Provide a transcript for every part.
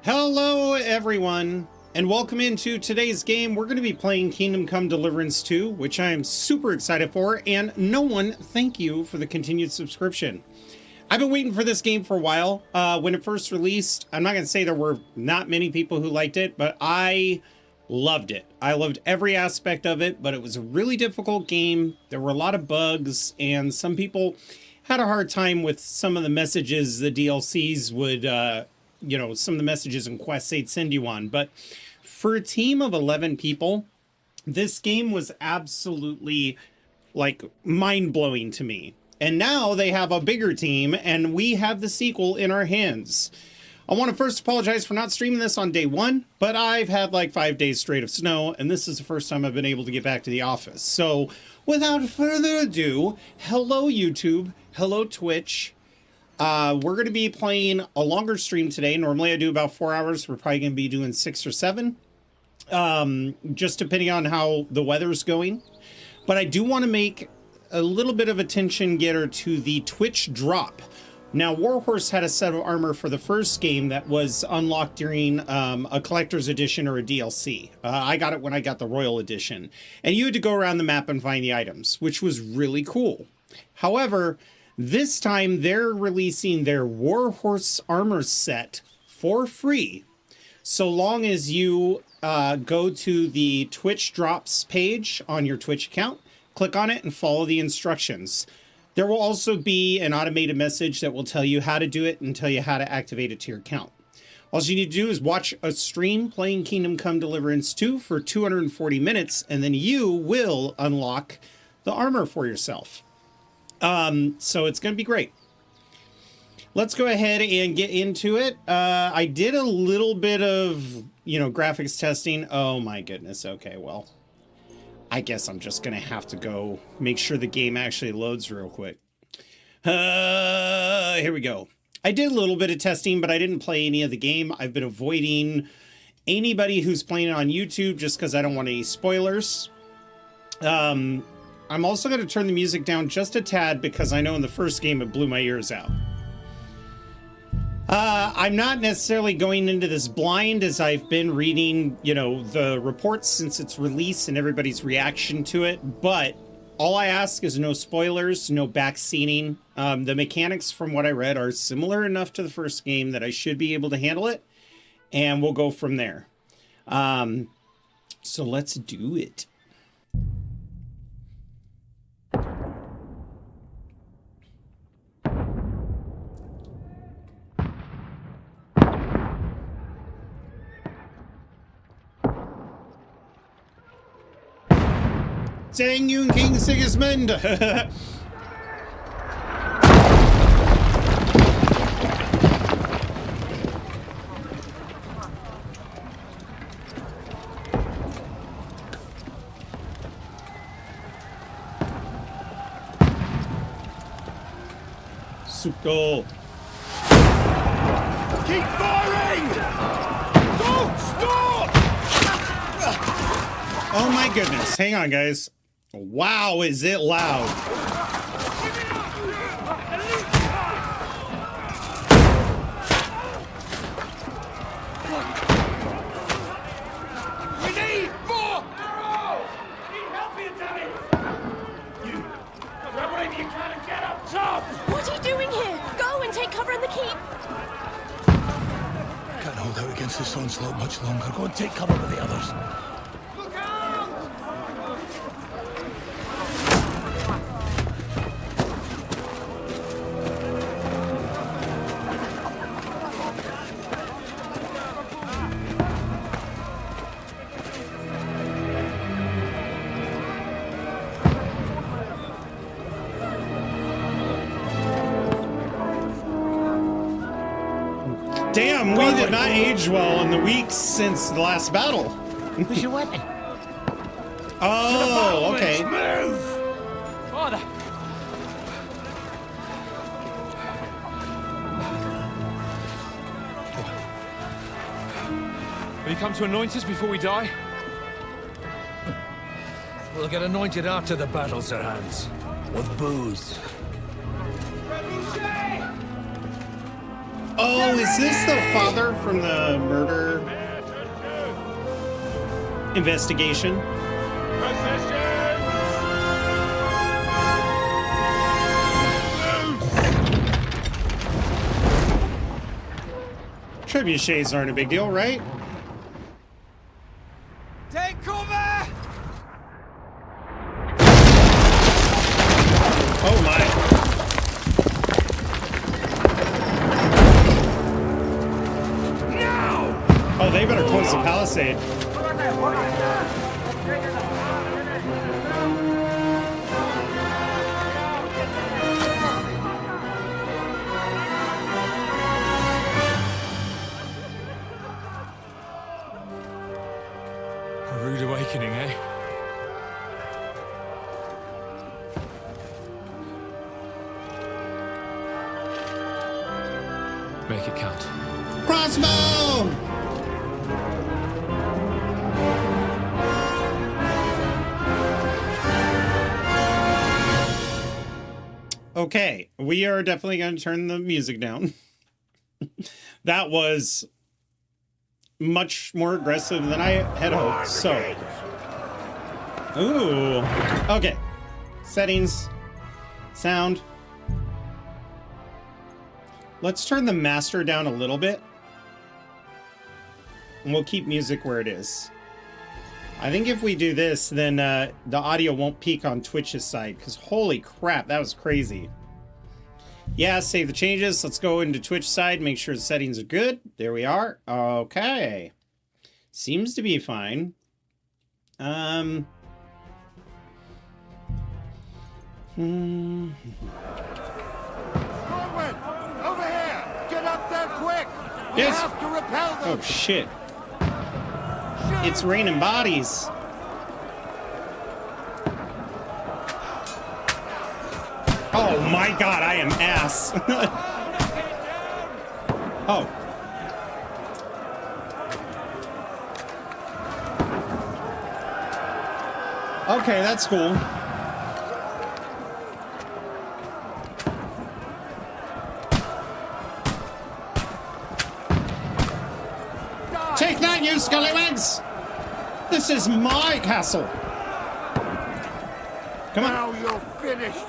Hello everyone, and welcome into today's game. We're going to be playing Kingdom Come Deliverance 2, which I am super excited for, and no one, thank you for the continued subscription. I've been waiting for this game for a while. When it first released, I'm not going to say there were not many people who liked it, but I loved it. I loved every aspect of it, but it was a really difficult game. There were a lot of bugs, and some people had a hard time with some of the messages the DLCs would, some of the messages and quests they'd send you on. But for a team of 11 people, this game was absolutely like mind-blowing to me. And now they have a bigger team and we have the sequel in our hands. I want to first apologize for not streaming this on day one, but I've had like 5 days straight of snow, and this is the first time I've been able to get back to the office. So without further ado, hello YouTube, hello Twitch. We're going to be playing a longer stream today. Normally I do about 4 hours. We're probably going to be doing 6 or 7, just depending on how the weather's going. But I do want to make a little bit of attention getter to the Twitch drop. Now, Warhorse had a set of armor for the first game that was unlocked during a collector's edition or a DLC. I got it when I got the Royal Edition. And you had to go around the map and find the items, which was really cool. However, this time they're releasing their Warhorse armor set for free, so long as you go to the Twitch drops page on your Twitch account, click on it and follow the instructions. There will also be an automated message that will tell you how to do it and tell you how to activate it to your account. All you need to do is watch a stream playing Kingdom Come Deliverance 2 for 240 minutes, and then you will unlock the armor for yourself. So it's going to be great. Let's go ahead and get into it. I did a little bit of, graphics testing. Oh my goodness. Okay, well, I guess I'm just going to have to go make sure the game actually loads real quick. Here we go. I did a little bit of testing, but I didn't play any of the game. I've been avoiding anybody who's playing it on YouTube just because I don't want any spoilers. I'm also going to turn the music down just a tad because I know in the first game it blew my ears out. I'm not necessarily going into this blind, as I've been reading, the reports since its release and everybody's reaction to it, but all I ask is no spoilers, no backseating. The mechanics from what I read are similar enough to the first game that I should be able to handle it, and we'll go from there. So let's do it. Sang you King Sigismund! Suko! Keep firing! Don't stop! Oh my goodness, hang on guys. Wow, is it loud. We need more arrows! Need help here, damn it! You, grab whatever you can and get up top! What are you doing here? Go and take cover in the keep! Can't hold out against this onslaught much longer. Go and take cover with the others. Look out! Damn, we did not age well in the weeks since the last battle. Where's your weapon? Oh, okay. Move! Father! Will you come to anoint us before we die? We'll get anointed after the battle, Sir Hans. With booze. Oh, is this the father from the murder investigation? Trebuchets aren't a big deal, right? Take cover! Oh my. Now! Oh, they better close the palisade. A rude awakening, eh? Make it count. Crossbow! Okay, we are definitely going to turn the music down. That was much more aggressive than I had hoped. So, ooh, okay. Settings, sound. Let's turn the master down a little bit. And we'll keep music where it is. I think if we do this, then the audio won't peak on Twitch's side, because holy crap, that was crazy. Yeah, save the changes. Let's go into Twitch side, make sure the settings are good. There we are. Okay. Seems to be fine. Over here! Get up there quick! You Yes. have to repel them! Oh shit. It's raining bodies. Oh my god, I am ass. Oh. Okay, that's cool. Take that, you scallywags! This is my castle. Come on. Now you're finished!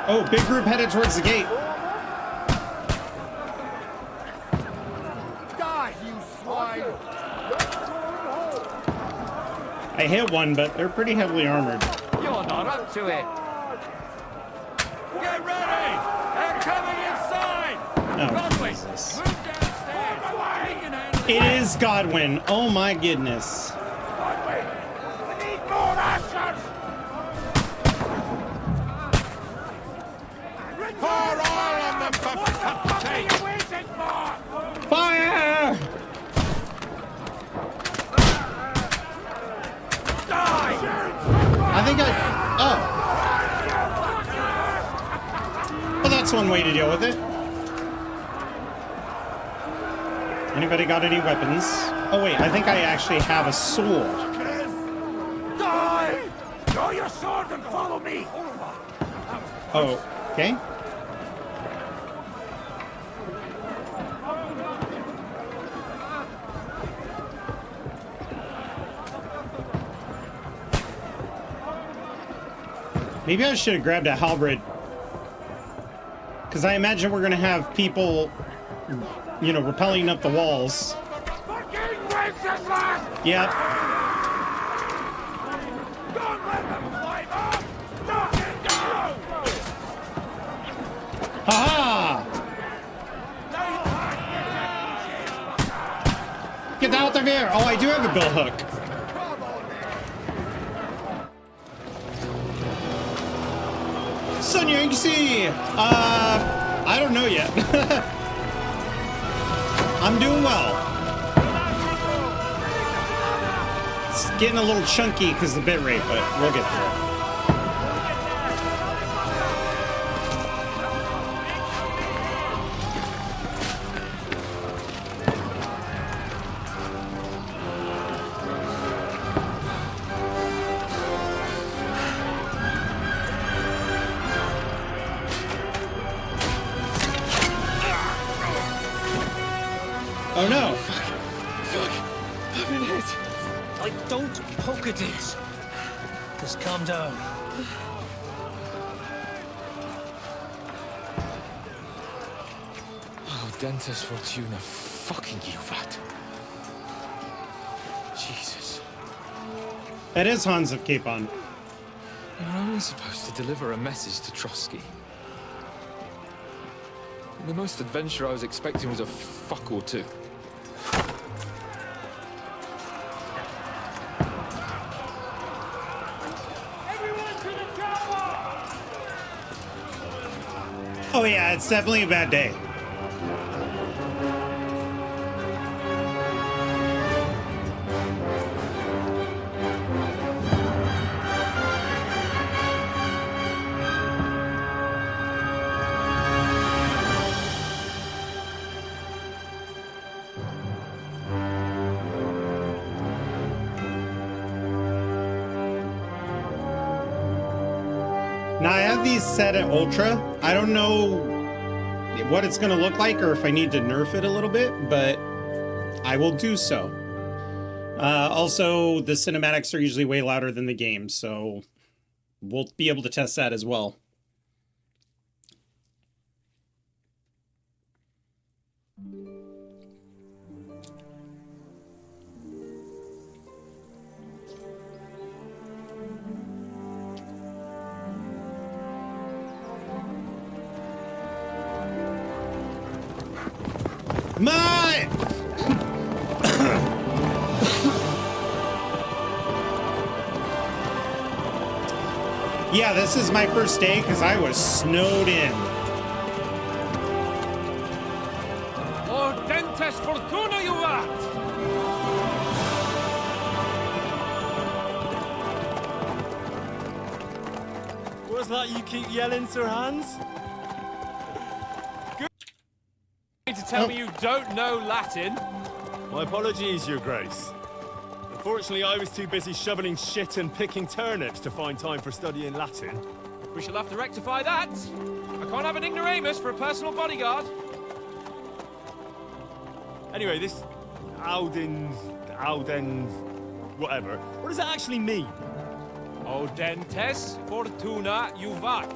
Oh, big group headed towards the gate. Die, you swine! I hit one, but they're pretty heavily armored. You're not up to it. Get ready! They're coming inside! Oh, Broadway, Jesus. move downstairs. We can handle It is Godwin. Oh my goodness. Broadway. We need more archers! Pour oil on them for What the fuck's fuck are sake! you waiting for? Fire! Die! I think I... Oh. Well, that's one way to deal with it. Anybody got any weapons? Oh wait, I think I actually have a sword. Die! Draw your sword and follow me! Oh, okay. Maybe I should have grabbed a halberd. Because I imagine we're going to have people, you know, rappelling up the walls. Fucking Wenceslas! Yep. Don't let them climb up! Knock it down! Ha-ha! Get out of here! Oh, I do have a bill hook. Sun Yangtze! I don't know yet. I'm doing well. It's getting a little chunky because of the bit rate, but we'll get through it. Oh no! Fuck! I've been hit. Like, don't poke at it. Just calm down. Oh, Dentes Fortuna, fucking you, vat. Jesus. That is Hans of Capon. You're only supposed to deliver a message to Trotsky. The most adventure I was expecting was a fuck or two. Everyone to the chopper! Oh yeah, it's definitely a bad day. Now I have these set at Ultra. I don't know what it's going to look like or if I need to nerf it a little bit, but I will do so. Also, the cinematics are usually way louder than the game, so we'll be able to test that as well. My! Yeah, this is my first day because I was snowed in. Oh, Dentes Fortuna, you vat! What's that you keep yelling, Sir Hans? To tell me you don't know Latin? My apologies, Your Grace. Unfortunately, I was too busy shoveling shit and picking turnips to find time for studying Latin. We shall have to rectify that. I can't have an ignoramus for a personal bodyguard. Anyway, this Audens, whatever. What does that actually mean? Oh, Dentes Fortuna, you vat.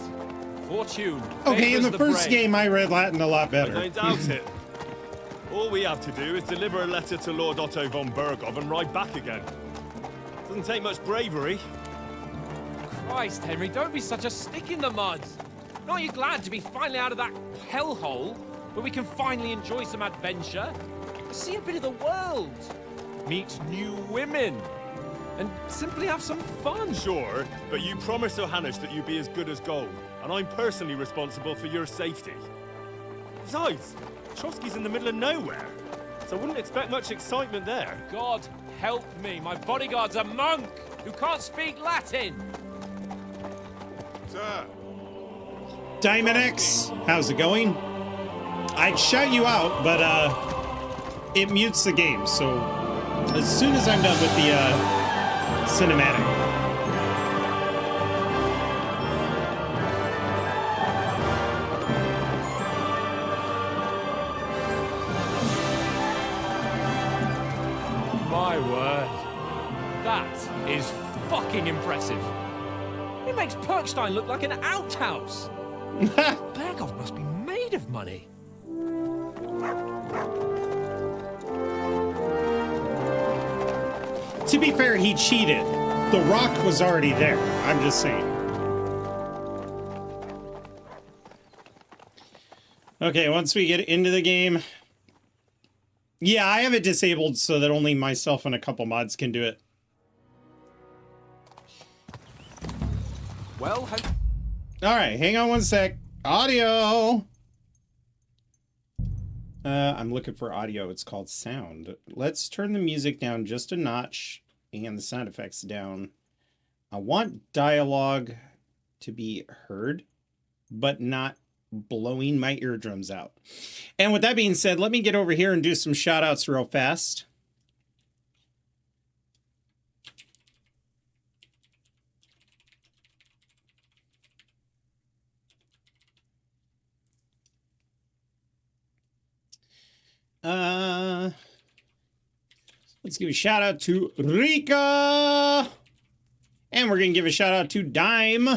Fortune. Okay, in favours the first brave. game I read Latin a lot I better. don't doubt it. All we have to do is deliver a letter to Lord Otto von Bergov and ride back again. Doesn't take much bravery. Christ, Henry, don't be such a stick in the mud. Aren't you glad to be finally out of that hellhole where we can finally enjoy some adventure? See a bit of the world. Meet new women. And simply have some fun. Sure, but you promised Johannes that you'd be as good as gold, and I'm personally responsible for your safety. Besides, Trotsky's in the middle of nowhere, so I wouldn't expect much excitement there. God help me, my bodyguard's a monk who can't speak Latin. Sir! Diamond X, how's it going? I'd shout you out, but it mutes the game, so as soon as I'm done with the cinematic. My word. That is fucking impressive. It makes Perkstein look like an outhouse. Bergov must be made of money. To be fair, he cheated. The rock was already there. I'm just saying. Okay, once we get into the game. Yeah, I have it disabled so that only myself and a couple mods can do it. Well, All right, hang on one sec. Audio. I'm looking for audio. It's called sound. Let's turn the music down just a notch and the sound effects down. I want dialogue to be heard, but not blowing my eardrums out. And with that being said, let me get over here and do some shout outs real fast. Let's give a shout out to Rika. And we're going to give a shout out to Dime.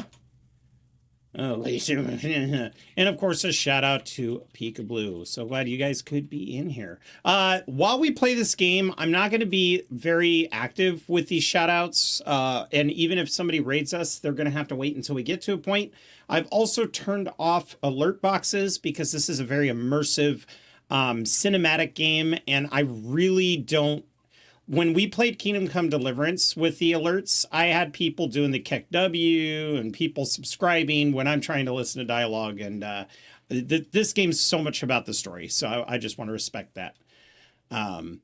Oh, and of course, a shout out to Peekaboo. So glad you guys could be in here. While we play this game, I'm not going to be very active with these shout outs. And even if somebody raids us, they're going to have to wait until we get to a point. I've also turned off alert boxes because this is a very immersive cinematic game. And I really don't. When we played Kingdom Come Deliverance with the alerts, I had people doing the Keck W and people subscribing when I'm trying to listen to dialogue. And this game's so much about the story. So I just want to respect that. I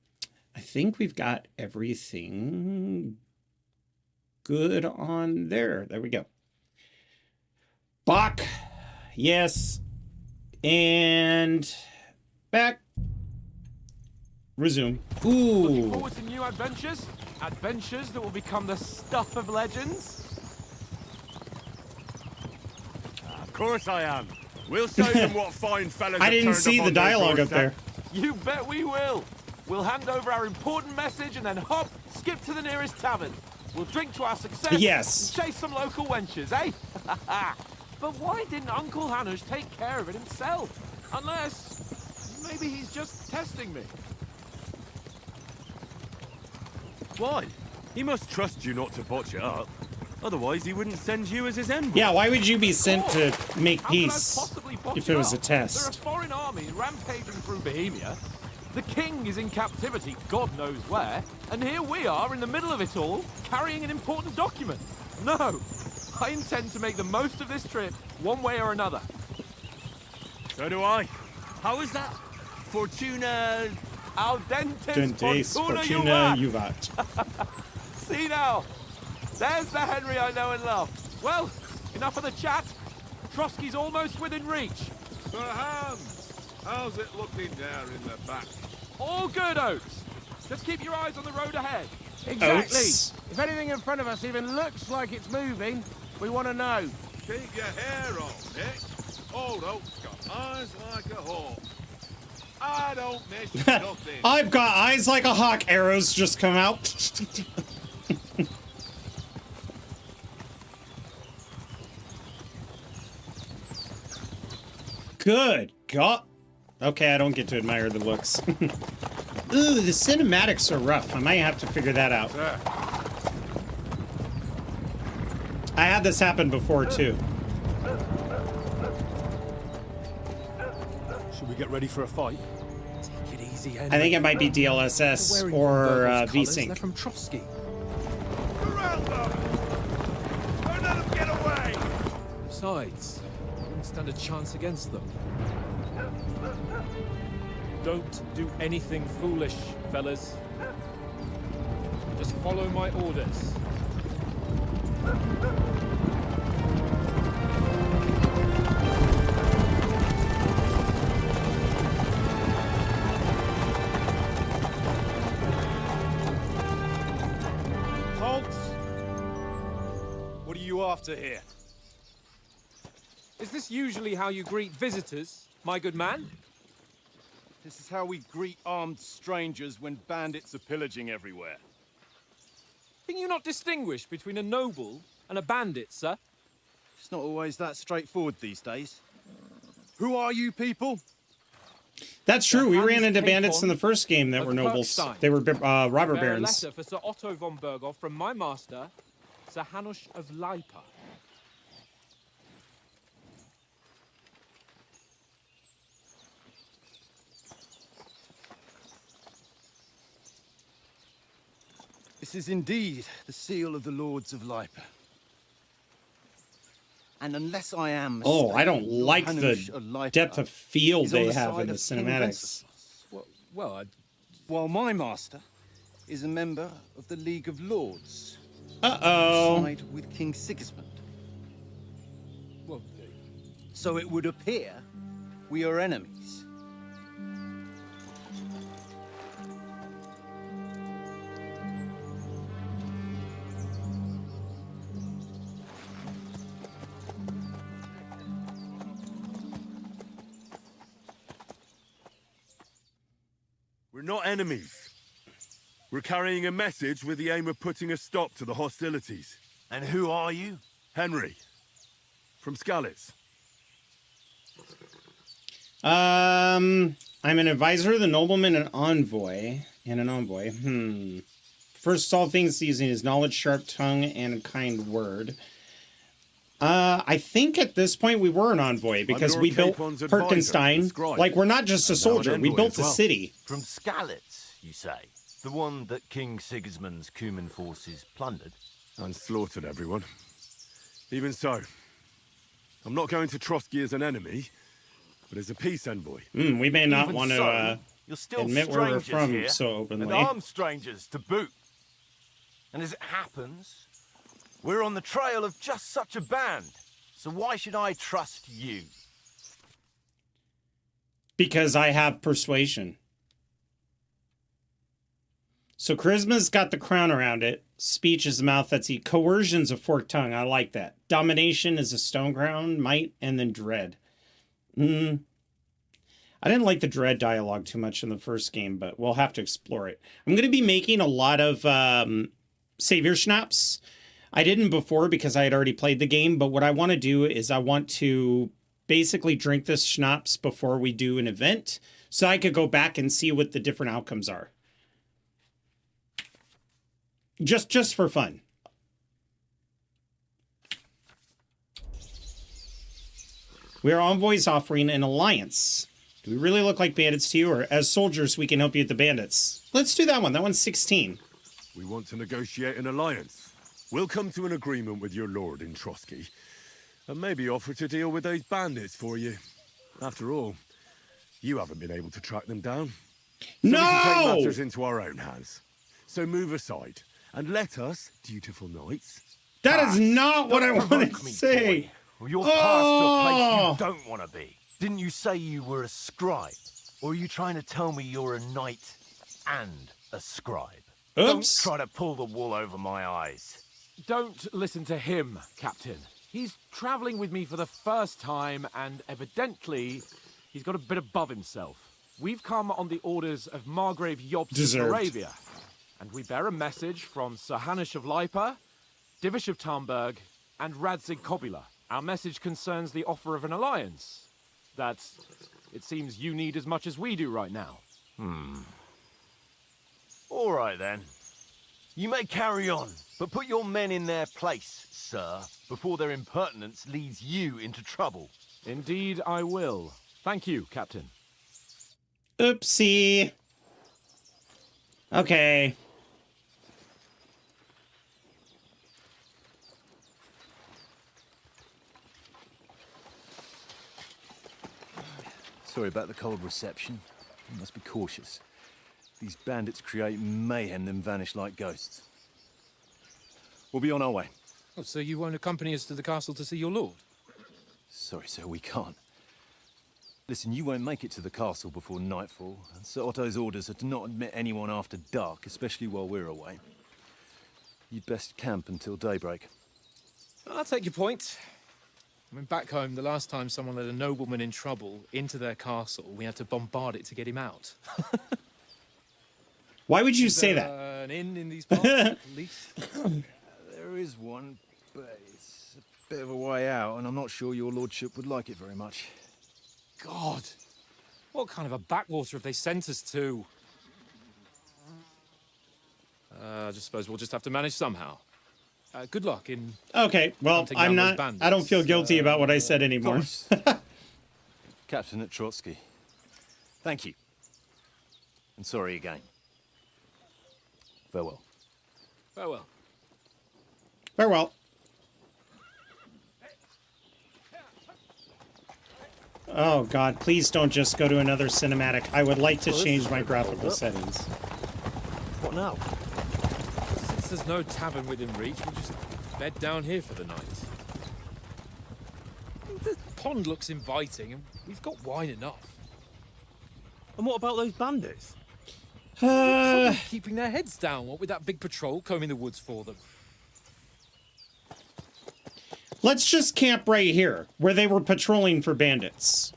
think we've got everything good on there. There we go. Bach. Yes. And back. Resume. Ooh. Looking forward to new adventures? Adventures that will become the stuff of legends? Of course I am. We'll show them what fine fellas. I didn't see the dialogue up there. You bet we will. We'll hand over our important message and then hop, skip to the nearest tavern. We'll drink to our success. Yes. And chase some local wenches, eh? But why didn't Uncle Hanush take care of it himself? Unless maybe he's just testing me. Why? He must trust you not to botch it up. Otherwise, he wouldn't send you as his envoy. Yeah, why would you be sent to make How could I peace possibly botch if it was a up? test? There are foreign armies rampaging through Bohemia. The king is in captivity, God knows where, and here we are in the middle of it all, carrying an important document. No, I intend to make the most of this trip, one way or another. So do I. How is that? Fortuna... Al dentes Dentes fortuna Fortuna juvat. Juvat. See now, there's the Henry I know and love. Well, enough of the chat. Trotsky's almost within reach. Sir Hans, how's it looking there in the back? All good, Oates. Just keep your eyes on the road ahead. Exactly. Oats. If anything in front of us even looks like it's moving, we want to know. Keep your hair on, Nick. Old Oak's got eyes like a hawk. I don't miss nothing. I've got eyes like a hawk. Arrows just come out. Good God. Okay, I don't get to admire the looks. Ooh, the cinematics are rough. I might have to figure that out. Sir. I had this happen before, too. Should we get ready for a fight? Take it easy, Henry. I think it might be DLSS or VSync. They're from Trotsky. Surround them! Don't let them get away! Besides, I wouldn't stand a chance against them. Don't do anything foolish, fellas. Just follow my orders. Halt! What are you after here? Is this usually how you greet visitors, my good man? This is how we greet armed strangers when bandits are pillaging everywhere. Can you not distinguish between a noble and a bandit, sir? It's not always that straightforward these days. Who are you people? That's true. We Hans ran into Capon bandits in the first game that of were nobles. Kirkstein. They were robber Bear a barons. letter for Sir Otto von Berghoff from my master, Sir Hanush of Lipa. This is indeed the seal of the Lords of Lipa. And unless I am Oh, mistaken, I don't Lord like Hanush the of Lipa depth of field is on they the have side in the of King cinematics. Wenceslas, Well, while my master is a member of the League of Lords, Uh-oh. side with King Sigismund. well, So it would appear we are enemies. We're not enemies. We're carrying a message with the aim of putting a stop to the hostilities. And who are you? Henry. From Skalitz. I'm an advisor, the nobleman, an envoy. First of all things, using his knowledge, sharp tongue, and a kind word. I think at this point we were an envoy because we built Perkenstein. Like, we're not just a soldier, we built a city. From Skalitz, you say? The one that King Sigismund's Cuman forces plundered? And slaughtered everyone. Even so, I'm not going to Trotsky as an enemy, but as a peace envoy. We may not want to you're still admit where we're from here, so openly. And armed strangers to boot. And as it happens, we're on the trail of just such a band. So why should I trust you? Because I have persuasion. So charisma's got the crown around it. Speech is the mouth that's eat. Coercion's a forked tongue. I like that. Domination is a stone crown. Might and then dread. I didn't like the dread dialogue too much in the first game, but we'll have to explore it. I'm going to be making a lot of savior schnapps. I didn't before because I had already played the game, but what I want to do is I want to basically drink this schnapps before we do an event so I could go back and see what the different outcomes are. Just for fun. We are envoys offering an alliance. Do we really look like bandits to you, or as soldiers we can help you with the bandits? Let's do that one. That one's 16. We want to negotiate an alliance. We'll come to an agreement with your lord in Trotsky, and maybe offer to deal with those bandits for you. After all, you haven't been able to track them down. So we can take matters into our own hands. So move aside, and let us, dutiful knights... That is not what I wanted to say. Boy. Well, you're passed to a place you don't want to be. Didn't you say you were a scribe? Or are you trying to tell me you're a knight and a scribe? Oops. Don't try to pull the wool over my eyes. Don't listen to him, Captain. He's traveling with me for the first time, and evidently, he's got a bit above himself. We've come on the orders of Margrave Jobst of Moravia, and we bear a message from Sir Hanush of Lipa, Divish of Tarnberg, and Radzig Kobula. Our message concerns the offer of an alliance that it seems you need as much as we do right now. All right, then. You may carry on, but put your men in their place, sir, before their impertinence leads you into trouble. Indeed, I will. Thank you, Captain. Oopsie. Okay. Sorry about the cold reception. You must be cautious. These bandits create mayhem then vanish like ghosts. We'll be on our way. Oh, so you won't accompany us to the castle to see your lord? Sorry, sir, we can't. Listen, you won't make it to the castle before nightfall, and Sir Otto's orders are to not admit anyone after dark, especially while we're away. You'd best camp until daybreak. I'll take your point. I mean, back home, the last time someone let a nobleman in trouble into their castle, we had to bombard it to get him out. Why would you say that? An inn in these parts, at least? There is one, but it's a bit of a way out, and I'm not sure your lordship would like it very much. God, what kind of a backwater have they sent us to? I just suppose we'll just have to manage somehow. Good luck in... Okay, well, I'm not... I don't feel guilty about what I said anymore. Captain at Trotsky. Thank you. And sorry again. Farewell. Farewell. Farewell. Oh, God, please don't just go to another cinematic. I would like to change my graphical settings. What now? Since there's no tavern within reach, we'll just bed down here for the night. The pond looks inviting, and we've got wine enough. And what about those bandits? Probably keeping their heads down, what with that big patrol combing the woods for them. Let's just camp right here, where they were patrolling for bandits.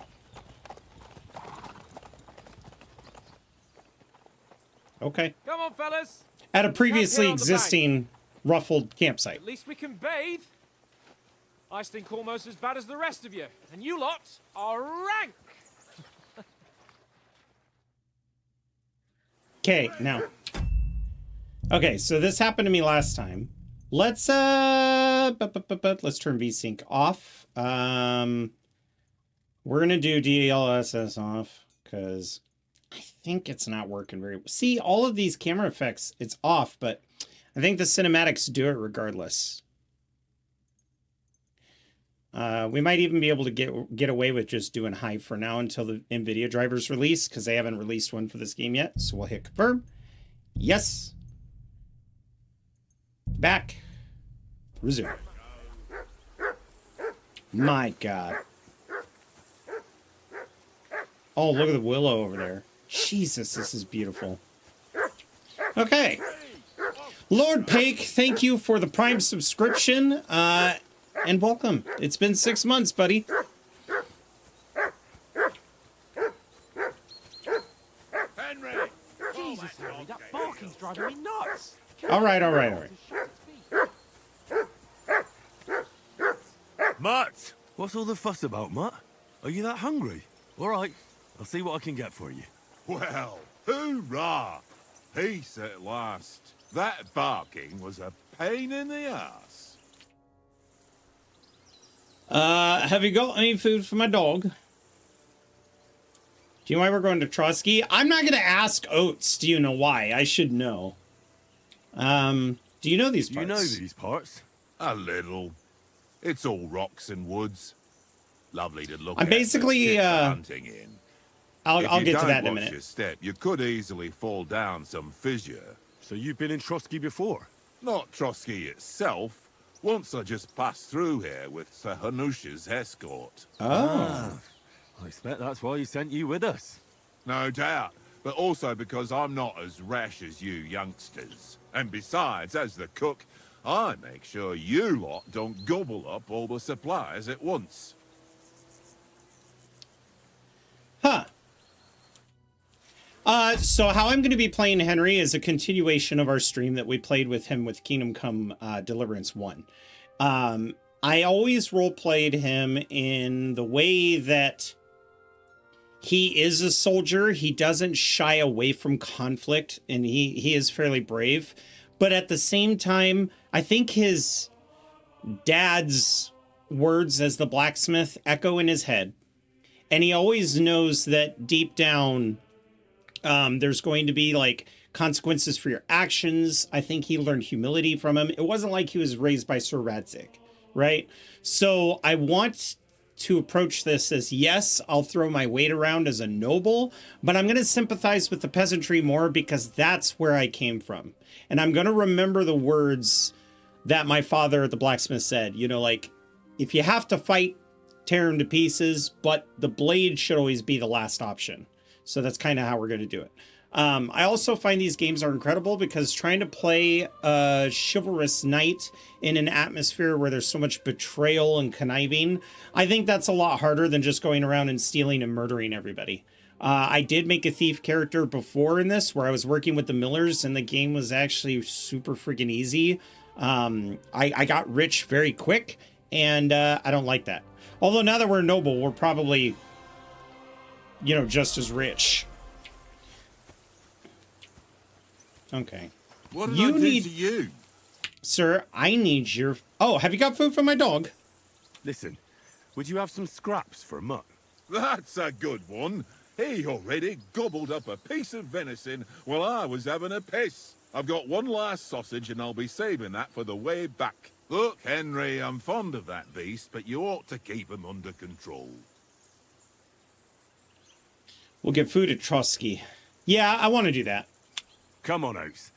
Okay. Come on, fellas. At a previously Camp here on the existing ruffled campsite. At least we can bathe. I stink almost as bad as the rest of you, and you lot are rank. Okay, now. Okay, so this happened to me last time. Let's turn VSync off. We're gonna do DLSS off because I think it's not working very well. See, all of these camera effects, it's off, but I think the cinematics do it regardless. We might even be able to get away with just doing high for now until the NVIDIA drivers release, because they haven't released one for this game yet. So we'll hit confirm. Yes. Back. Resume. My God. Oh, look at the willow over there. Jesus, this is beautiful. Okay. Lord Pake, thank you for the Prime subscription. And welcome. It's been 6 months, buddy. Henry! Jesus, Henry, that barking's driving me nuts. All right. Mutt! What's all the fuss about, Mutt? Are you that hungry? All right, I'll see what I can get for you. Well, hoorah! Peace at last. That barking was a pain in the ass. Have you got any food for my dog? Do you know why we're going to Trotsky? I'm not going to ask Oates. Do you know why? I should know. Do you know these parts? You know these parts? A little. It's all rocks and woods. Lovely to look I'm at. basically, hunting in. I'll get to that in a If you don't watch minute. your step, you could easily fall down some fissure. So you've been in Trotsky before? Not Trotsky itself. Once I just passed through here with Sir Hanush's escort. Oh. I expect that's why he sent you with us. No doubt. But also because I'm not as rash as you youngsters. And besides, as the cook, I make sure you lot don't gobble up all the supplies at once. Huh. So how I'm going to be playing Henry is a continuation of our stream that we played with him with Kingdom Come Deliverance 1. I always role-played him in the way that he is a soldier. He doesn't shy away from conflict, and he is fairly brave. But at the same time, I think his dad's words as the blacksmith echo in his head. And he always knows that deep down, there's going to be like consequences for your actions. I think he learned humility from him. It wasn't like he was raised by Sir Radzik, right? So I want to approach this as, yes, I'll throw my weight around as a noble, but I'm going to sympathize with the peasantry more because that's where I came from. And I'm going to remember the words that my father, the blacksmith, said, you know, like, if you have to fight, tear him to pieces, but the blade should always be the last option. So that's kind of how we're going to do it. I also find these games are incredible because trying to play a chivalrous knight in an atmosphere where there's so much betrayal and conniving, I think that's a lot harder than just going around and stealing and murdering everybody. I did make a thief character before in this where I was working with the Millers and the game was actually super freaking easy. I got rich very quick and I don't like that. Although now that we're noble, we're probably, you know, just as rich. Okay. What did I do to you? Sir, I need your... Oh, have you got food for my dog? Listen, would you have some scraps for Mutt? That's a good one. He already gobbled up a piece of venison while I was having a piss. I've got one last sausage and I'll be saving that for the way back. Look, Henry, I'm fond of that beast, but you ought to keep him under control. We'll get food at Trotsky. Yeah, I want to do that. Come on, Oates.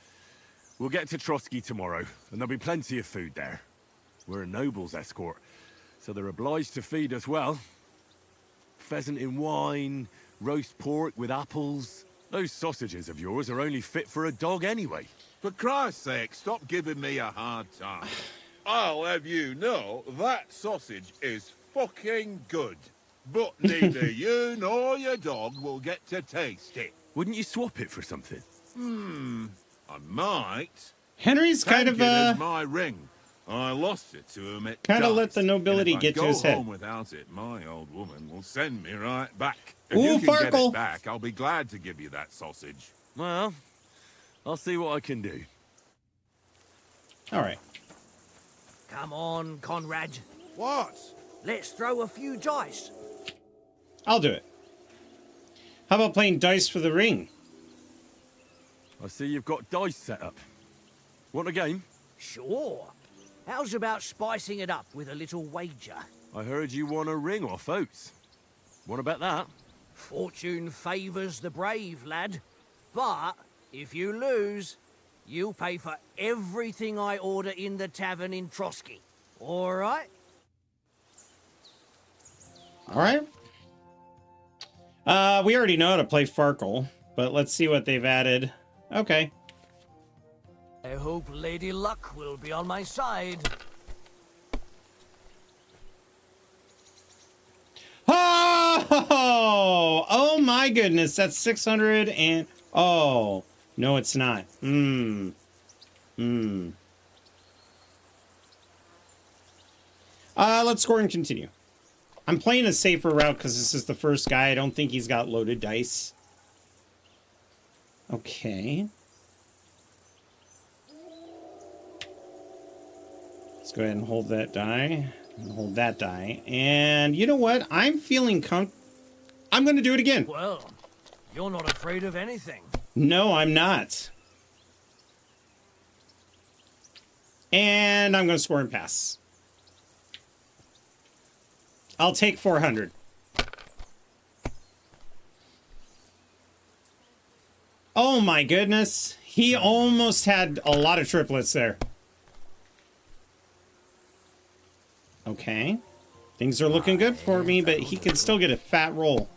We'll get to Trotsky tomorrow, and there'll be plenty of food there. We're a noble's escort, so they're obliged to feed us well. Pheasant in wine, roast pork with apples. Those sausages of yours are only fit for a dog anyway. For Christ's sake, stop giving me a hard time. I'll have you know that sausage is fucking good. But neither you nor your dog will get to taste it. Wouldn't you swap it for something? I might. Henry's kind Take of it as my ring. I lost it to him at kind of dice, let the nobility and if get to I his go head. home without it, my old woman will send me right back. If Ooh, you can get Farkle. it back, I'll be glad to give you that sausage. Well, I'll see what I can do. All right. Come on, Conrad. What? Let's throw a few dice. I'll do it. How about playing dice for the ring? I see you've got dice set up. Want a game? Sure. How's about spicing it up with a little wager? I heard you won a ring off Oates. What about that? Fortune favours the brave, lad. But if you lose, you'll pay for everything I order in the tavern in Trotsky. All right? All right. We already know how to play Farkle, but let's see what they've added. Okay. I hope Lady Luck will be on my side. Oh! Oh my goodness, that's 600 and... Oh, no it's not. Let's score and continue. I'm playing a safer route because this is the first guy. I don't think he's got loaded dice. Okay. Let's go ahead and hold that die. And hold that die. And you know what? I'm feeling I'm going to do it again. Well, you're not afraid of anything. No, I'm not. And I'm going to score and pass. I'll take 400. Oh my goodness. He almost had a lot of triplets there. Okay. Things are looking good for me, but he can still get a fat roll.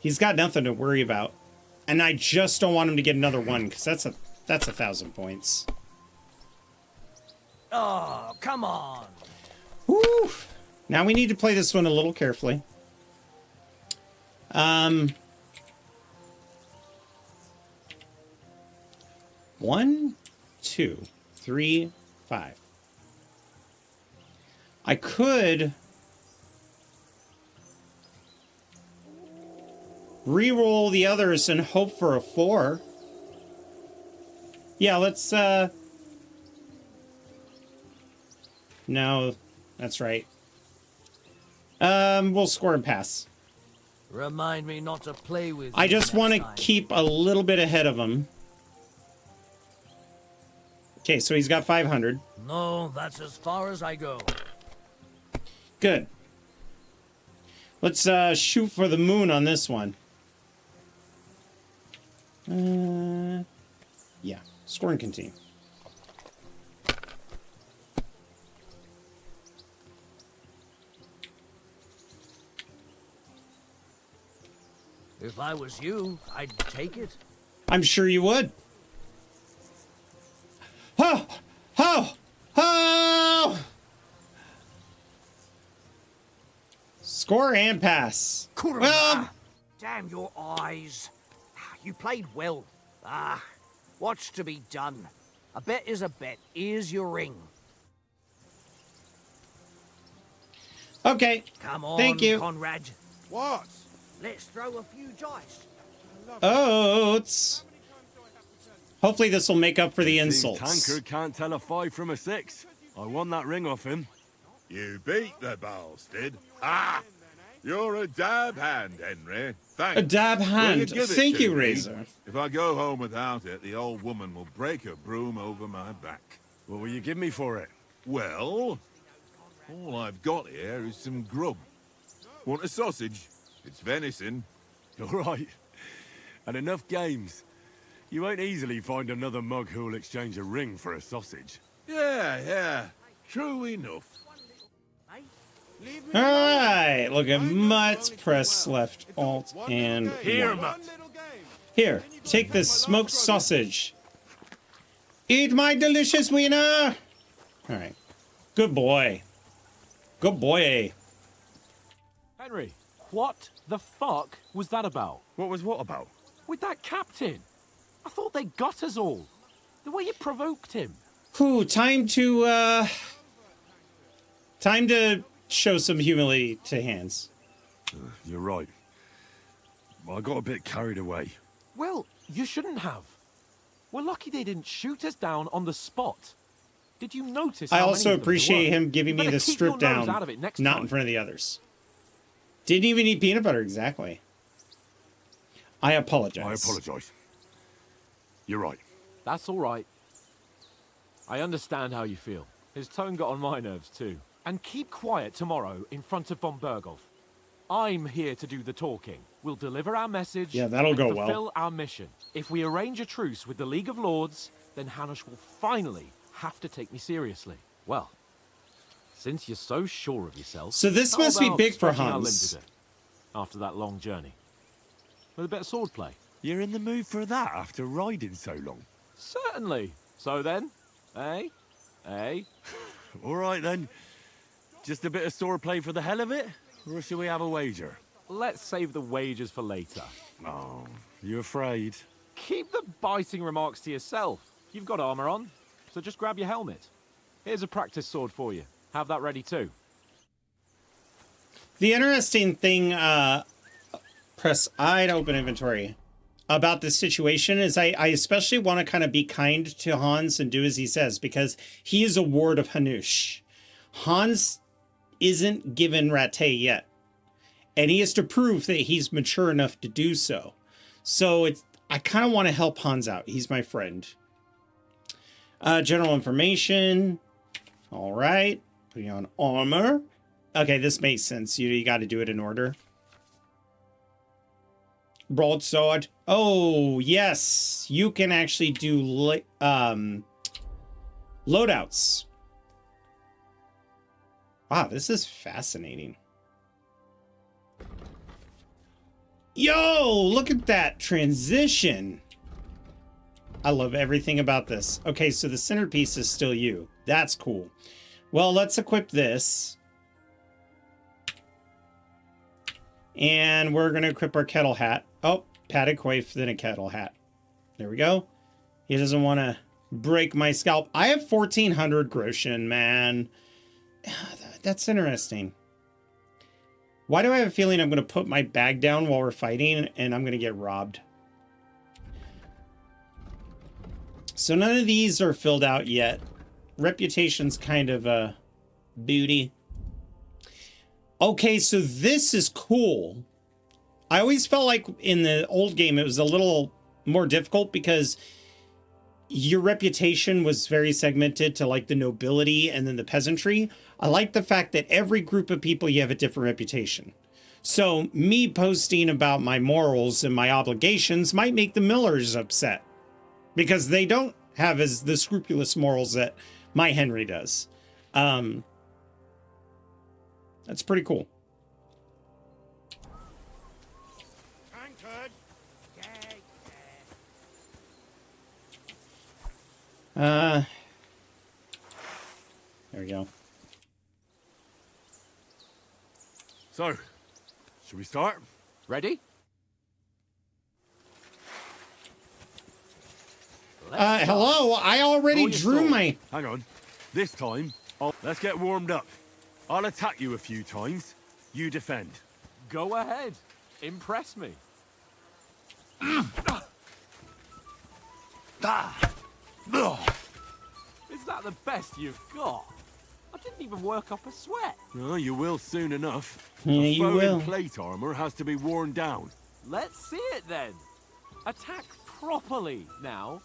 He's got nothing to worry about. And I just don't want him to get another one, because that's 1,000 points. Oh, come on. Woo! Now we need to play this one a little carefully. 1, 2, 3, 5. I could re-roll the others and hope for a 4. Yeah, let's no, that's right. We'll score and pass. Remind me not to play with I you just next want to time. keep a little bit ahead of him. Okay, so he's got 500. No, that's as far as I go. Good. Let's shoot for the moon on this one. Yeah, score and continue. If I was you, I'd take it. I'm sure you would. Oh! Oh! Oh! Score and pass. Well, Damn your eyes. You played well. What's to be done? A bet is a bet. Here's your ring. okay. Come on, Thank you. Conrad. What? Let's throw a few dice. Oats. Hopefully this will make up for the Seems insults. Tankard can't tell a 5 from a 6. I won that ring off him. You beat the bastard. Ah! You're a dab hand, Henry. Thanks. A dab Will hand. you give it Thank to you, me? Razor. If I go home without it, the old woman will break a broom over my back. What will you give me for it? Well, all I've got here is some grub. Want a sausage? It's venison. All right. And enough games. You won't easily find another mug who'll exchange a ring for a sausage. Yeah. True enough. All right. Look at Mutt. Press left Alt and Here, Y. Mutt. Here, take this smoked sausage. Eat my delicious wiener. All right. Good boy. Good boy. Henry, what the fuck was that about? What was what about? With that captain? I thought they got us all. The way you provoked him. Whew, time to show some humility to Hans. You're right. I got a bit carried away. Well, you shouldn't have. We're lucky they didn't shoot us down on the spot. Did you notice? I how also many of them appreciate there were? him giving me You better the keep strip your nose down, out of it next not time. in front of the others. Didn't even eat peanut butter, exactly. I apologize. I apologize. You're right. That's all right. I understand how you feel. His tone got on my nerves too. And keep quiet tomorrow in front of von Berghoff. I'm here to do the talking. We'll deliver our message. Yeah, that'll and go fulfill well. our mission. If we arrange a truce with the League of Lords, then Hanush will finally have to take me seriously. Well, since you're so sure of yourself... So this how must be about big for stretching our Hans. limbs a bit after that long journey. With a bit of swordplay. You're in the mood for that after riding so long? Certainly. So then, eh? Eh? All right then. Just a bit of swordplay for the hell of it? Or shall we have a wager? Let's save the wagers for later. Oh, you afraid? Keep the biting remarks to yourself. You've got armor on, so just grab your helmet. Here's a practice sword for you. Have that ready too. The interesting thing, press I to open inventory, about this situation is I especially want to kind of be kind to Hans and do as he says, because he is a ward of Hanush. Hans isn't given Rattay yet, and he has to prove that he's mature enough to do so. So I kind of want to help Hans out. He's my friend. General information. All right. Putting on armor. Okay, this makes sense. You got to do it in order. Broadsword. Oh, yes. You can actually do loadouts. Wow, this is fascinating. Yo, look at that transition. I love everything about this. Okay, so the centerpiece is still you. That's cool. Well, let's equip this. And we're going to equip our kettle hat. Oh, padded coif, then a kettle hat. There we go. He doesn't want to break my scalp. I have 1,400 groschen, man. That's interesting. Why do I have a feeling I'm going to put my bag down while we're fighting and I'm going to get robbed? So none of these are filled out yet. Reputation's kind of a booty. Okay, so this is cool. I always felt like in the old game it was a little more difficult because your reputation was very segmented to like the nobility and then the peasantry. I like the fact that every group of people you have a different reputation. So me posting about my morals and my obligations might make the Millers upset because they don't have as the scrupulous morals that my Henry does. That's pretty cool. There we go. So, should we start? Ready? Hello, I already drew my... Hang on. This time, let's get warmed up. I'll attack you a few times. You defend. Go ahead. Impress me. Is that the best you've got? I didn't even work up a sweat. Oh, you will soon enough. Yeah, The you foe in will. plate armor has to be worn down. Let's see it then. Attack properly now.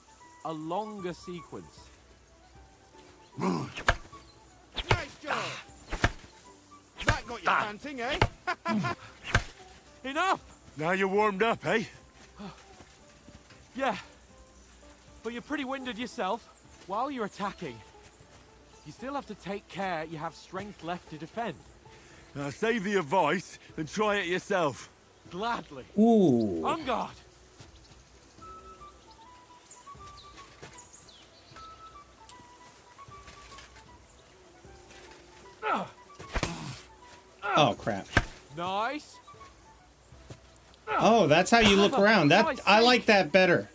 A longer sequence. Nice job! That got you panting, eh? Enough! Now you're warmed up, eh? Yeah. But you're pretty winded yourself. While you're attacking, you still have to take care you have strength left to defend. Now save the advice and try it yourself. Gladly. Ooh. On guard. Oh, crap. Nice. Oh, that's how you look around. That I like that better.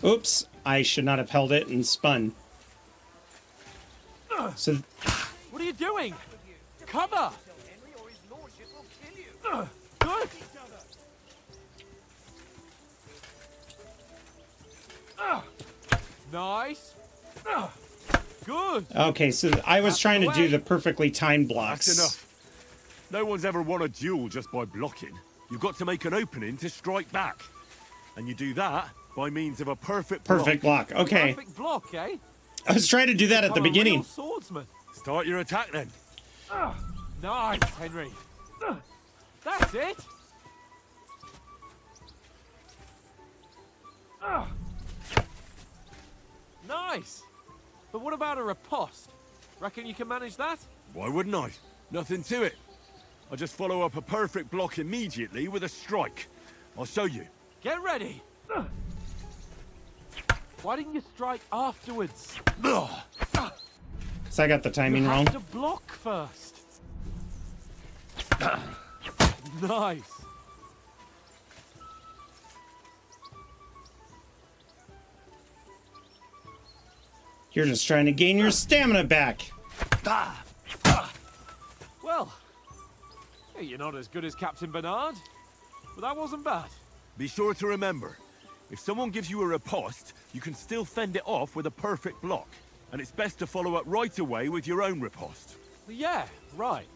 Oops, I should not have held it and spun. So, What are you doing? Cover! Good! Nice! Good! okay, so I was trying to do the perfectly timed blocks. That's enough. No one's ever won a duel just by blocking. You've got to make an opening to strike back. And you do that by means of a perfect block. Okay. Perfect block, eh? I was trying to do that at the I'm a real beginning. swordsman. Start your attack then. Nice, Henry. That's it. Nice. But what about a riposte? Reckon you can manage that? Why wouldn't I? Nothing to it. I just follow up a perfect block immediately with a strike. I'll show you. Get ready. Why didn't you strike afterwards? So I got the timing You wrong. have to block first. Nice. You're just trying to gain your stamina back. Well, hey, you're not as good as Captain Bernard, but that wasn't bad. Be sure to remember, if someone gives you a riposte, you can still fend it off with a perfect block. And it's best to follow up right away with your own riposte. Yeah, right.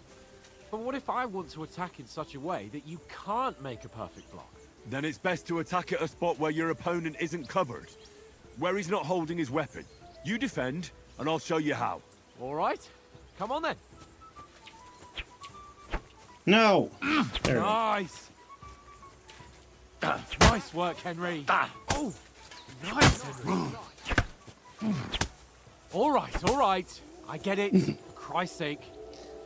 But what if I want to attack in such a way that you can't make a perfect block? Then it's best to attack at a spot where your opponent isn't covered. Where he's not holding his weapon. You defend, and I'll show you how. All right. Come on then. No. There we go. Nice. Nice work, Henry. Oh, nice, Henry. All right. I get it. For Christ's sake.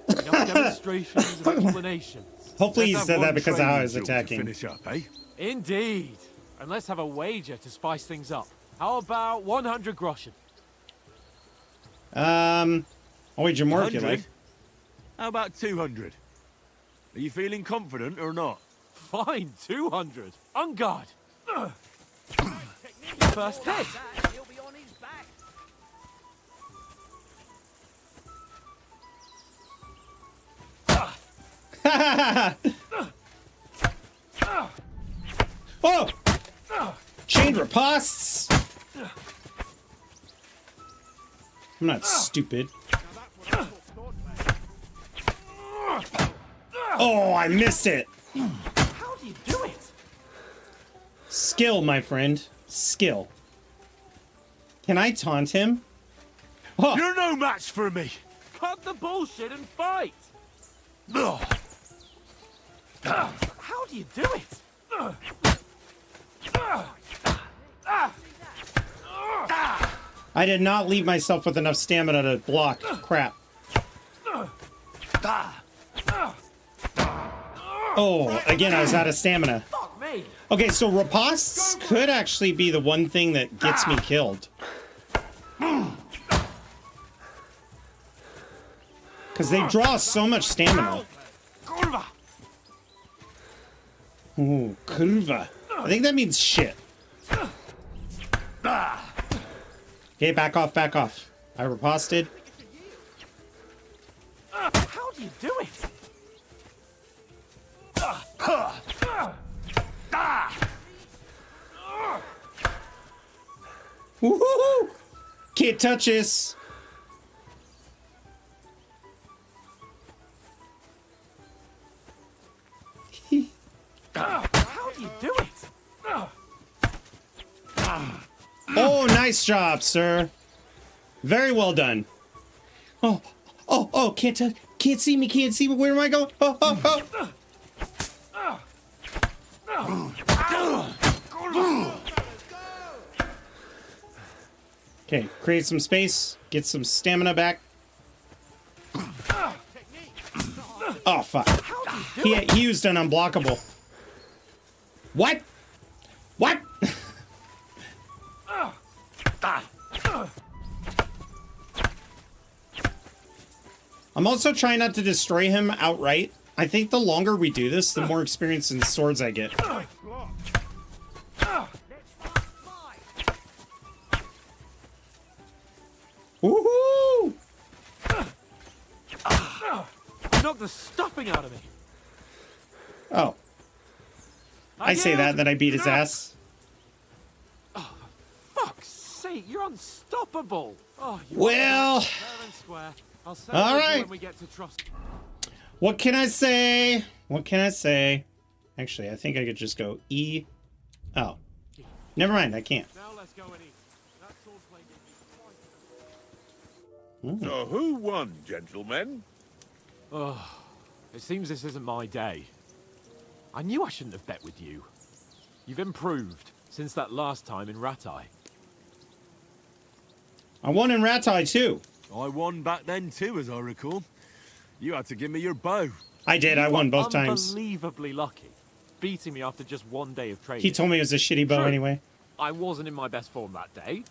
Enough demonstrations and explanations. Hopefully you Let's said have that one because of how I training was duel to attacking. finish up, eh? Indeed. And let's have a wager to spice things up. How about 100 groschen? I'll wager more if you 100? like. How about 200? Are you feeling confident or not? Fine, 200. On guard. First hit. He'll be on his back. Oh! Chain riposts! I'm not stupid. Oh, I missed it! How do you do it? Skill, my friend. Skill. Can I taunt him? Oh, You're no match for me! Cut the bullshit and fight. Ugh. How do you do it? I did not leave myself with enough stamina to block. Crap. Oh, again, I was out of stamina. Fuck me. Okay, so ripostes could actually be the one thing that gets me killed. Because they draw so much stamina. Ooh, curva. I think that means shit. Okay, back off, back off. I riposted. How do you do it? Woohoo! Can't touch us. How do you do it? Oh, nice job, sir. Very well done. Oh, can't see me, can't see me. Where am I going? Oh. Okay, create some space, get some stamina back. Oh, fuck. He used an unblockable. What? What? I'm also trying not to destroy him outright. I think the longer we do this, the more experience in swords I get. the stuffing out of me. Oh. I say that, then I beat his ass. Oh, for fuck's sake, you're unstoppable. Oh, well, fair and square. I'll all right. when we get to trust. What can I say? What can I say? Actually, I think I could just go E. Oh. Never mind, I can't. Now let's go and eat. That swordplay gave me quite... So who won, gentlemen? Oh, it seems this isn't my day. I knew I shouldn't have bet with you. You've improved since that last time in Ratai. I won in Ratai too. I won back then too, as I recall. You had to give me your bow. I did, I won both times. Unbelievably lucky. Beating me after just one day of training. He told me it was a shitty bow anyway. I wasn't in my best form that day.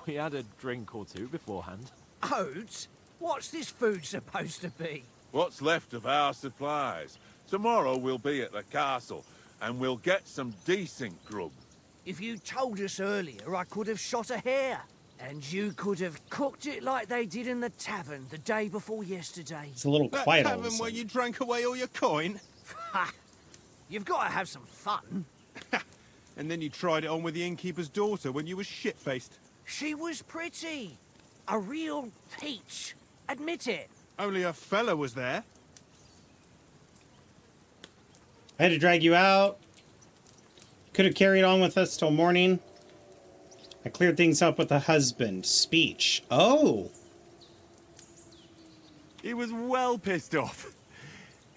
We had a drink or two beforehand. Oats? What's this food supposed to be? What's left of our supplies. Tomorrow we'll be at the castle, and we'll get some decent grub. If you told us earlier, I could have shot a hare. And you could have cooked it like they did in the tavern the day before yesterday. It's a little quiet all of a Tavern where sudden. you drank away all your coin? Ha! You've got to have some fun. And then you tried it on with the innkeeper's daughter when you were shit-faced. She was pretty. A real peach. Admit it. Only a fella was there. I had to drag you out. Could have carried on with us till morning. I cleared things up with the husband. Speech. Oh. He was well pissed off.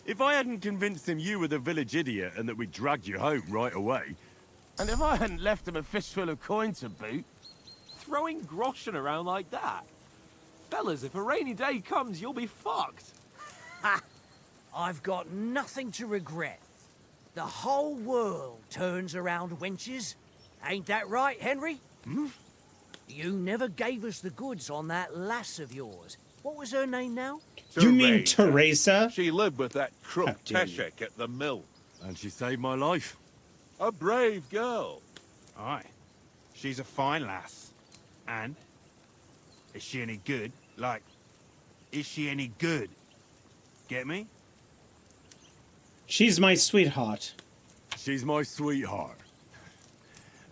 If I hadn't convinced him you were the village idiot and that we dragged you home right away... And if I hadn't left him a fistful of coin to boot... Throwing groschen around like that. Fellas, if a rainy day comes, you'll be fucked. Ha! I've got nothing to regret. The whole world turns around wenches. Ain't that right, Henry? You never gave us the goods on that lass of yours. What was her name now? You mean Teresa? She lived with that crook How dare you. Teshek at the mill. And she saved my life. A brave girl. Aye. She's a fine lass. And? Is she any good? Like, is she any good? Get me? She's my sweetheart. She's my sweetheart.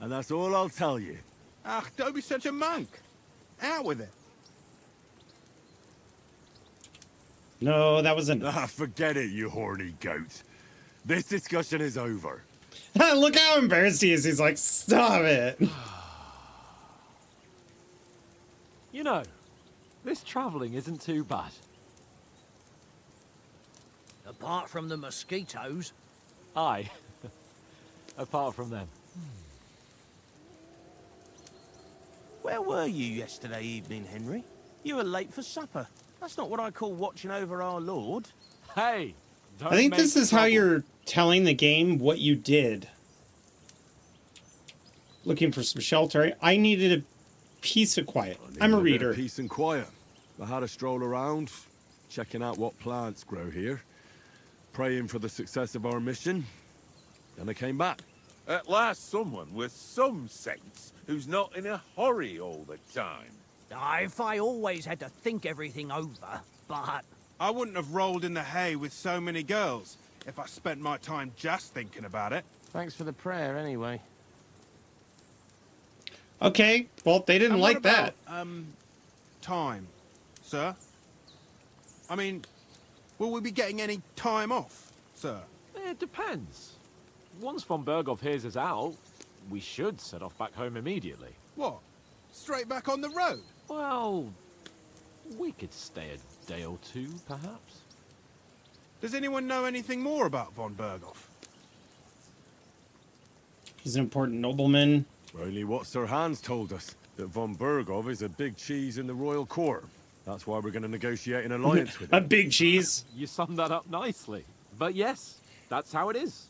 And that's all I'll tell you. Ach, don't be such a monk. Out with it. No, that wasn't. Ah, forget it, you horny goat. This discussion is over. Look how embarrassed he is. He's like, stop it. You know, this travelling isn't too bad. Apart from the mosquitoes. Aye. Apart from them. Where were you yesterday evening, Henry? You were late for supper. That's not what I call watching over our lord. Hey! I think this is how you're telling the game what you did. Looking for some shelter. I needed a piece of quiet. I'm a reader. Peace and quiet. I had a stroll around, checking out what plants grow here, praying for the success of our mission, and I came back. At last someone with some sense who's not in a hurry all the time. If I always had to think everything over, but... I wouldn't have rolled in the hay with so many girls if I spent my time just thinking about it. Thanks for the prayer, anyway. Okay, well, they didn't And like what that. about, time, sir? I mean, will we be getting any time off, sir? It depends. Once von Berghoff hears us out, we should set off back home immediately. What? Straight back on the road? Well, we could stay a day or two, perhaps. Does anyone know anything more about von Berghoff? He's an important nobleman. Only what Sir Hans told us, that von Berghoff is a big cheese in the royal court. That's why we're going to negotiate an alliance with him. A big cheese. You summed that up nicely. But yes, that's how it is.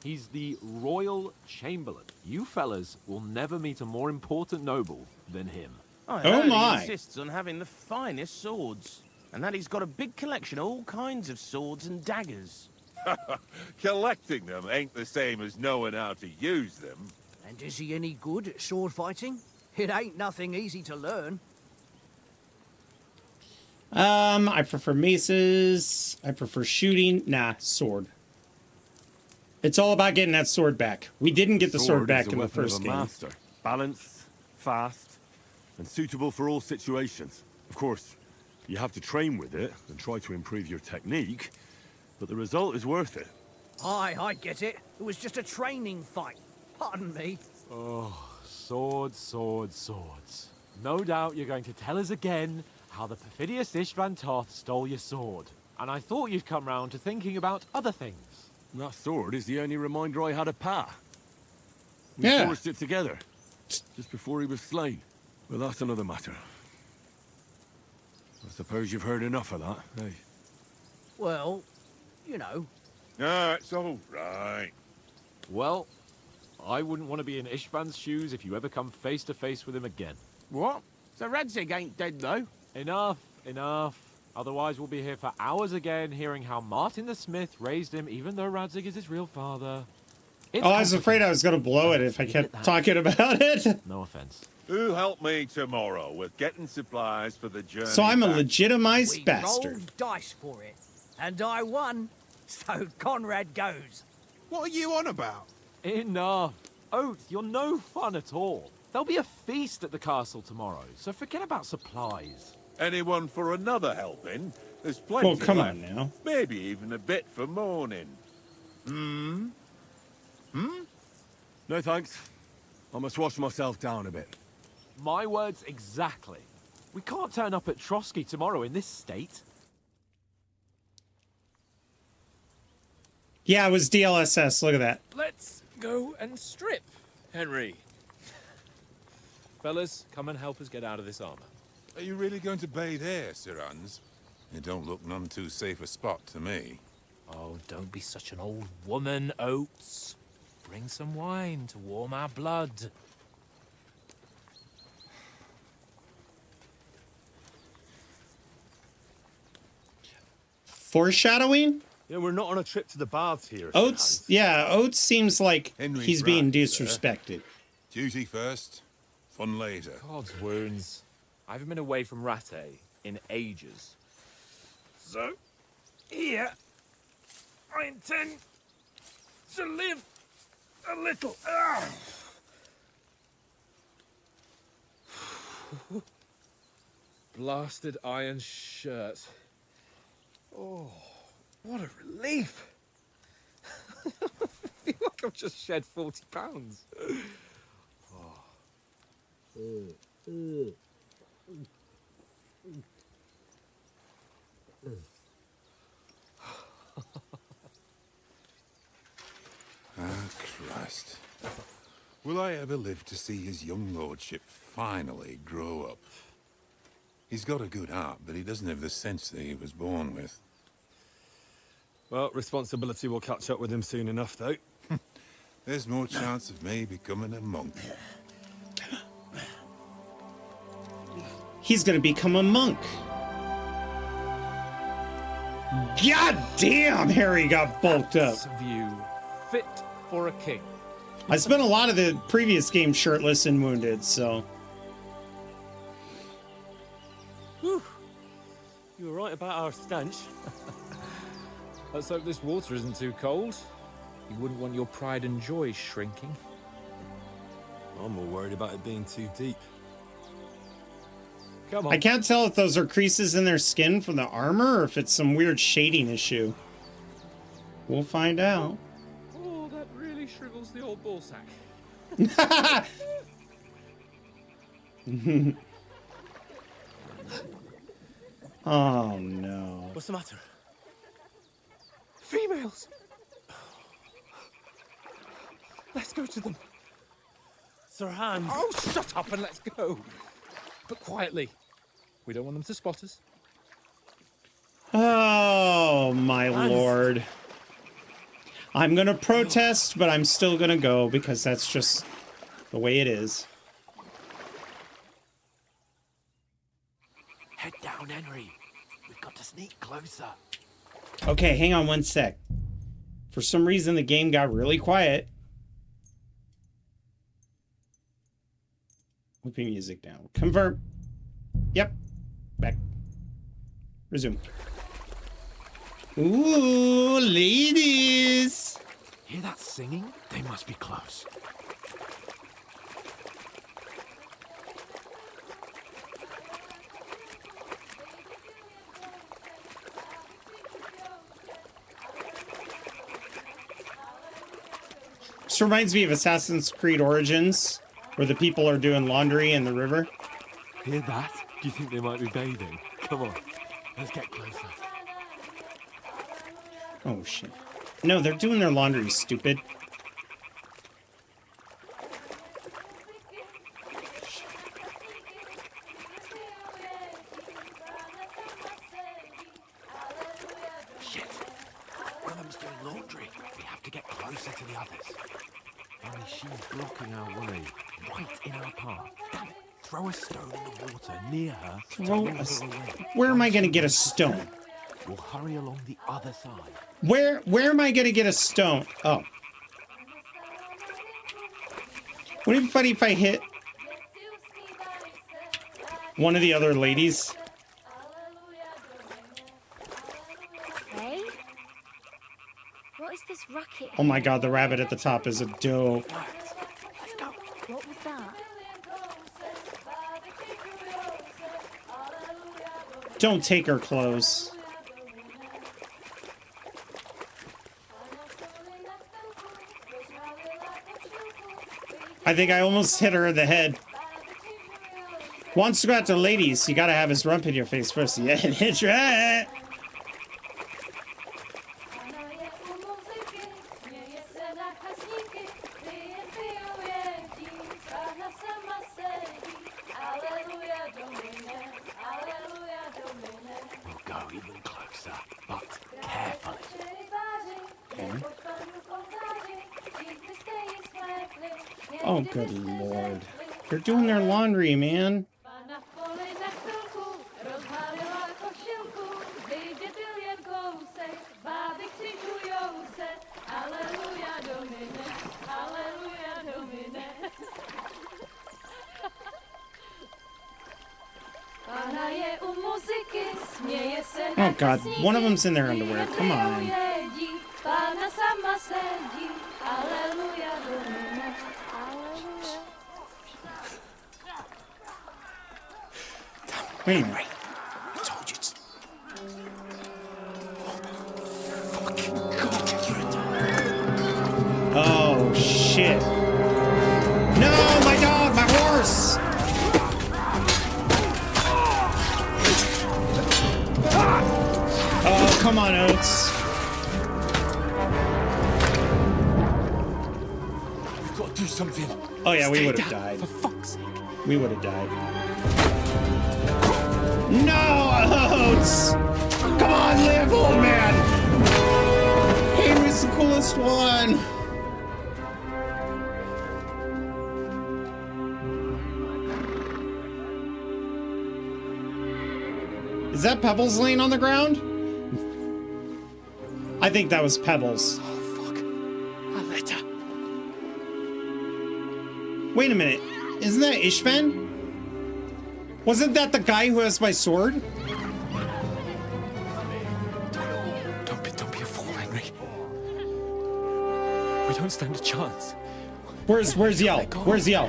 He's the Royal Chamberlain. You fellas will never meet a more important noble than him. I Oh heard my. He insists on having the finest swords. And that he's got a big collection of all kinds of swords and daggers. Collecting them ain't the same as knowing how to use them. And is he any good at sword fighting? It ain't nothing easy to learn. I prefer maces. I prefer shooting. Nah, sword. It's all about getting that sword back. We didn't get the sword back is a in the weapon of first a game. master. Balanced, fast, and suitable for all situations. Of course, you have to train with it and try to improve your technique, but the result is worth it. Aye, I get it. It was just a training fight. Pardon me. Oh, swords, swords, swords. No doubt you're going to tell us again how the perfidious Istvan Toth stole your sword. And I thought you'd come round to thinking about other things. That sword is the only reminder I had of Pa. We Yeah. forged it together, just before he was slain. But that's another matter. I suppose you've heard enough of that, eh? Well, you know. No, it's all right. Well, I wouldn't want to be in Istvan's shoes if you ever come face to face with him again. What? So Radzig ain't dead, though? Enough, enough. Otherwise we'll be here for hours again hearing how Martin the Smith raised him even though Radzig is his real father. It's I was afraid I was going to blow it if I kept talking about it. No offense. Who help me tomorrow with getting supplies for the journey So I'm a back? legitimized We bastard. rolled dice for it, and I won. So Conrad goes. What are you on about? Enough. Oath, you're no fun at all. There'll be a feast at the castle tomorrow, so forget about supplies. Anyone for another helping? There's plenty Well, come left. on now. Maybe even a bit for morning. No thanks. I must wash myself down a bit. My words exactly. We can't turn up at Trotsky tomorrow in this state. Yeah, it was DLSS. Look at that. Let's go and strip, Henry. Fellas, come and help us get out of this armor. Are you really going to bathe here, Sir Hans? It don't look none too safe a spot to me. Oh, don't be such an old woman, Oates. Bring some wine to warm our blood. Foreshadowing? Yeah, we're not on a trip to the baths here. Oates, yeah, Oates seems like Henry's he's being right, disrespected. Duty first, fun later. God's wounds. I haven't been away from Rattay in ages. So, here, I intend to live a little. Blasted iron shirt. Oh, what a relief. I feel like I've just shed 40 pounds. Ah, Christ. Will I ever live to see his young lordship finally grow up? He's got a good heart, but he doesn't have the sense that he was born with. Well, responsibility will catch up with him soon enough, though. There's more chance of me becoming a monk. He's gonna become a monk. God damn, Harry got bulked up. Of you, fit for a king. I spent a lot of the previous game shirtless and wounded, so. Whew. You were right about our stench. Let's hope this water isn't too cold. You wouldn't want your pride and joy shrinking. I'm more worried about it being too deep. Come on. I can't tell if those are creases in their skin from the armor or if it's some weird shading issue. We'll find out. Oh, that really shrivels the old ball sack. Oh no. What's the matter? Females! Let's go to them. Sir Hans. Oh, shut up and let's go. But quietly. We don't want them to spot us. Oh my lord. I'm gonna protest, but I'm still gonna go because that's just the way it is. Head down, Henry. We've got to sneak closer. Okay, hang on one sec. For some reason, the game got really quiet. Whipping music down. Convert. Yep. Back. Resume. Ooh, ladies. Hear that singing? They must be close. This reminds me of Assassin's Creed Origins, where the people are doing laundry in the river. Hear that? Do you think they might be bathing? Come on, let's get closer. Oh, shit. No, they're doing their laundry, stupid. Shit. One of them's doing laundry. We have to get closer to the others. Only she's blocking our way, right in our path. Damn it. Throw a stone in the water near her. Where am I going to get a stone? We'll hurry along the other side. Where am I going to get a stone? Oh. Wouldn't it be funny if I hit one of the other ladies? Hey? What is this racket? Oh my god, the rabbit at the top is a dope. What was that? Don't take her clothes. I think I almost hit her in the head. Wants to go out to ladies, you gotta have his rump in your face first. Yeah, that's right. We'll go even closer, but carefully. Okay. Oh, good lord. They're doing their laundry, man. Oh god, one of them's in their underwear. Come on. Wait a minute. I told you to... Oh shit. No, my dog, my horse! Oh, come on, Oates. We've got to do something. Oh yeah, we Stay would have down, died. For fuck's sake. We would have died. No, Oates! Come on, live, old man! He was the coolest one! Is that Pebbles laying on the ground? I think that was Pebbles. Oh, fuck. A letter. Wait a minute. Isn't that Ishvan? Wasn't that the guy who has my sword? Don't be a fool, Henry. We don't stand a chance. Where's Yell? Where's Yell?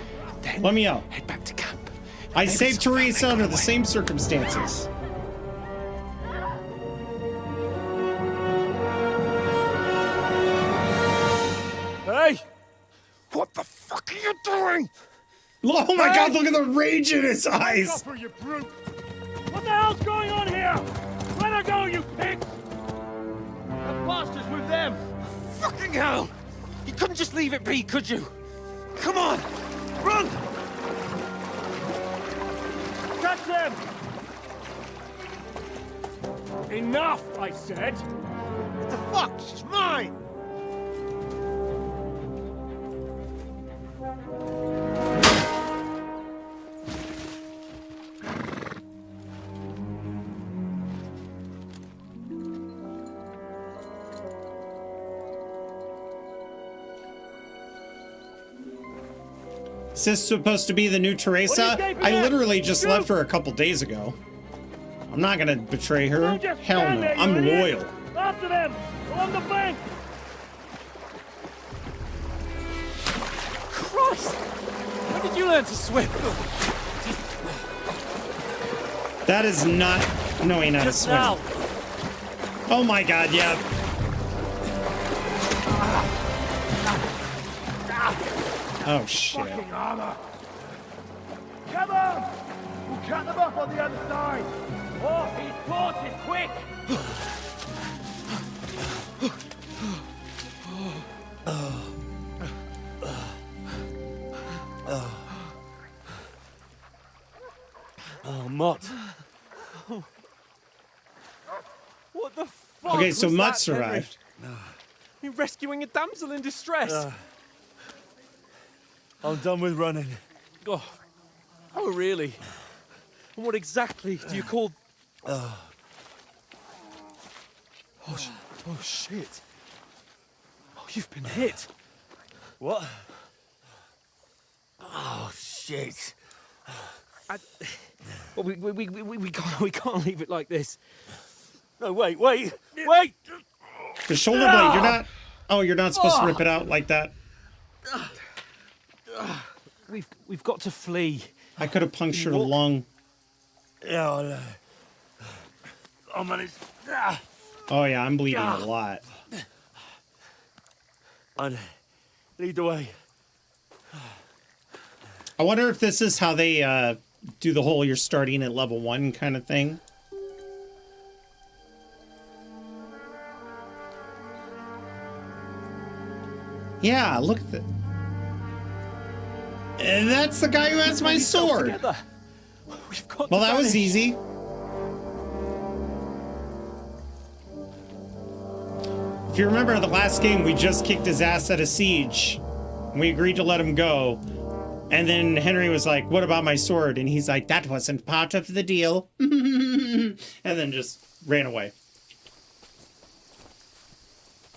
Let me yell. Head back to camp. I saved Teresa under the same circumstances. Hey! What the fuck are you doing? Oh my god, look at the rage in his eyes! You brute! What the hell's going on here? Let her go, you pigs! The bastards with them! Fucking hell! You couldn't just leave it be, could you? Come on! Run! Catch them! Enough, I said! What the fuck? She's mine! Is this supposed to be the new Teresa? I literally just left her a couple days ago. I'm not gonna betray her. Hell no. I'm loyal. After them! On the bank! Christ! When did you learn to swim? That is not knowing how to Just swim. now. Oh my god, yeah. Oh shit. Fucking armor! Come on! We'll cut them off on the other side! Oh, his torch is quick! Oh, Mott. What the fuck? Okay, so was Mutt that, Henry? survived. You're rescuing a damsel in distress. I'm done with running. Oh, really? And what exactly do you call... Oh, shit. Oh, you've been hit. What? Oh, shit. Well, we can't leave it like this. No, wait! The shoulder blade, you're not... Oh, you're not supposed to rip it out like that. We've got to flee. I could have punctured a lung. Yeah, I know. I managed. Oh yeah, I'm bleeding a lot. I'd lead the way. I wonder if this is how they do the whole you're starting at level 1 kind of thing. Yeah, look at that. That's the guy who has my sword. Well, that was easy. If you remember the last game, we just kicked his ass at a siege. And we agreed to let him go. And then Henry was like, what about my sword? And he's like, that wasn't part of the deal. And then just ran away.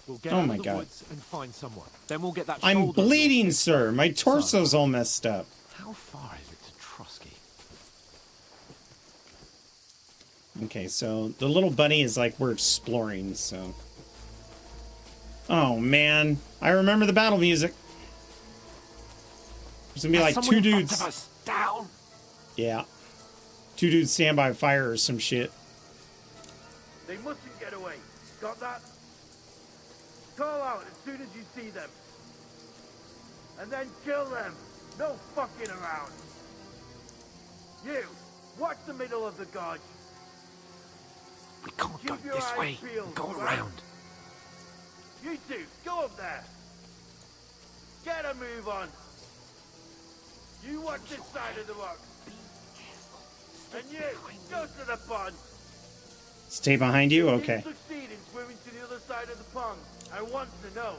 We'll get Oh out my of the God. woods and find someone. Then we'll get that I'm shoulder bleeding, sir. My torso's all messed up. How far is it to Trusky? Okay, so the little bunny is like we're exploring, so. Oh man, I remember the battle music. There's gonna be like Someone two in front dudes. of us. Down. Yeah. Two dudes stand by a fire or some shit. They mustn't get away. Got that? Call out as soon as you see them. And then kill them. No fucking around. You, watch the middle of the gorge. We can't Keep go your this eyes way. peeled, Go right? around. You two, go up there. Get a move on. You watch this side of the rock. And you, go to the pond. Stay behind you? If Okay. you succeed in swimming to the other side of the pond, I want to know.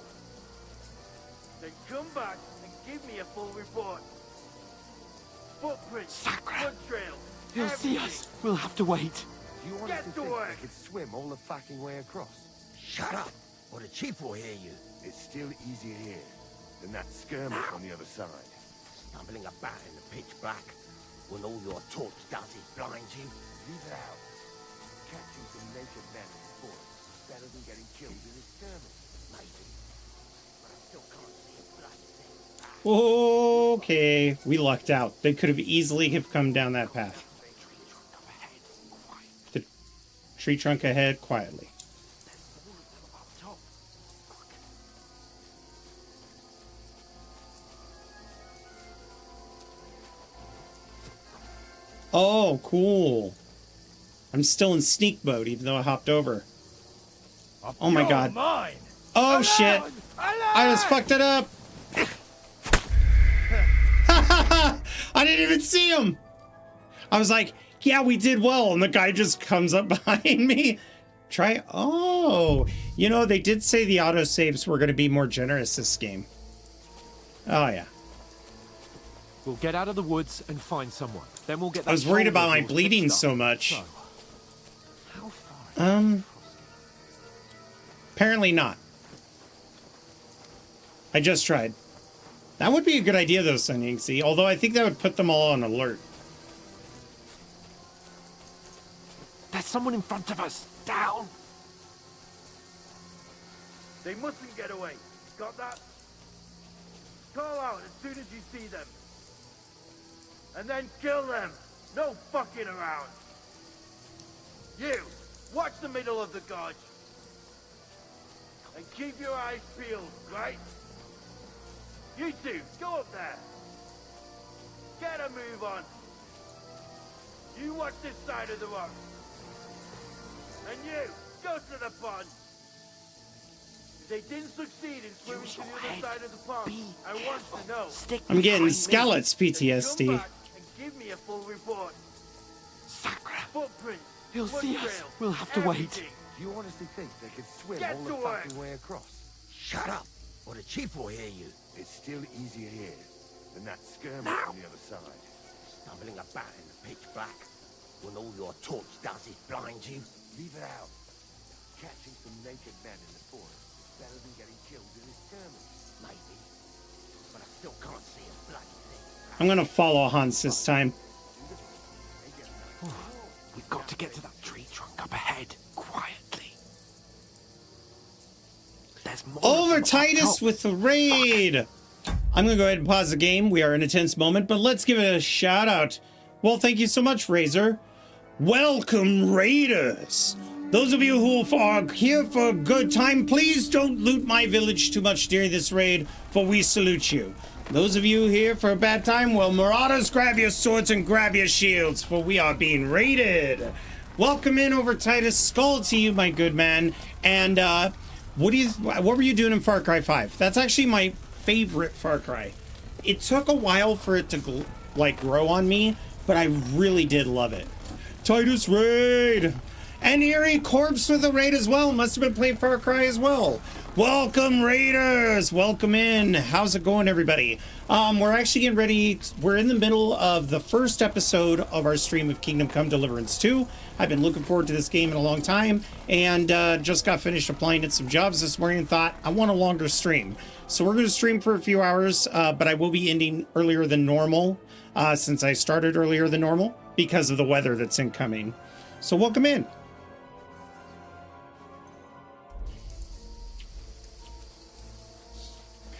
Then come back and give me a full report. Footprints, foot trails, He'll see us. We'll have to wait. You Get honestly to think work. they could swim all the fucking way across? Shut up, or the chief will hear you. It's still easier here than that skirmish on the other side. Stumbling about in the pitch black, when all your torch does is blind you. Leave it out. Catching some naked men in the forest is better than getting killed in a skirmish. Maybe. But I still can't see a bloody thing. Okay. We lucked out. They could have easily have come down that path. The tree trunk ahead, quietly. Oh, cool. I'm still in sneak mode, even though I hopped over. Oh my god. Oh shit. I just fucked it up. I didn't even see him. I was like, yeah, we did well. And the guy just comes up behind me. Try. Oh, you know, they did say the autosaves were going to be more generous this game. Oh, yeah. We'll get out of the woods and find someone. Then we'll get that I was worried shoulder about my door bleeding fixed so up. much. So, how far? Apparently not. I just tried. That would be a good idea, though, Sun see. Although I think that would put them all on alert. someone in front of us. Down. They mustn't get away. Got that? Call out as soon as you see them. And then kill them. No fucking around. You, watch the middle of the gorge. And keep your eyes peeled, right? You two, go up there. Get a move on. You watch this side of the rock. And you, go to the pond. If they didn't succeed in swimming to the other side of the pond, I want to know. I'm getting scallops PTSD. Come back and give me a full report. Sacra. Footprints. He'll see us. We'll have to wait. Do you honestly think they could swim Get all to the work. fucking way across? Shut up, or the chief will hear you. It's still easier here than that skirmish on the other side. Stumbling about in the pitch black, when all your torch does is blind you. Leave it out. Catching some naked men in the forest is better than getting killed in a skirmish. Maybe, but I still can't see a bloody thing. I'm gonna follow Hans this time. We've got to get to that tree trunk up ahead, quietly. There's more. Over Titus with the raid. I'm gonna go ahead and pause the game. We are in a tense moment, but let's give it a shout out. Well, thank you so much, Razor. Welcome, Raiders. Those of you who are here for a good time, please don't loot my village too much during this raid, for we salute you. Those of you here for a bad time, well, Marauders, grab your swords and grab your shields, for we are being raided. Welcome in Over Titus. Skull to you, my good man. And what were you doing in Far Cry 5? That's actually my favorite Far Cry. It took a while for it to grow on me, but I really did love it. Titus raid. And Eerie Corpse with the raid as well. Must have been playing Far Cry as well. Welcome, Raiders. Welcome in. How's it going, everybody? We're actually getting ready. We're in the middle of the first episode of our stream of Kingdom Come Deliverance 2. I've been looking forward to this game in a long time, and just got finished applying at some jobs this morning and thought, I want a longer stream. So we're going to stream for a few hours, but I will be ending earlier than normal, since I started earlier than normal because of the weather that's incoming. So welcome in.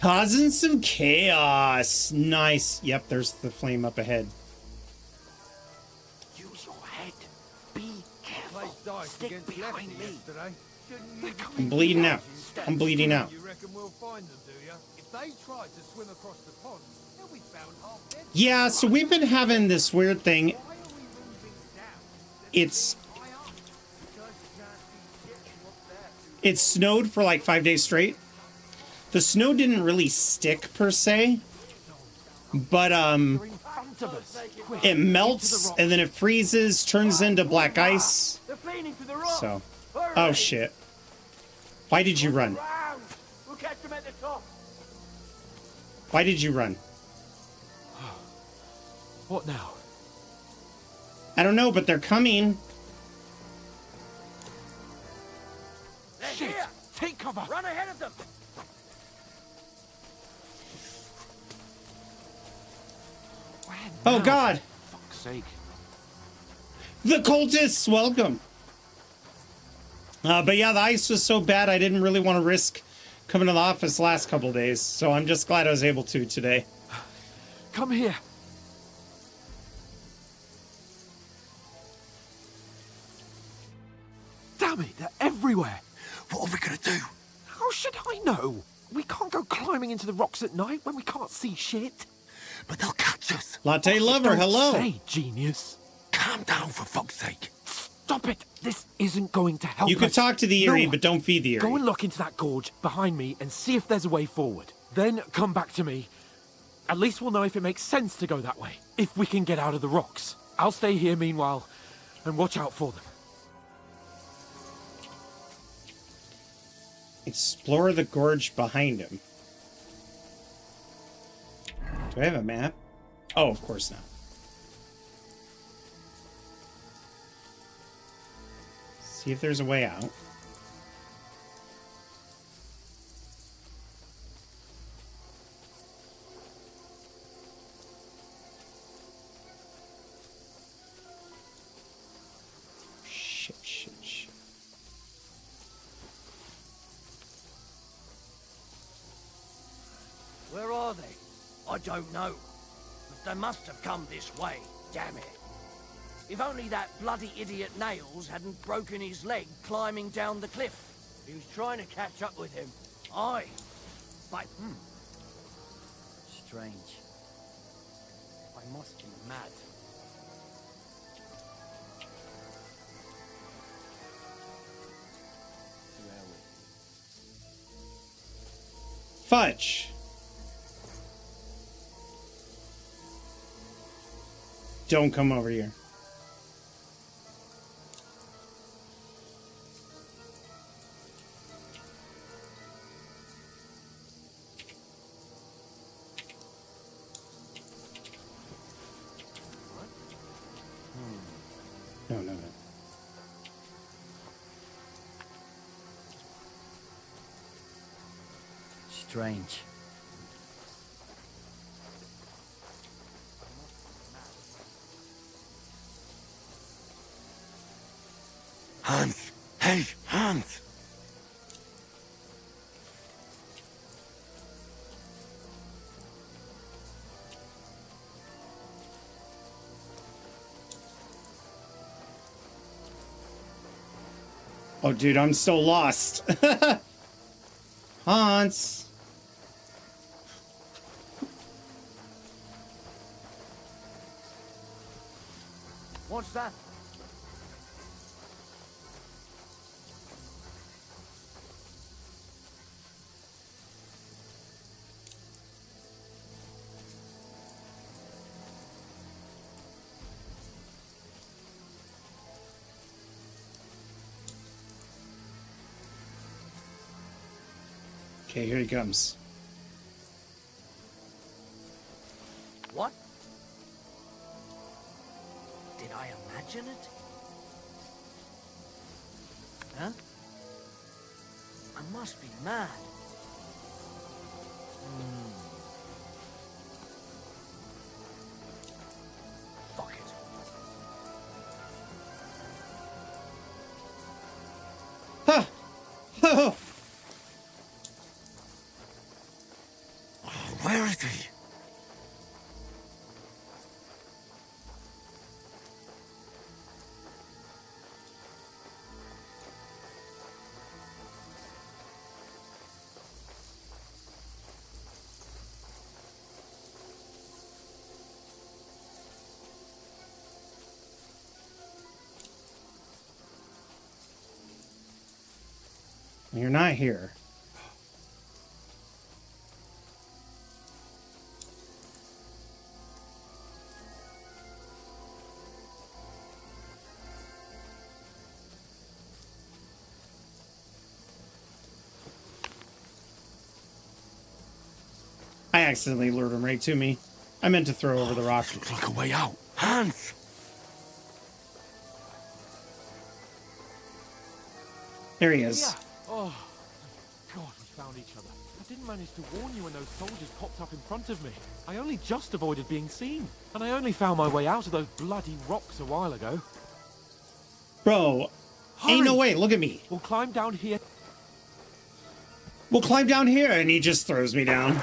Causing some chaos. Nice. Yep, there's the flame up ahead. Use your head. Be careful. Stick behind me. I'm bleeding out. I'm bleeding out. You reckon we'll find them, do you? If they tried to swim across the pond, they'll be found half dead. Yeah, so we've been having this weird thing. It snowed for like 5 days straight. The snow didn't really stick per se, but it melts and then it freezes, turns into black ice. So, oh shit. Why did you run? Why did you run? What now? I don't know, but they're coming. Shit! Take cover! Run ahead of them! Oh God! Fuck's sake. The cultists, welcome. But yeah, the ice was so bad I didn't really want to risk coming to the office the last couple days, so I'm just glad I was able to today. Come here. Damn it, they're everywhere. What are we gonna do? How should I know? We can't go climbing into the rocks at night when we can't see shit. But they'll catch us. Latte lover, Don't hello. say, genius. Calm down, for fuck's sake. Stop it. This isn't going to help You could us. talk to the Eerie, No. but don't feed the Eerie. Go and look into that gorge behind me and see if there's a way forward. Then come back to me. At least we'll know if it makes sense to go that way. If we can get out of the rocks. I'll stay here meanwhile and watch out for them. Explore the gorge behind him. Do I have a map? Oh, of course not. See if there's a way out. Shit. don't know. But they must have come this way, damn it. If only that bloody idiot Nails hadn't broken his leg climbing down the cliff. He was trying to catch up with him. Aye. But, Strange. I must be mad. Where are we? Fudge. Don't come over here. No, no, no. Strange. Hans! Hey, Hans! Oh, dude, I'm so lost. Hans. what's that? Okay, here he comes. What? Did I imagine it? Huh? I must be mad. Fuck it. Ha! Ha! Where is he? You're not here. I accidentally lured him right to me. I meant to throw over the rock. Looks like a way out. Hans! There he is. Yeah. Oh, God, we found each other. I didn't manage to warn you when those soldiers popped up in front of me. I only just avoided being seen. And I only found my way out of those bloody rocks a while ago. Bro, ain't no way. Look at me. We'll climb down here. We'll climb down here. And he just throws me down.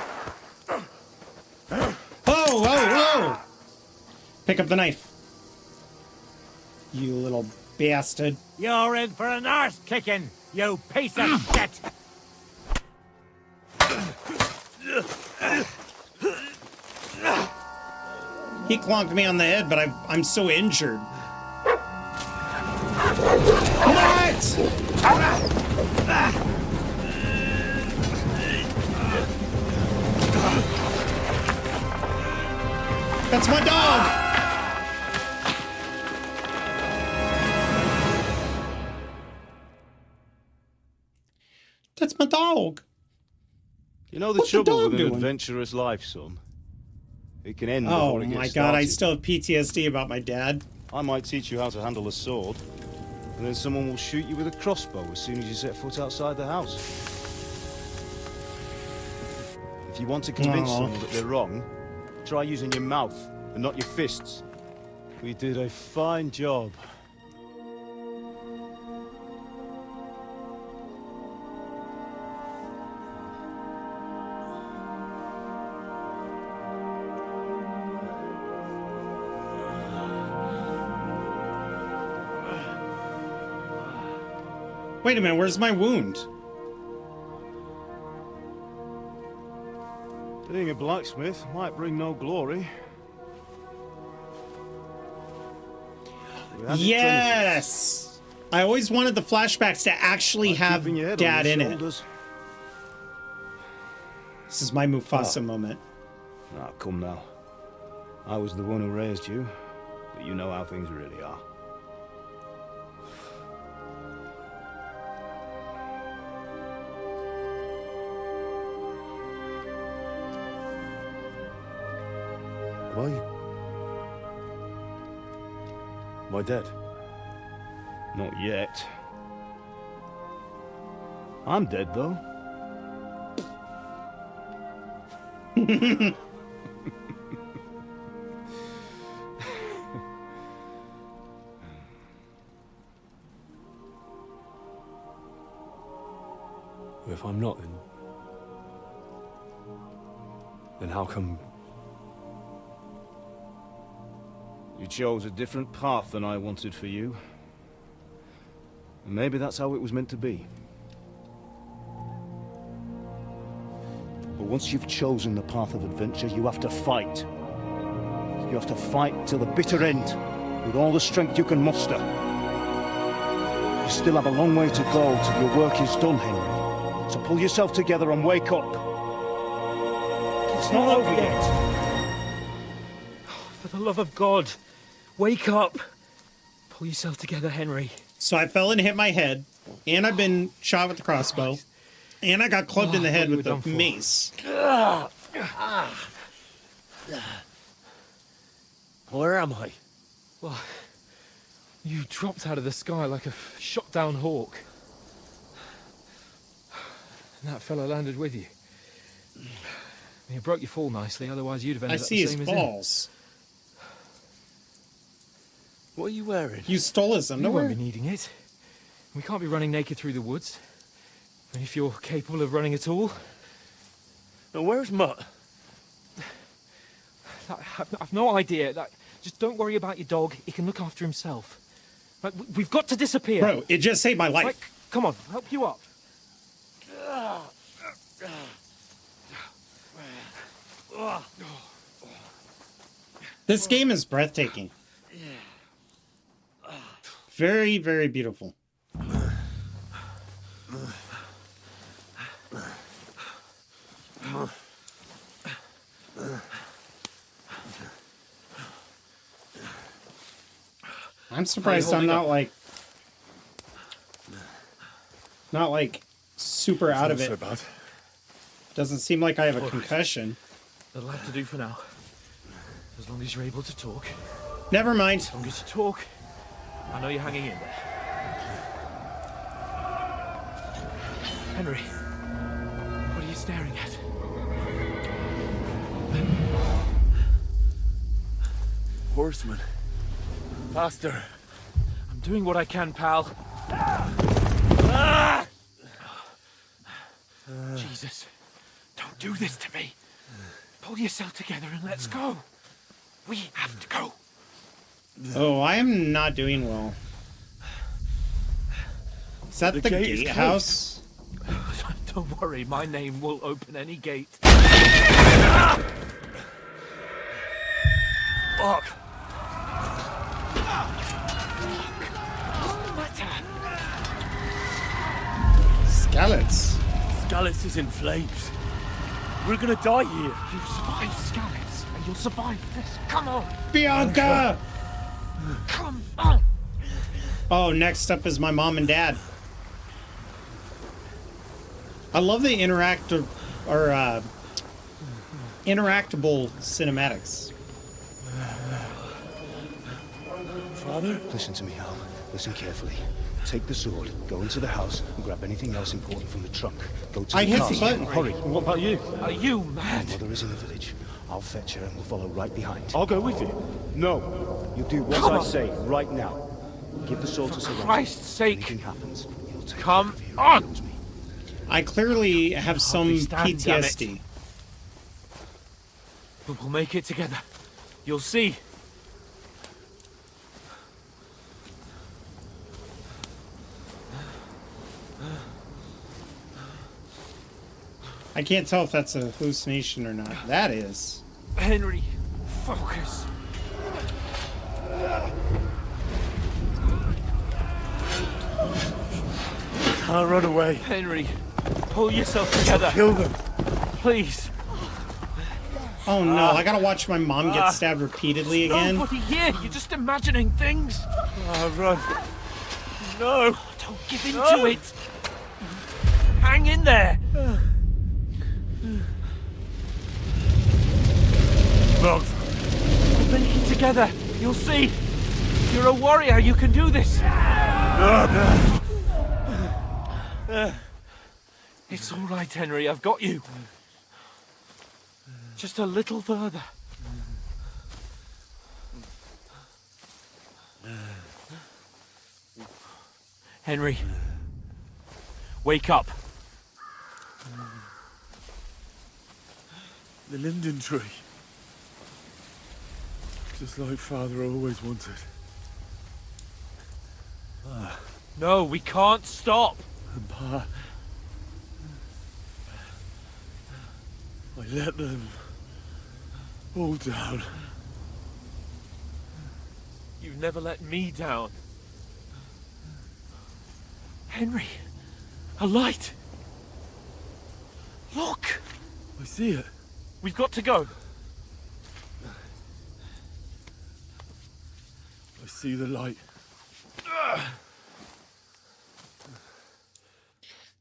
Whoa, whoa, whoa! Pick up the knife. You little bastard. You're in for an arse kicking, you piece of shit! He clonked me on the head, but I'm so injured. What? That's my dog! That's my dog. You know the What's the trouble dog with an doing? adventurous life, son? It can end Oh before it gets my started. god, I still have PTSD about my dad. I might teach you how to handle a sword, and then someone will shoot you with a crossbow as soon as you set foot outside the house. If you want to convince Aw. someone that they're wrong, try using your mouth and not your fists. We did a fine job. Wait a minute, where's my wound? Being a blacksmith might bring no glory. Yes! I always wanted the flashbacks to actually have Dad in it. This is my Mufasa moment. Ah, come now. I was the one who raised you, but you know how things really are. Why? Am I dead? Not yet. I'm dead, though. If I'm not, then how come... You chose a different path than I wanted for you. And maybe that's how it was meant to be. But once you've chosen the path of adventure, you have to fight. You have to fight till the bitter end, with all the strength you can muster. You still have a long way to go till your work is done, Henry. So pull yourself together and wake up. It's not over yet. For the love of God, wake up. Pull yourself together, Henry. So I fell and hit my head, and I've been shot with the crossbow, and I got clubbed in the head with the mace. Where am I? Well, you dropped out of the sky like a shot-down hawk. And that fellow landed with you. You broke your fall nicely, otherwise you'd have ended up the same as him. I see his balls. What are you wearing? You stole his underwear? You won't be needing it. We can't be running naked through the woods. And if you're capable of running at all... Now, where's Mutt? I've no idea. Just don't worry about your dog. He can look after himself. We've got to disappear. Bro, it just saved my life. Come on, I'll help you up. This game is breathtaking. Very, very beautiful. I'm surprised I'm not like super out of it. So bad. Doesn't seem like I have a concussion. That'll have to do for now. As long as you're able to talk. Never mind. As long as you talk, I know you're hanging in there. Henry, what are you staring at? Horseman. Faster. I'm doing what I can, pal. Jesus, don't do this to me. Pull yourself together and let's go. We have to go. Oh, I am not doing well. Is that the gatehouse? Don't worry, my name will open any gate. Fuck. Skallets. Skallets is in flames. We're gonna die here. You've survived Skallets, and you'll survive this. Come on. Bianca! Come on. Oh, next up is my mom and dad. I love the interactable cinematics. Father? Listen to me, Al. Listen carefully. Take the sword, go into the house, and grab anything else important from the trunk. Go to the castle. Hit the button. Hurry. What about you? Are you mad? My mother is in the village. I'll fetch her and we'll follow right behind. I'll go with you. No. You do what I say right now. Give the sword to Sir. For Christ's sake. Anything happens, he'll take Come on. I clearly have some PTSD. But we'll make it together. You'll see. I can't tell if that's a hallucination or not. That is. Henry, focus. Can't run away. Henry, pull yourself together. Kill them. Please. Oh no, I gotta watch my mom get stabbed repeatedly again. Nobody here. You're just imagining things. Run. No. Don't give in to it. Hang in there. Both. We'll make it together. You'll see. You're a warrior. You can do this. It's all right, Henry. I've got you. Just a little further. Henry, wake up. The linden tree. Just like Father always wanted. No, we can't stop. And Pa... I let them all down. You've never let me down. Henry, a light. Look. I see it. We've got to go. I see the light.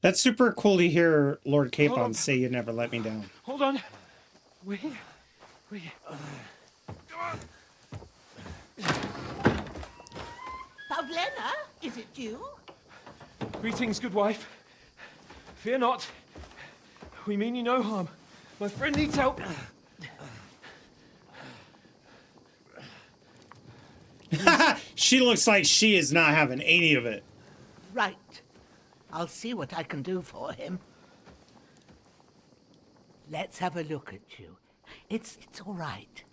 That's super cool to hear Lord Capon say you never let me down. Hold on. Wait. Pavlena, is it you? Greetings, good wife. Fear not. We mean you no harm. My friend needs help. She looks like she is not having any of it. Right. I'll see what I can do for him. Let's have a look at you. It's all right.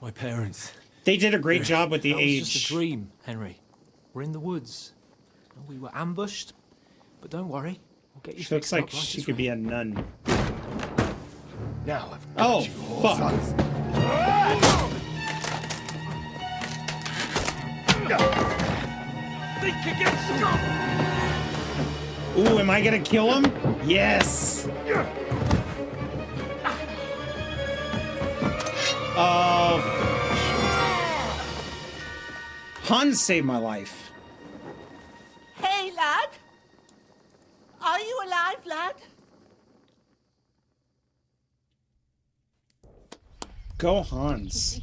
My parents. They did a great job with the That age. was just a dream, Henry. We're in the woods. We were ambushed, but don't worry. We'll get you She looks fixed up like right she as could be rain. a nun. Now I've Oh, got you, fuck. sons. Think against Scott! Ooh, am I gonna kill him? Yes! Hans saved my life. Hey, lad. Are you alive, lad? Go Hans.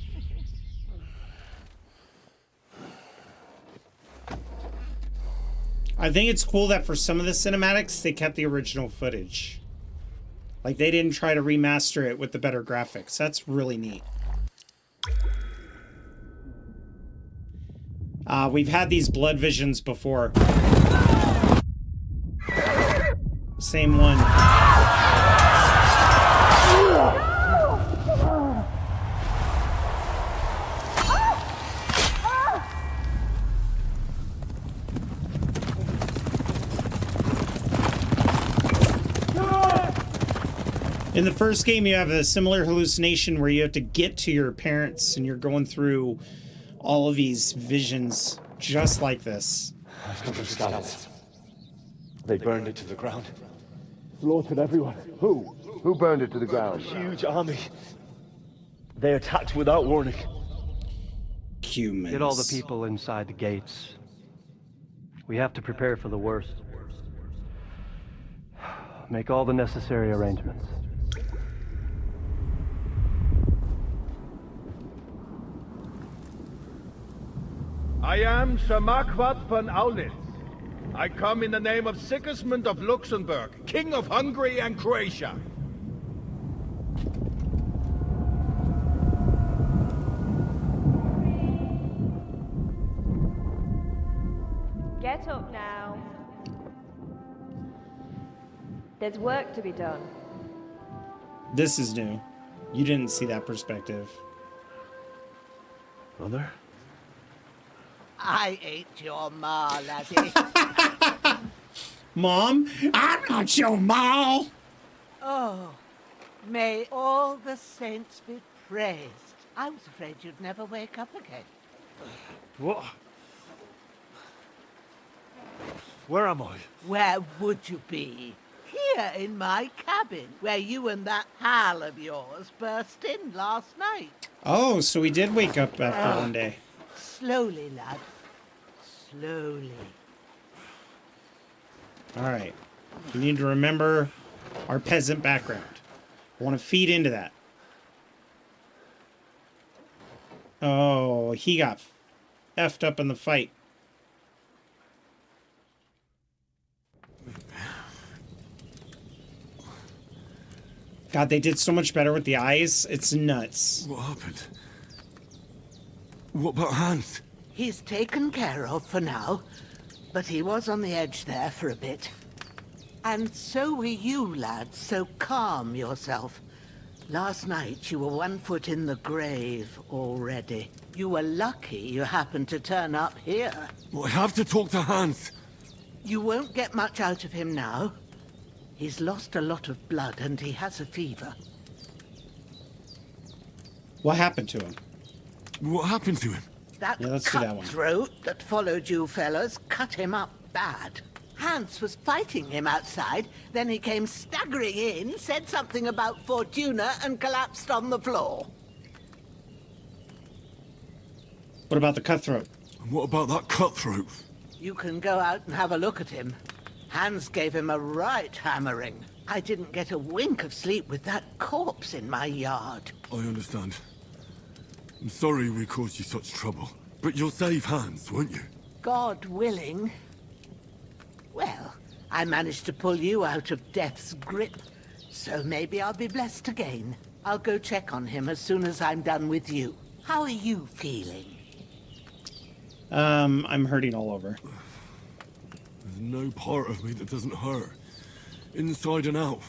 I think it's cool that for some of the cinematics, they kept the original footage. Like, they didn't try to remaster it with the better graphics. That's really neat. We've had these blood visions before. Same one. In the first game, you have a similar hallucination where you have to get to your parents and you're going through all of these visions just like this. They burned it to the ground. Slaughtered everyone. Who? Who burned it to the ground? Huge army. They attacked without warning. Humans. Get all the people inside the gates. We have to prepare for the worst. Make all the necessary arrangements. I am Sir Marquardt von Aulitz. I come in the name of Sigismund of Luxembourg, King of Hungary and Croatia. Get up now. There's work to be done. This is new. You didn't see that perspective. Mother? I ain't your ma, laddie. Mom? I'm not your ma! Oh, may all the saints be praised. I was afraid you'd never wake up again. What? Where am I? Where would you be? Here in my cabin, where you and that pal of yours burst in last night. Oh, so we did wake up after one day. Slowly, lad. Slowly. All right. We need to remember our peasant background. I want to feed into that. Oh, he got effed up in the fight. God, they did so much better with the eyes. It's nuts. What happened? What about Hans? He's taken care of for now, but he was on the edge there for a bit. And so were you, lad, so calm yourself. Last night you were 1 foot in the grave already. You were lucky you happened to turn up here. Well, I have to talk to Hans. You won't get much out of him now. He's lost a lot of blood and he has a fever. What happened to him? What happened to him? That let's do that one. cutthroat that followed you fellas cut him up bad. Hans was fighting him outside, then he came staggering in, said something about Fortuna, and collapsed on the floor. What about the cutthroat? And what about that cutthroat? You can go out and have a look at him. Hans gave him a right hammering. I didn't get a wink of sleep with that corpse in my yard. I understand. I'm sorry we caused you such trouble. But you'll save Hans, won't you? God willing. Well, I managed to pull you out of death's grip, so maybe I'll be blessed again. I'll go check on him as soon as I'm done with you. How are you feeling? I'm hurting all over. There's no part of me that doesn't hurt. Inside and out.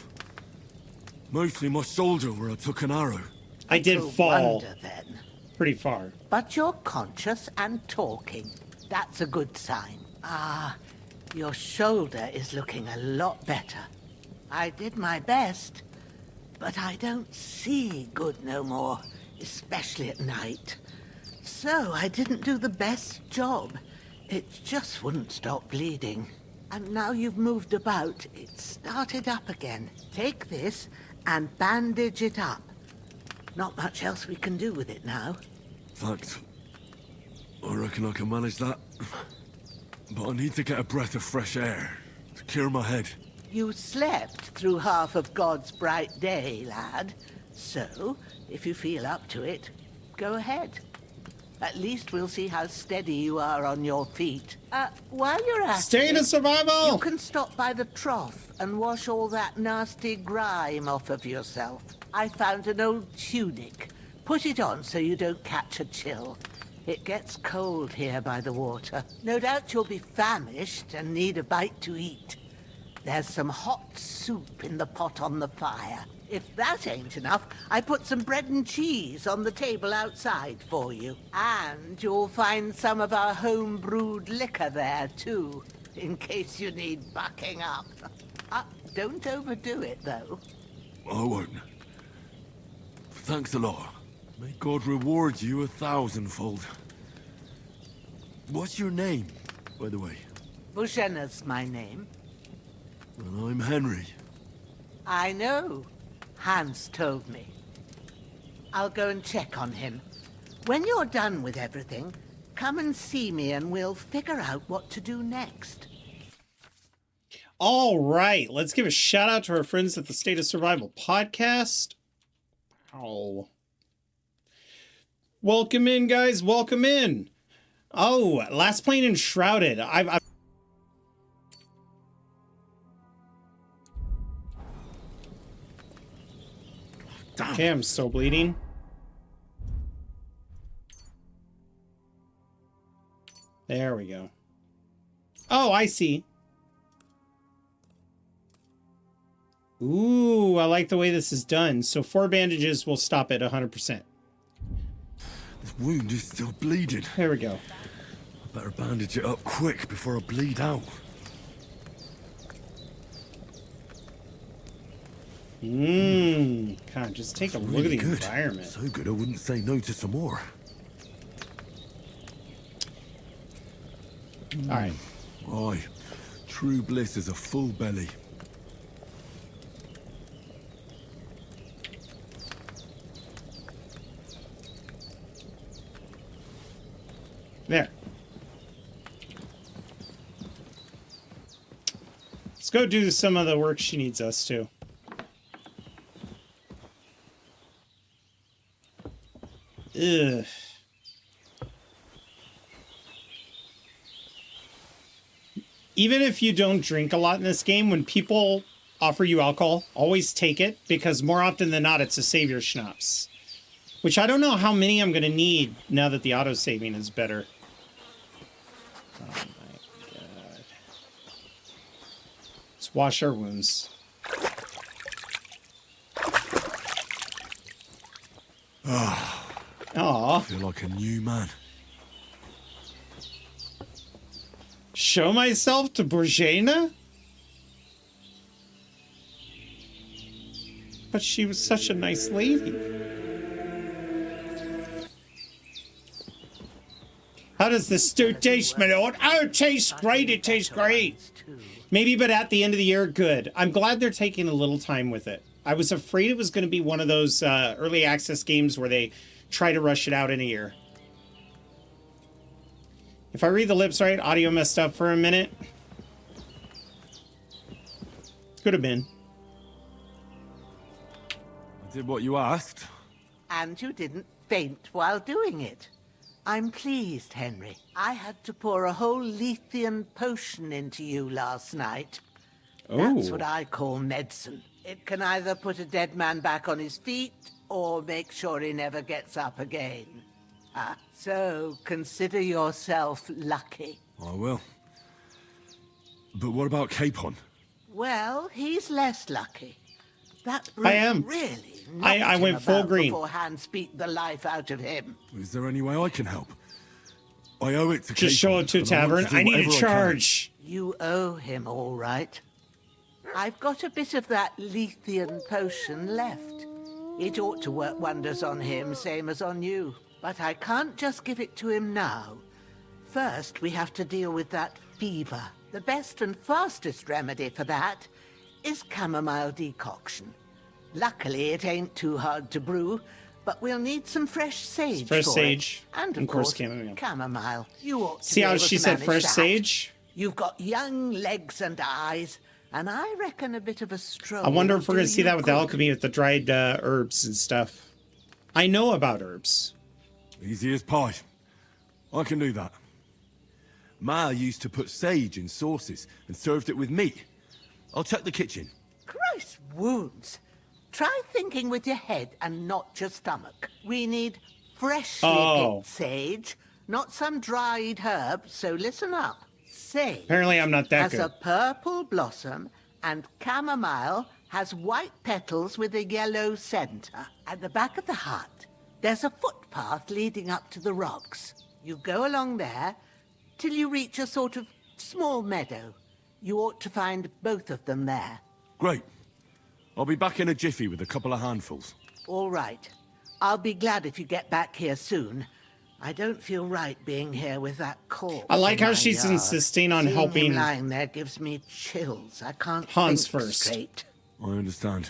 Mostly my shoulder where I took an arrow. I did fall Wonder, then. pretty far. But you're conscious and talking. That's a good sign. Ah, your shoulder is looking a lot better. I did my best, but I don't see good no more, especially at night. So I didn't do the best job. It just wouldn't stop bleeding. And now you've moved about, it started up again. Take this and bandage it up. Not much else we can do with it now. Thanks. I reckon I can manage that. But I need to get a breath of fresh air to clear my head. You slept through half of God's bright day, lad. So, if you feel up to it, go ahead. At least we'll see how steady you are on your feet. While you're at Stay to survival! you can stop by the trough and wash all that nasty grime off of yourself. I found an old tunic. Put it on so you don't catch a chill. It gets cold here by the water. No doubt you'll be famished and need a bite to eat. There's some hot soup in the pot on the fire. If that ain't enough, I put some bread and cheese on the table outside for you. And you'll find some of our home-brewed liquor there, too, in case you need bucking up. Don't overdo it, though. I won't. Thanks a lot. May God reward you 1,000-fold. What's your name, by the way? Bushenna's my name. Well, I'm Henry. I know. Hans told me. I'll go and check on him. When you're done with everything, come and see me and we'll figure out what to do next. All right, let's give a shout out to our friends at the State of Survival podcast. Oh. Welcome in, guys. Welcome in. Oh, Last Plane Enshrouded. I've Okay, I'm still bleeding. There we go. Oh, I see. Ooh, I like the way this is done. So 4 bandages will stop it 100%. This wound is still bleeding. There we go. I better bandage it up quick before I bleed out. God, just take a look at the environment. So good I wouldn't say no to some more. All right. Aye, true bliss is a full belly. There. Let's go do some of the work she needs us to. Ugh. Even if you don't drink a lot in this game, when people offer you alcohol, always take it, because more often than not, it's a savior schnapps. Which I don't know how many I'm going to need now that the auto-saving is better. Oh my god. Let's wash our wounds. I feel like a new man. Show myself to Borjana? But she was such a nice lady. How does the stew taste, my lord? Oh, it tastes great. It tastes great. Maybe, but at the end of the year, good. I'm glad they're taking a little time with it. I was afraid it was going to be one of those early access games where they try to rush it out in a year. If I read the lips right, audio messed up for a minute. Could have been. I did what you asked. And you didn't faint while doing it. I'm pleased, Henry. I had to pour a whole Lethean potion into you last night. That's what I call medicine. It can either put a dead man back on his feet, or make sure he never gets up again. So consider yourself lucky. I will. But what about Capon? Well, he's less lucky. That I am. Really I went full green. Beforehand, speak the life out of him. Is there any way I can help? I owe it to Just show it to Tavern. I need a charge. You owe him, all right. I've got a bit of that Lethean potion left. It ought to work wonders on him, same as on you. But I can't just give it to him now. First, we have to deal with that fever. The best and fastest remedy for that is chamomile decoction. Luckily, it ain't too hard to brew, but we'll need some fresh sage Fresh for sage. it. And of course, chamomile. You ought to See be how able she to said manage fresh that. sage? You've got young legs and eyes, and I reckon a bit of a stroll. I wonder if we're will going do to see you that with good. alchemy with the dried herbs and stuff. I know about herbs. Easy as pie. I can do that. Ma used to put sage in sauces and served it with meat. I'll check the kitchen. Christ wounds. Try thinking with your head and not your stomach. We need freshly picked sage, not some dried herb, so listen up. Sage Apparently I'm not that has good. a purple blossom, and chamomile has white petals with a yellow center. At the back of the hut, there's a footpath leading up to the rocks. You go along there till you reach a sort of small meadow. You ought to find both of them there. Great. I'll be back in a jiffy with a couple of handfuls. All right. I'll be glad if you get back here soon. I don't feel right being here with that corpse. I like in how my she's yard. insisting on Seeing helping him lying there gives me chills. I can't Hans think first. straight. I understand.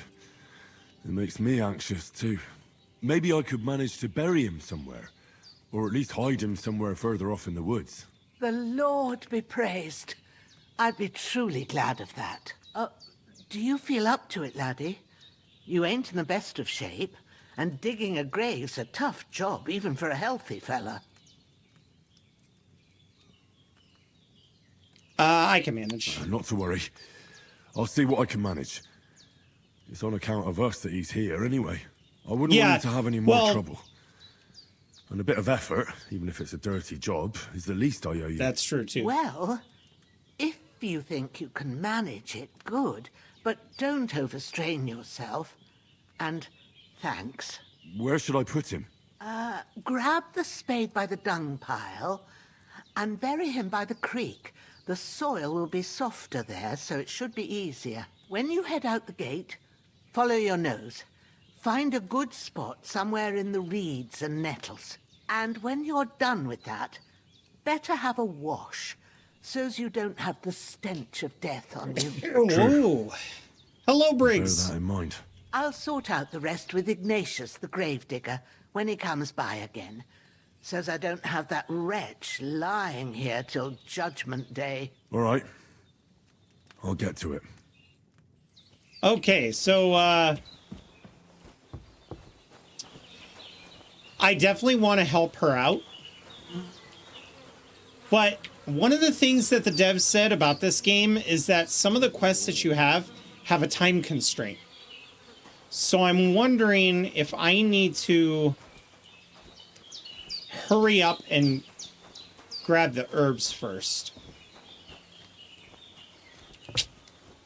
It makes me anxious, too. Maybe I could manage to bury him somewhere. Or at least hide him somewhere further off in the woods. The Lord be praised. I'd be truly glad of that. Do you feel up to it, laddie? You ain't in the best of shape, and digging a grave's a tough job, even for a healthy fella. I can manage. Not to worry. I'll see what I can manage. It's on account of us that he's here, anyway. I wouldn't want him to have any more trouble. And a bit of effort, even if it's a dirty job, is the least I owe you. That's true, too. Well, if you think you can manage it, good. But don't overstrain yourself. And thanks. Where should I put him? Grab the spade by the dung pile and bury him by the creek. The soil will be softer there, so it should be easier. When you head out the gate, Follow your nose. Find a good spot somewhere in the reeds and nettles. And when you're done with that, better have a wash, so's you don't have the stench of death on you. Whoa. Hello, Briggs. Bear that in mind. I'll sort out the rest with Ignatius, the gravedigger, when he comes by again, so's I don't have that wretch lying here till Judgment Day. All right. I'll get to it. Okay, so, I definitely want to help her out. But one of the things that the devs said about this game is that some of the quests that you have a time constraint. So I'm wondering if I need to hurry up and grab the herbs first.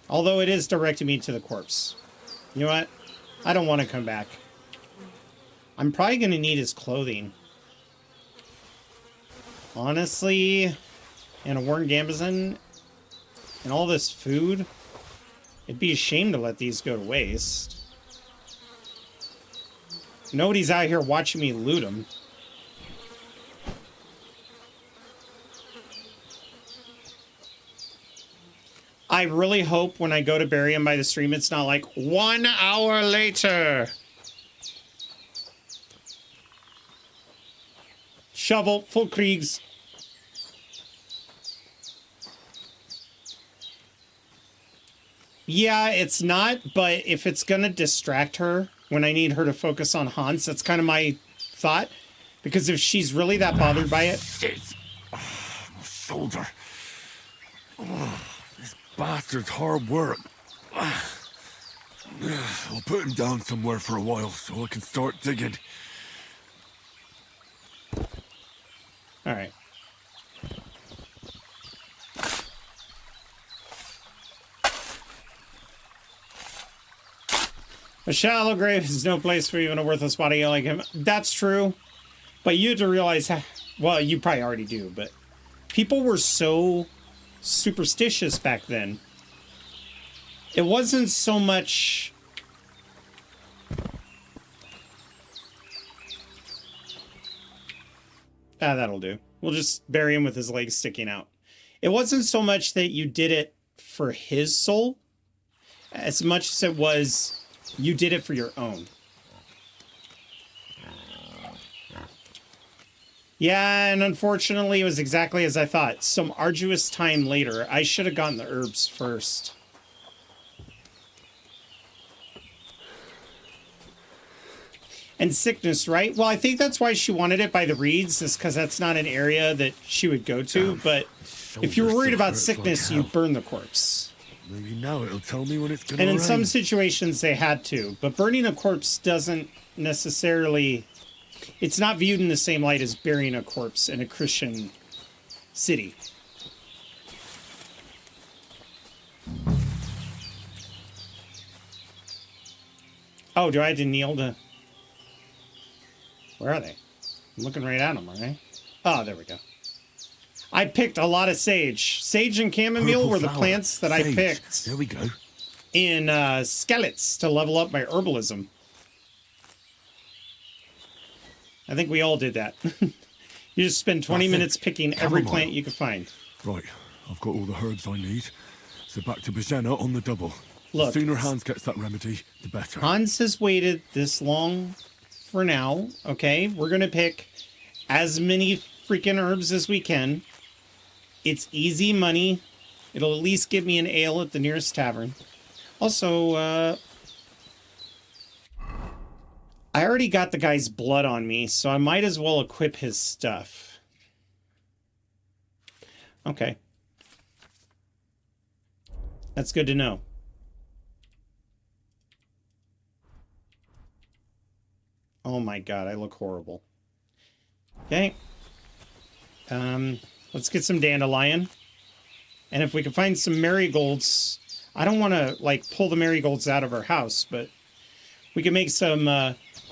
Although it is directing me to the corpse. You know what? I don't want to come back. I'm probably going to need his clothing. Honestly, and a worn gambazon and all this food, it'd be a shame to let these go to waste. Nobody's out here watching me loot them. I really hope when I go to bury him by the stream, it's not like 1 hour later. Shovel, full Kriegs. Yeah, it's not, but if it's gonna distract her when I need her to focus on Hans, that's kind of my thought. Because if she's really that bothered by it... Shit. Oh, my shoulder. Oh, this bastard's hard work. I'll put him down somewhere for a while so I can start digging. All right. A shallow grave is no place for even a worthless body like him. That's true. But you have to realize, well, you probably already do, but people were so superstitious back then. It wasn't so much... Ah, that'll do. We'll just bury him with his legs sticking out. It wasn't so much that you did it for his soul, as much as it was you did it for your own. Yeah, and unfortunately, it was exactly as I thought. Some arduous time later, I should have gotten the herbs first. And sickness, right? Well, I think that's why she wanted it by the reeds, is because that's not an area that she would go to. But if you were worried about sickness, you burn the corpse. Maybe now it'll tell me when it's gonna And in rain. some situations, they had to. But burning a corpse doesn't necessarily... It's not viewed in the same light as burying a corpse in a Christian city. Oh, do I have to kneel to... Where are they? I'm looking right at them, aren't I? Oh, there we go. I picked a lot of sage. Sage and chamomile were the plants that I picked. There we go. In Skellets to level up my herbalism. I think we all did that. You just spend 20 minutes picking every plant you can find. Right, I've got all the herbs I need. So back to Bajana on the double. Look, the sooner Hans gets that remedy, the better. Hans has waited this long for now, okay? We're going to pick as many freaking herbs as we can. It's easy money. It'll at least give me an ale at the nearest tavern. Also, I already got the guy's blood on me, so I might as well equip his stuff. Okay. That's good to know. Oh my god, I look horrible. Okay. Let's get some dandelion. And if we can find some marigolds... I don't want to, like, pull the marigolds out of our house, but we can make some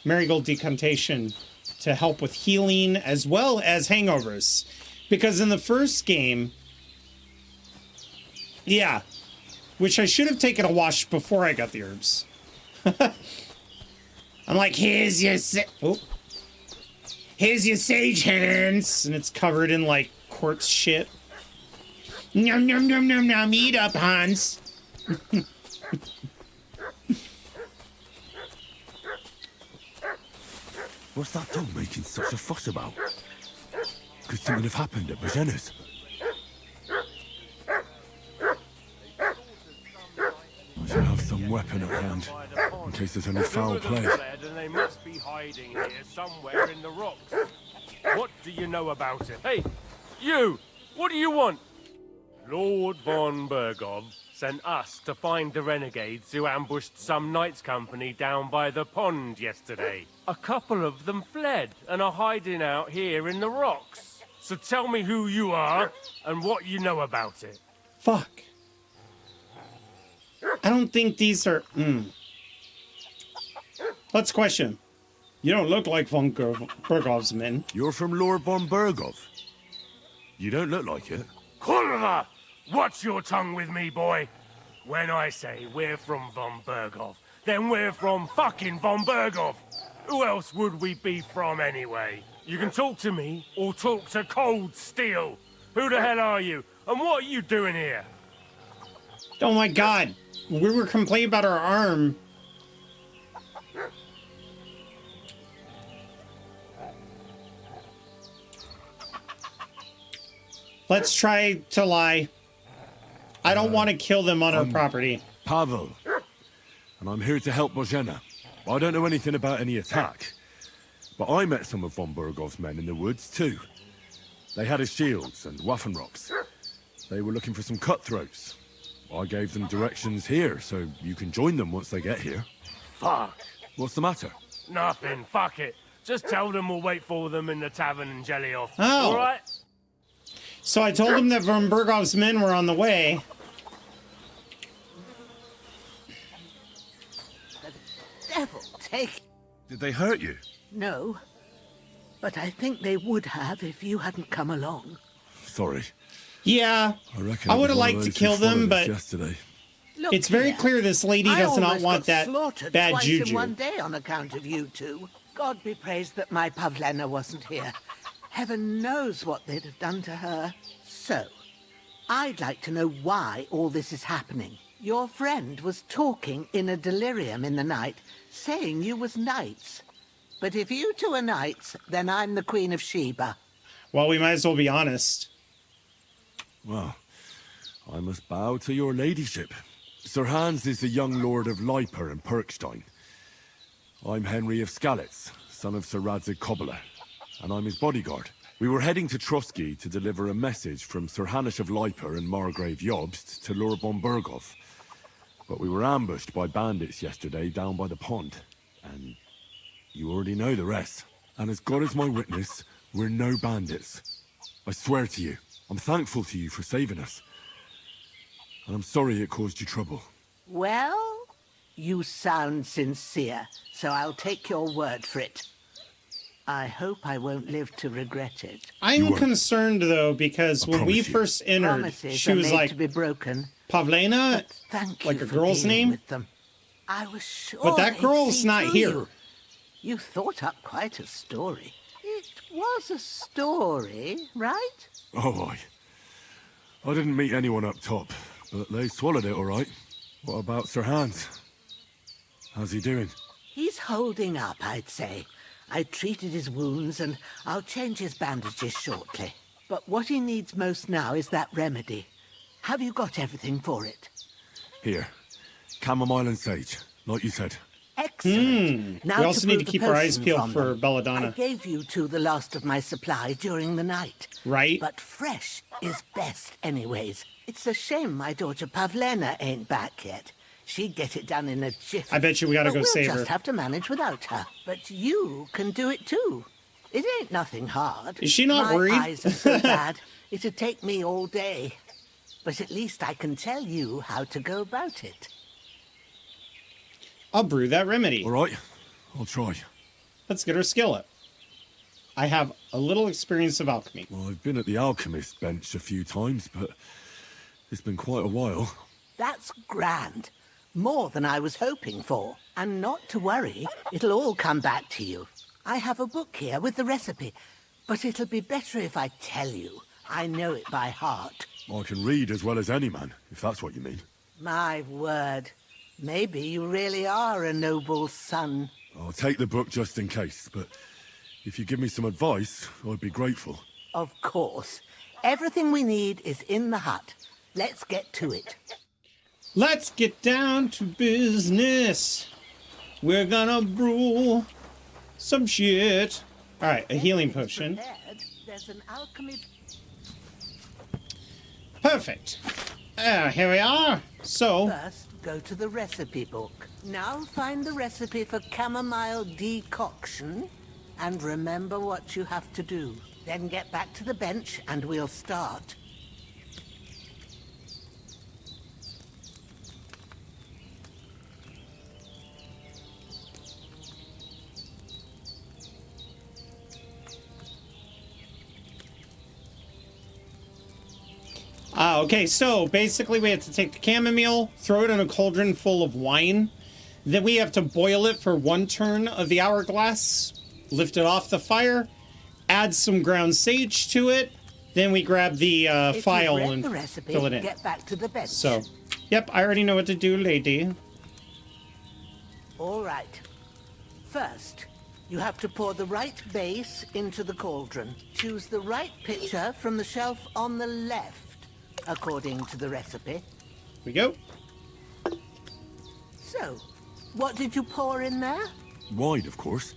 marigold decantation to help with healing as well as hangovers. Because in the first game... Yeah. Which I should have taken a wash before I got the herbs. I'm like, here's your here's your sage hands, and it's covered in like quartz shit. Nom nom nom nom nom. Eat up, Hans. What's that dog making such a fuss about? Could something have happened at Bajena's? I should have some weapon at hand, in case there's any foul play. And they must be hiding here somewhere in the rocks. What do you know about it? Hey, you! What do you want? Lord von Bergov sent us to find the renegades who ambushed some knights' company down by the pond yesterday. A couple of them fled and are hiding out here in the rocks. So tell me who you are and what you know about it. Fuck. I don't think these are... Let's question. You don't look like von Bergov's men. You're from Lord von Bergov. You don't look like it. Kurva! Watch your tongue with me, boy. When I say we're from von Bergov, then we're from fucking von Bergov. Who else would we be from anyway? You can talk to me or talk to cold steel. Who the hell are you? And what are you doing here? Oh my god. We were complaining about our arm. Let's try to lie. I don't want to kill them on our property. Pavel, and I'm here to help Bozhena. I don't know anything about any attack, but I met some of von Bergov's men in the woods too. They had his shields and Waffenrocks. They were looking for some cutthroats. I gave them directions here, so you can join them once they get here. Fuck. What's the matter? Nothing. Fuck it. Just tell them we'll wait for them in the tavern in Jelioff. Oh. All right? So I told them that von Bergov's men were on the way. The devil take... Did they hurt you? No. But I think they would have if you hadn't come along. Sorry. Yeah. I would have liked to kill them, but yesterday. Look it's very here. clear this lady does not want that bad twice juju. in one day on account of you two. God be praised that my Pavlena wasn't here. Heaven knows what they'd have done to her. So, I'd like to know why all this is happening. Your friend was talking in a delirium in the night, saying you was knights. But if you two are knights, then I'm the Queen of Sheba. Well, we might as well be honest. Well, I must bow to your ladyship. Sir Hans is the young lord of Leiper and Perkstein. I'm Henry of Skalitz, son of Sir Radzig Kobyla, and I'm his bodyguard. We were heading to Trotsky to deliver a message from Sir Hanish of Leiper and Margrave Jobst to Lord von Bergov. But we were ambushed by bandits yesterday down by the pond, and you already know the rest. And as God is my witness, we're no bandits. I swear to you. I'm thankful to you for saving us. And I'm sorry it caused you trouble. Well, you sound sincere, so I'll take your word for it. I hope I won't live to regret it. I'm concerned, though, because when we first entered, Promises she was are made like, to be broken. Pavlena? Thank like you a for girl's dealing name? with them. I was sure But that they'd girl's see not through here. You. You thought up quite a story. It was a story, right? Oh, I didn't meet anyone up top, but they swallowed it all right. What about Sir Hans? How's he doing? He's holding up, I'd say. I treated his wounds, and I'll change his bandages shortly. But what he needs most now is that remedy. Have you got everything for it? Here. Chamomile and sage, like you said. Excellent. Now we also need to brew keep the our eyes potion peeled from for them. Belladonna. I gave you two the last of my supply during the night. Right. But fresh is best anyways. It's a shame my daughter Pavlena ain't back yet. She'd get it done in a jiffy. I bet you we gotta But go save we'll her. just have to manage without her. But you can do it too. It ain't nothing hard. Is she not my worried? eyes are so bad, it'd take me all day. But at least I can tell you how to go about it. I'll brew that remedy. All right, I'll try. Let's get her skill up. I have a little experience of alchemy. Well, I've been at the alchemist bench a few times, but it's been quite a while. That's grand. More than I was hoping for. And not to worry, it'll all come back to you. I have a book here with the recipe, but it'll be better if I tell you. I know it by heart. I can read as well as any man, if that's what you mean. My word. Maybe you really are a noble son. I'll take the book just in case, but if you give me some advice, I'd be grateful. Of course. Everything we need is in the hut. Let's get to it. Let's get down to business. We're gonna brew some shit. All right, a healing potion. There's an alchemy. Perfect. Here we are. So, First, go to the recipe book. Now find the recipe for chamomile decoction and remember what you have to do. Then get back to the bench and we'll start. Okay, so basically we have to take the chamomile, throw it in a cauldron full of wine. Then we have to boil it for 1 turn of the hourglass, lift it off the fire, add some ground sage to it. Then we grab the file and the recipe, fill it in. Get back to the bench. So, yep, I already know what to do, lady. All right. First, you have to pour the right base into the cauldron. Choose the right pitcher from the shelf on the left, according to the recipe. Here we go. So, what did you pour in there? Wine, of course.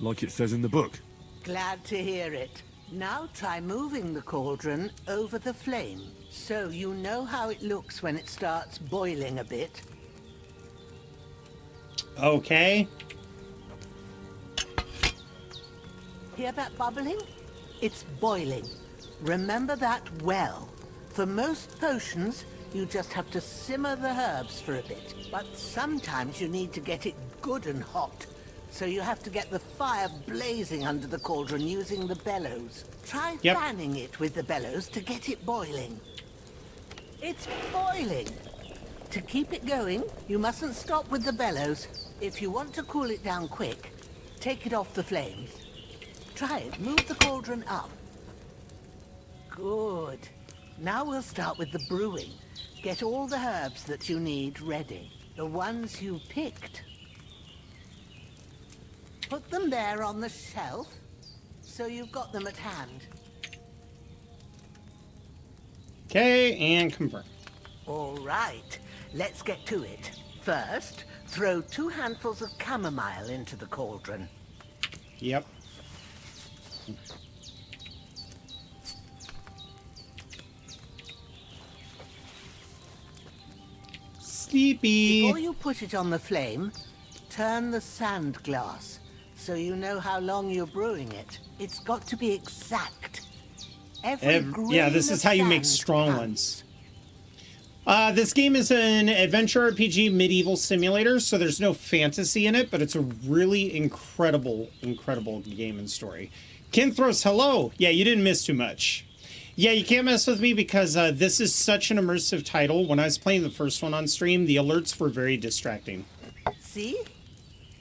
Like it says in the book. Glad to hear it. Now try moving the cauldron over the flame, so you know how it looks when it starts boiling a bit. Okay. Hear that bubbling? It's boiling. Remember that well. For most potions, you just have to simmer the herbs for a bit. But sometimes you need to get it good and hot. So you have to get the fire blazing under the cauldron using the bellows. Try fanning it with the bellows to get it boiling. It's boiling! To keep it going, you mustn't stop with the bellows. If you want to cool it down quick, take it off the flames. Try it. Move the cauldron up. Good. Now we'll start with the brewing. Get all the herbs that you need ready. The ones you picked. Put them there on the shelf, so you've got them at hand. Okay, and confirm. All right, let's get to it. First, throw 2 handfuls of chamomile into the cauldron. Yep. Sleepy. Before you put it on the flame, turn the sand glass, so you know how long you're brewing it. It's got to be exact. Yeah, this is how you make strong ones. This game is an adventure RPG medieval simulator, so there's no fantasy in it, but it's a really incredible game and story. Kinthros, hello! Yeah, you didn't miss too much. Yeah, you can't mess with me because this is such an immersive title. When I was playing the first one on stream, the alerts were very distracting. See?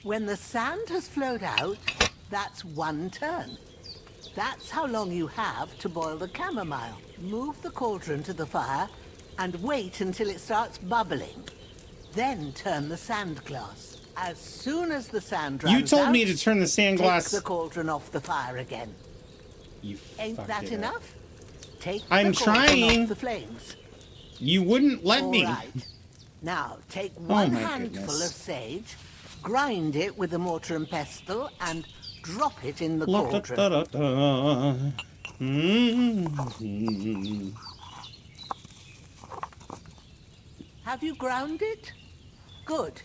When the sand has flowed out, that's 1 turn. That's how long you have to boil the chamomile. Move the cauldron to the fire and wait until it starts bubbling. Then turn the sand glass. As soon as the sand runs out, you told me to turn the sand glass. Take the cauldron off the fire again. Ain't that enough? Take I'm the cauldron trying. off the flames. You wouldn't let me. All right. Now take 1 handful goodness. of sage, grind it with a mortar and pestle, and drop it in the cauldron. Have you ground it? Good.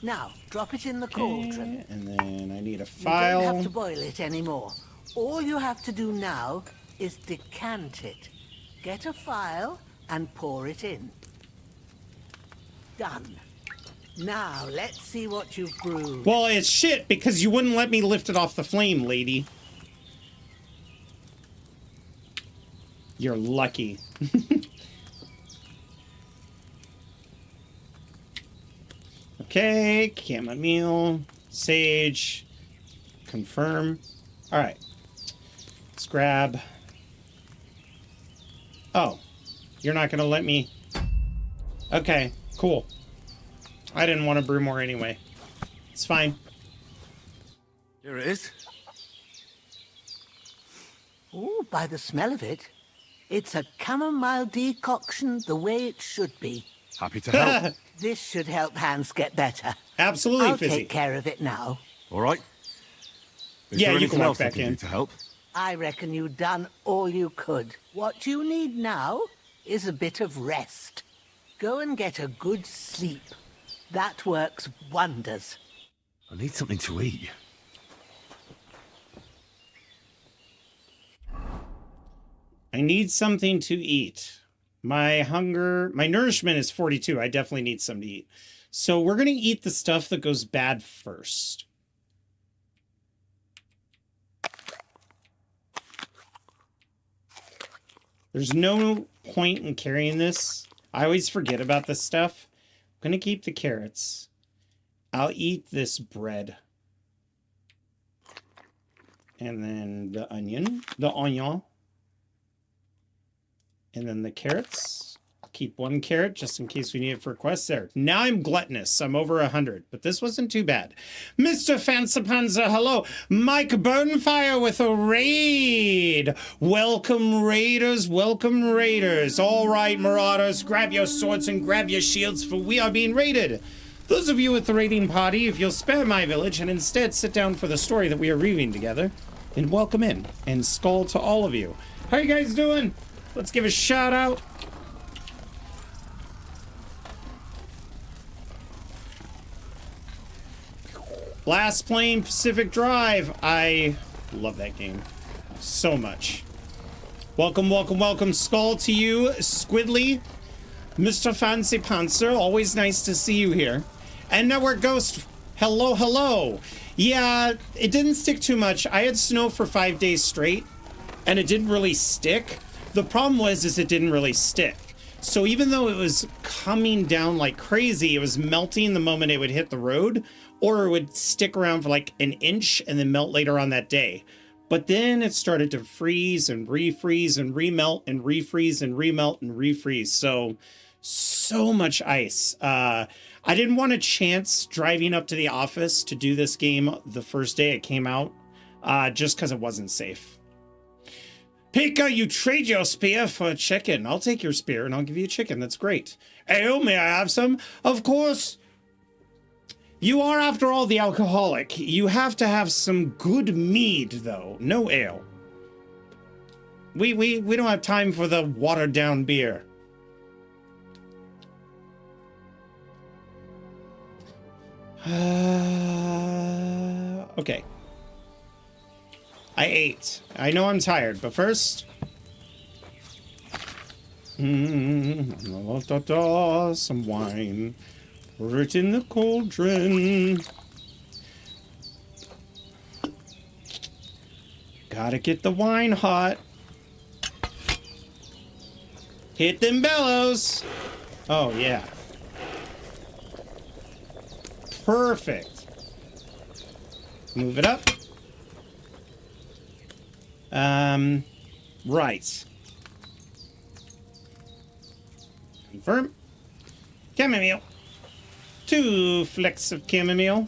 Now, drop it in the cauldron. And then I need a file. You don't have to boil it anymore. All you have to do now is decant it. Get a file and pour it in. Done. Now, let's see what you've brewed. Well, it's shit because you wouldn't let me lift it off the flame, lady. You're lucky. Okay, chamomile, sage, confirm. All right, let's grab. Oh, you're not gonna let me. Okay, cool. I didn't want to brew more anyway. It's fine. Here it is. Oh, by the smell of it, it's a chamomile decoction the way it should be. Happy to help. This should help Hans get better. Absolutely, I'll Fizzy. take care of it now. All right. Is Yeah, there you can anything walk else I back can in. do to help? I reckon you've done all you could. What you need now is a bit of rest. Go and get a good sleep. That works wonders. I need something to eat. I need something to eat. My nourishment is 42. I definitely need something to eat. So we're going to eat the stuff that goes bad first. There's no point in carrying this. I always forget about this stuff. I'm going to keep the carrots. I'll eat this bread. And then the onion. And then the carrots. Keep one carrot just in case we need it for quests there. Now I'm gluttonous. I'm over 100, but this wasn't too bad. Mr. Fancypanzer, hello. Mike Burnfire with a raid. Welcome, raiders. Welcome, raiders. All right, marauders, grab your swords and grab your shields, for we are being raided. Those of you with the raiding party, if you'll spare my village and instead sit down for the story that we are reading together, then welcome in and skull to all of you. How you guys doing? Let's give a shout out. Last Plane Pacific Drive. I love that game so much. Welcome, welcome, welcome. Skull to you, Squidly. Mr. Fancy Panzer, always nice to see you here. And Network Ghost, hello, hello. Yeah, it didn't stick too much. I had snow for 5 days straight, and it didn't really stick. The problem was it didn't really stick. So even though it was coming down like crazy, it was melting the moment it would hit the road, or it would stick around for like an inch and then melt later on that day. But then it started to freeze and refreeze and remelt and refreeze and remelt and refreeze. So much ice. I didn't want to chance driving up to the office to do this game the first day it came out, just because it wasn't safe. Pika, you trade your spear for a chicken. I'll take your spear and I'll give you a chicken. That's great. Ale, may I have some? Of course. You are, after all, the alcoholic. You have to have some good mead, though. No ale. We don't have time for the watered-down beer. Okay. I ate. I know I'm tired, but first... some wine. Pour it in the cauldron. Gotta get the wine hot. Hit them bellows. Oh, yeah. Perfect. Move it up. Right. Confirm. Chamomile. 2 flecks of chamomile.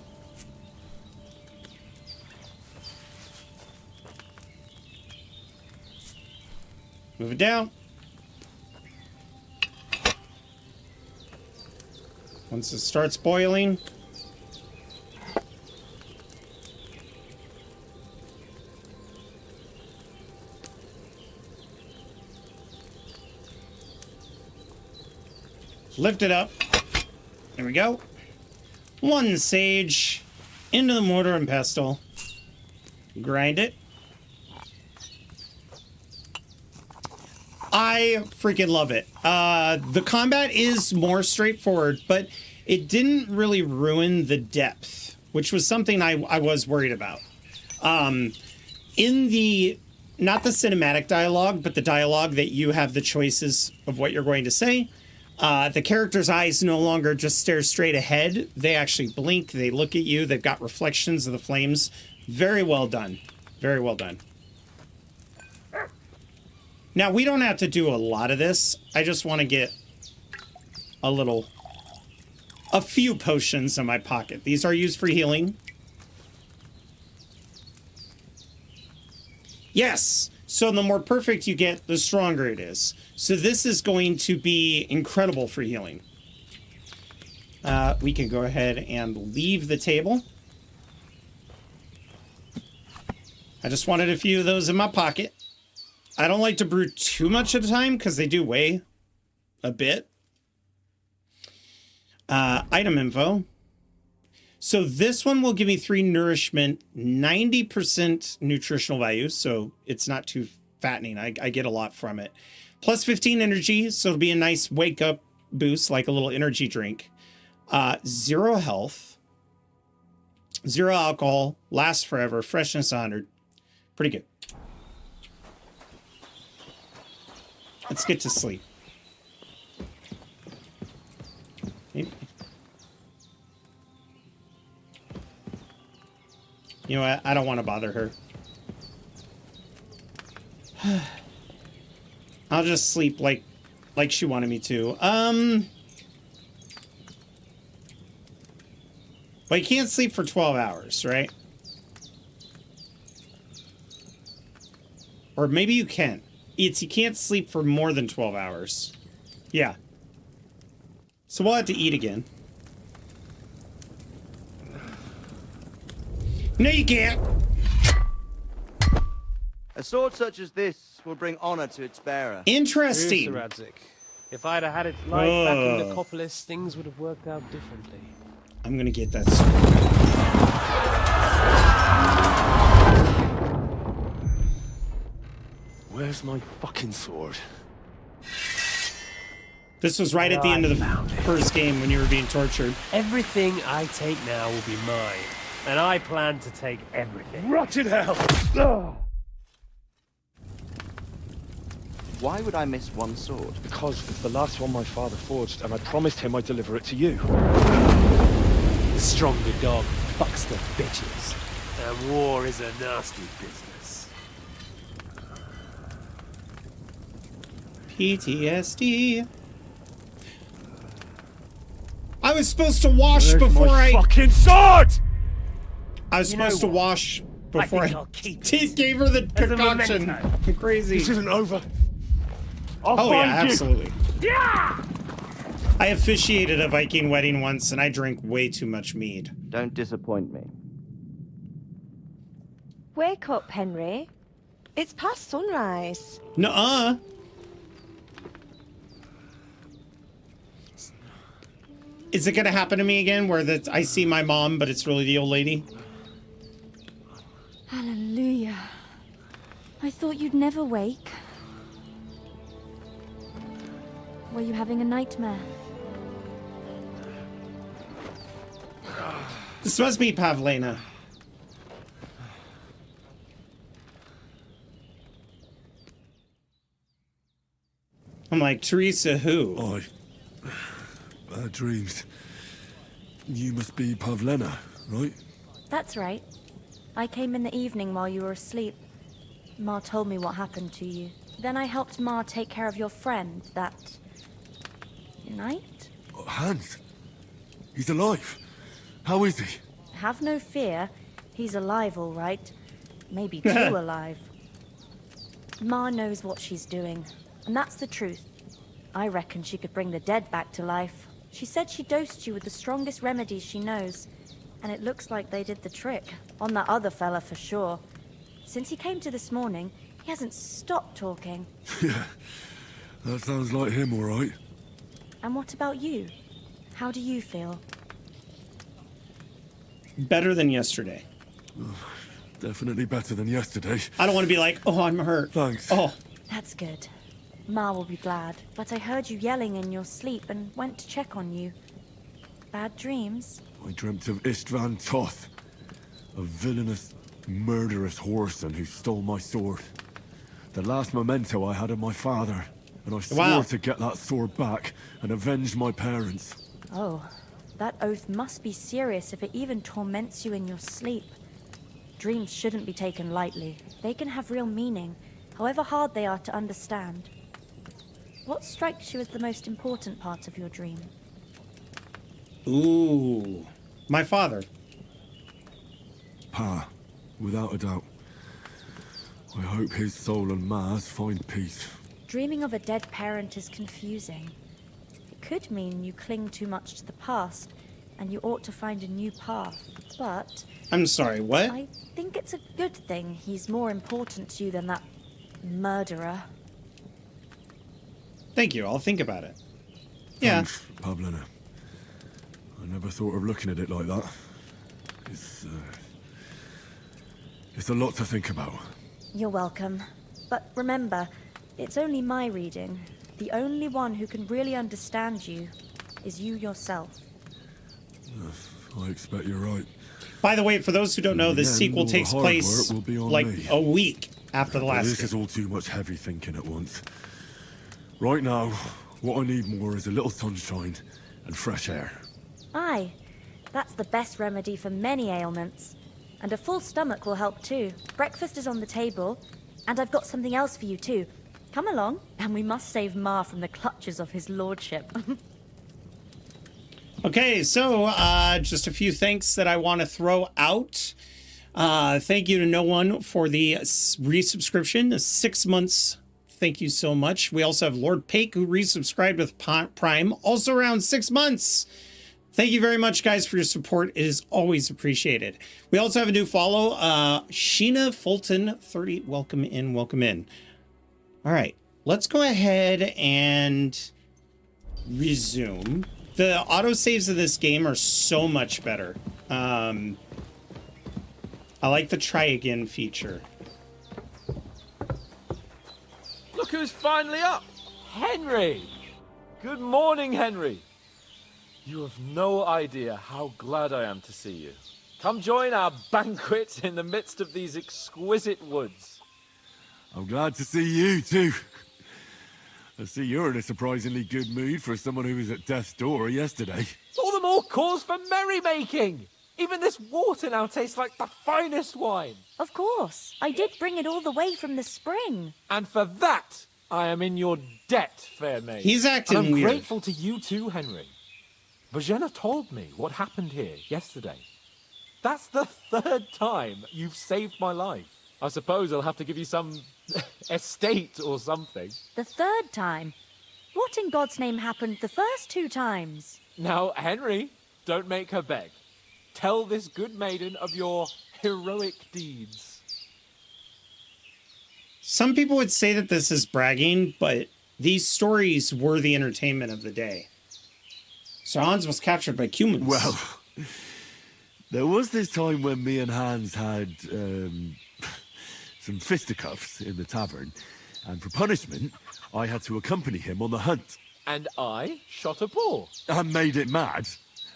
Move it down. Once it starts boiling, lift it up. There we go. 1 sage into the mortar and pestle. Grind it. I freaking love it. The combat is more straightforward, but it didn't really ruin the depth, which was something I was worried about. In the, not the cinematic dialogue, but the dialogue that you have the choices of what you're going to say, The character's eyes no longer just stare straight ahead. They actually blink. They look at you. They've got reflections of the flames. Very well done. Very well done. Now, we don't have to do a lot of this. I just want to get a few potions in my pocket. These are used for healing. Yes! So the more perfect you get, the stronger it is. So this is going to be incredible for healing. We can go ahead and leave the table. I just wanted a few of those in my pocket. I don't like to brew too much at a time because they do weigh a bit. Item info. So this one will give me 3 nourishment, 90% nutritional value, so it's not too fattening. I get a lot from it. Plus 15 energy, so it'll be a nice wake-up boost, like a little energy drink. 0 health, 0 alcohol, lasts forever, freshness 100. Pretty good. Let's get to sleep. Maybe. You know what? I don't want to bother her. I'll just sleep like she wanted me to. Well, you can't sleep for 12 hours, right? Or maybe you can. You can't sleep for more than 12 hours. Yeah. So we'll have to eat again. No, you can't. A sword such as this will bring honor to its bearer. Interesting. True, Sir Radzik. If I'd have had its life back in the Necropolis, things would have worked out differently. I'm gonna get that sword. Where's my fucking sword? This was right at the end of the first game when you were being tortured. Everything I take now will be mine. And I plan to take everything. Rot in hell! Why would I miss one sword? Because it's the last one my father forged, and I promised him I'd deliver it to you. The stronger dog fucks the bitches. And war is a nasty business. PTSD. I was supposed to wash Where's before my I... fucking sword! I was supposed to wash before I gave her the concoction. I'm crazy. This isn't over. Oh yeah, absolutely. Yeah! I officiated a Viking wedding once and I drank way too much mead. Don't disappoint me. Wake up, Henry. It's past sunrise. Nuh-uh. Is it gonna happen to me again where I see my mom, but it's really the old lady? Hallelujah. I thought you'd never wake. Were you having a nightmare? This must be Pavlena. I'm like, Teresa who? Bad dreams. You must be Pavlena, right? That's right. I came in the evening while you were asleep. Ma told me what happened to you. Then I helped Ma take care of your friend that night? Hans. He's alive. How is he? Have no fear. He's alive, all right. Maybe too alive. Ma knows what she's doing, and that's the truth. I reckon she could bring the dead back to life. She said she dosed you with the strongest remedies she knows, and it looks like they did the trick. On that other fella for sure. Since he came to this morning, he hasn't stopped talking. Yeah, that sounds like him, all right. And what about you? How do you feel? Better than yesterday. Definitely better than yesterday. I don't want to be like, oh, I'm hurt. Thanks. Oh. That's good. Ma will be glad. But I heard you yelling in your sleep and went to check on you. Bad dreams? I dreamt of Istvan Toth, a villainous, murderous whoreson who stole my sword. The last memento I had of my father, and I swore Wow. to get that sword back and avenge my parents. Oh, that oath must be serious if it even torments you in your sleep. Dreams shouldn't be taken lightly. They can have real meaning, however hard they are to understand. What strikes you as the most important part of your dream? Ooh, my father. Pa, without a doubt. I hope his soul and Ma's find peace. Dreaming of a dead parent is confusing. It could mean you cling too much to the past, and you ought to find a new path. But I'm sorry, what? I think it's a good thing he's more important to you than that murderer. Thank you, I'll think about it. Yeah. Thanks, Pablina. I never thought of looking at it like that. It's a lot to think about. You're welcome. But remember, it's only my reading. The only one who can really understand you is you yourself. I expect you're right. By the way, for those who don't know, this Again, sequel all the takes hard place work will be on like me. a week after the But last This game. is all too much heavy thinking at once. Right now, what I need more is a little sunshine and fresh air. Aye, that's the best remedy for many ailments. And a full stomach will help too. Breakfast is on the table, and I've got something else for you too. Come along, and we must save Ma from the clutches of his lordship. Okay, so just a few thanks that I want to throw out. Thank you to no one for the resubscription, the 6 months. Thank you so much. We also have Lord Pake, who resubscribed with Prime, also around 6 months. Thank you very much, guys, for your support. It is always appreciated. We also have a new follow, Sheena Fulton 30. Welcome in, welcome in. All right, let's go ahead and resume. The autosaves of this game are so much better. I like the try again feature. Look who's finally up! Henry! Good morning, Henry. You have no idea how glad I am to see you. Come join our banquet in the midst of these exquisite woods. I'm glad to see you, too. I see you're in a surprisingly good mood for someone who was at death's door yesterday. It's all the more cause for merrymaking! Even this water now tastes like the finest wine. Of course. I did bring it all the way from the spring. And for that, I am in your debt, fair maid. He's acting and I'm weird. grateful to you too, Henry. Bojena told me what happened here yesterday. That's the 3rd time you've saved my life. I suppose I'll have to give you some estate or something. The 3rd time? What in God's name happened the first 2 times? Now, Henry, don't make her beg. Tell this good maiden of your heroic deeds. Some people would say that this is bragging, but these stories were the entertainment of the day. Sir Hans was captured by humans. Well, there was this time when me and Hans had some fisticuffs in the tavern, and for punishment, I had to accompany him on the hunt. And I shot a boar. And made it mad.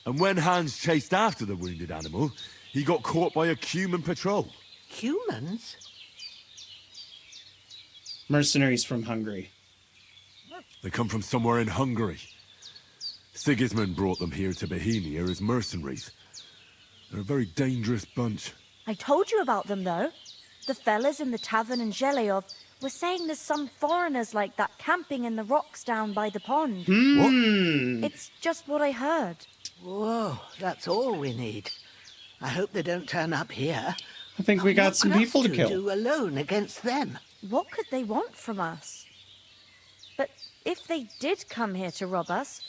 And when Hans chased after the wounded animal, he got caught by a human patrol. Humans? Mercenaries from Hungary. They come from somewhere in Hungary. Sigismund brought them here to Bohemia as mercenaries. They're a very dangerous bunch. I told you about them, though. The fellas in the tavern in Zheleyov were saying there's some foreigners like that camping in the rocks down by the pond. What? It's just what I heard. Whoa, that's all we need. I hope they don't turn up here. I think we got some people to kill. What could us two do alone against them? What could they want from us? But if they did come here to rob us,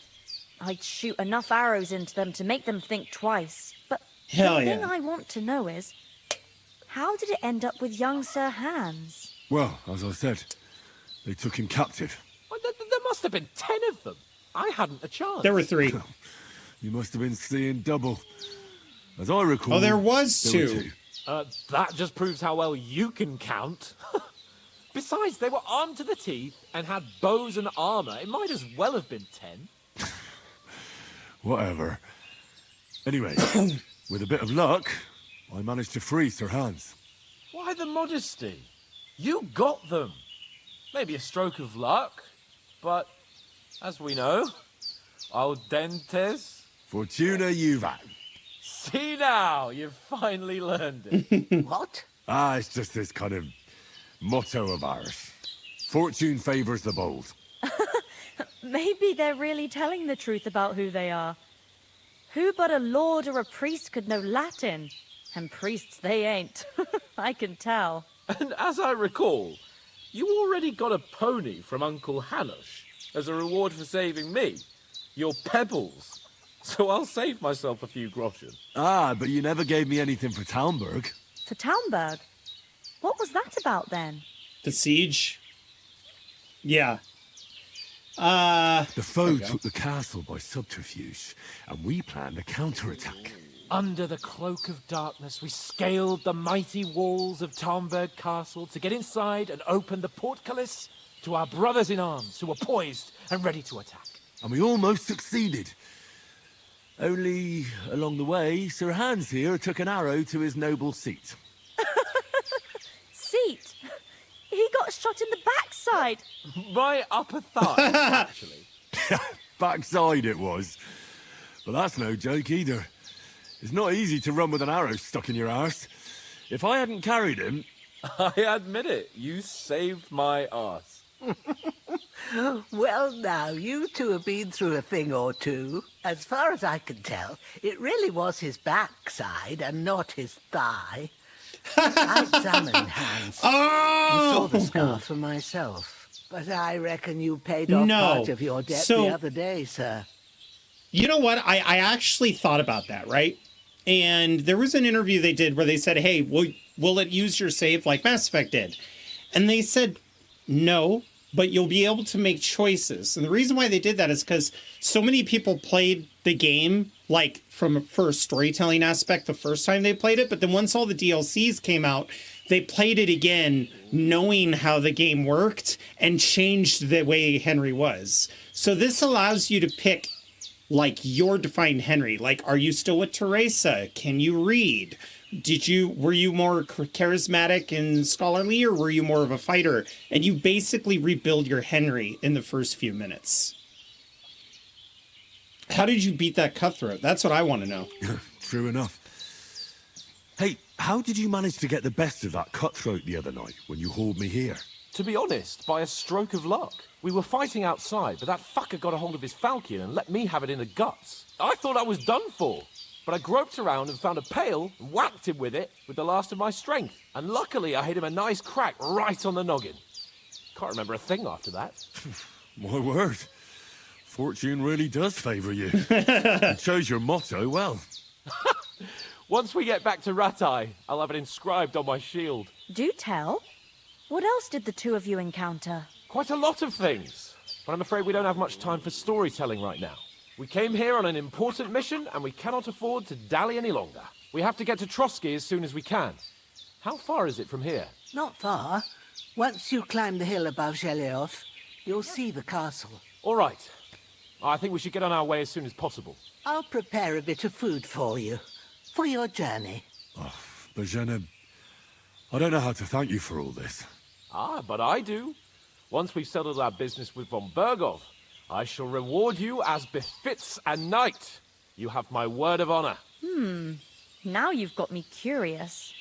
I'd shoot enough arrows into them to make them think twice. But Hell the thing yeah. I want to know is, how did it end up with young Sir Hans? Well, as I said, they took him captive. Well, there must have been 10 of them. I hadn't a chance. There were 3. You must have been seeing double. As I recall... Oh, there was there were 2. That just proves how well you can count. Besides, they were armed to the teeth and had bows and armor. It might as well have been 10. Whatever. Anyway, with a bit of luck, I managed to free Sir Hans. Why the modesty? You got them. Maybe a stroke of luck. but as we know, al dentes. Fortuna juvat. See now, you've finally learned it. What? Ah, it's just this kind of motto of ours. Fortune favors the bold. Maybe they're really telling the truth about who they are. Who but a lord or a priest could know Latin? And priests they ain't. I can tell. And as I recall, you already got a pony from Uncle Hanush as a reward for saving me. Your pebbles. So I'll save myself a few groschen. Ah, but you never gave me anything for Talmberg. For Talmberg? What was that about then? The siege? Yeah. The foe took the castle by subterfuge, and we planned a counterattack. Under the cloak of darkness, we scaled the mighty walls of Talmberg Castle to get inside and open the portcullis to our brothers in arms who were poised and ready to attack. And we almost succeeded. Only, along the way, Sir Hans here took an arrow to his noble seat. Seat? He got shot in the backside. My upper thigh, actually. Backside it was. But that's no joke either. It's not easy to run with an arrow stuck in your arse. If I hadn't carried him... I admit it, you saved my arse. Well, now, you two have been through a thing or two. As far as I can tell, it really was his backside and not his thigh. I examined Hans and saw the scar for myself. But I reckon you paid off part of your debt the other day, sir. You know what? I actually thought about that, right? And there was an interview they did where they said, hey, will it use your save like Mass Effect did? And they said, no, but you'll be able to make choices. And the reason why they did that is because so many people played the game like for a storytelling aspect the first time they played it. But then once all the DLCs came out, they played it again knowing how the game worked and changed the way Henry was. So this allows you to pick like your defined Henry. Like, are you still with Teresa? Can you read? Were you more charismatic and scholarly, or were you more of a fighter? And you basically rebuild your Henry in the first few minutes. How did you beat that cutthroat? That's what I want to know. True enough. Hey, how did you manage to get the best of that cutthroat the other night when you hauled me here? To be honest, by a stroke of luck. We were fighting outside, but that fucker got a hold of his falcon and let me have it in the guts. I thought I was done for. But I groped around and found a pail and whacked him with it with the last of my strength. And luckily, I hit him a nice crack right on the noggin. Can't remember a thing after that. My word. Fortune really does favour you. You chose your motto well. Once we get back to Rattay, I'll have it inscribed on my shield. Do tell. What else did the two of you encounter? Quite a lot of things. But I'm afraid we don't have much time for storytelling right now. We came here on an important mission, and we cannot afford to dally any longer. We have to get to Trotsky as soon as we can. How far is it from here? Not far. Once you climb the hill above Geleoth, you'll see the castle. All right. I think we should get on our way as soon as possible. I'll prepare a bit of food for you, for your journey. Oh, Bajena, I don't know how to thank you for all this. Ah, but I do. Once we've settled our business with von Bergov, I shall reward you as befits a knight. You have my word of honor. Now you've got me curious.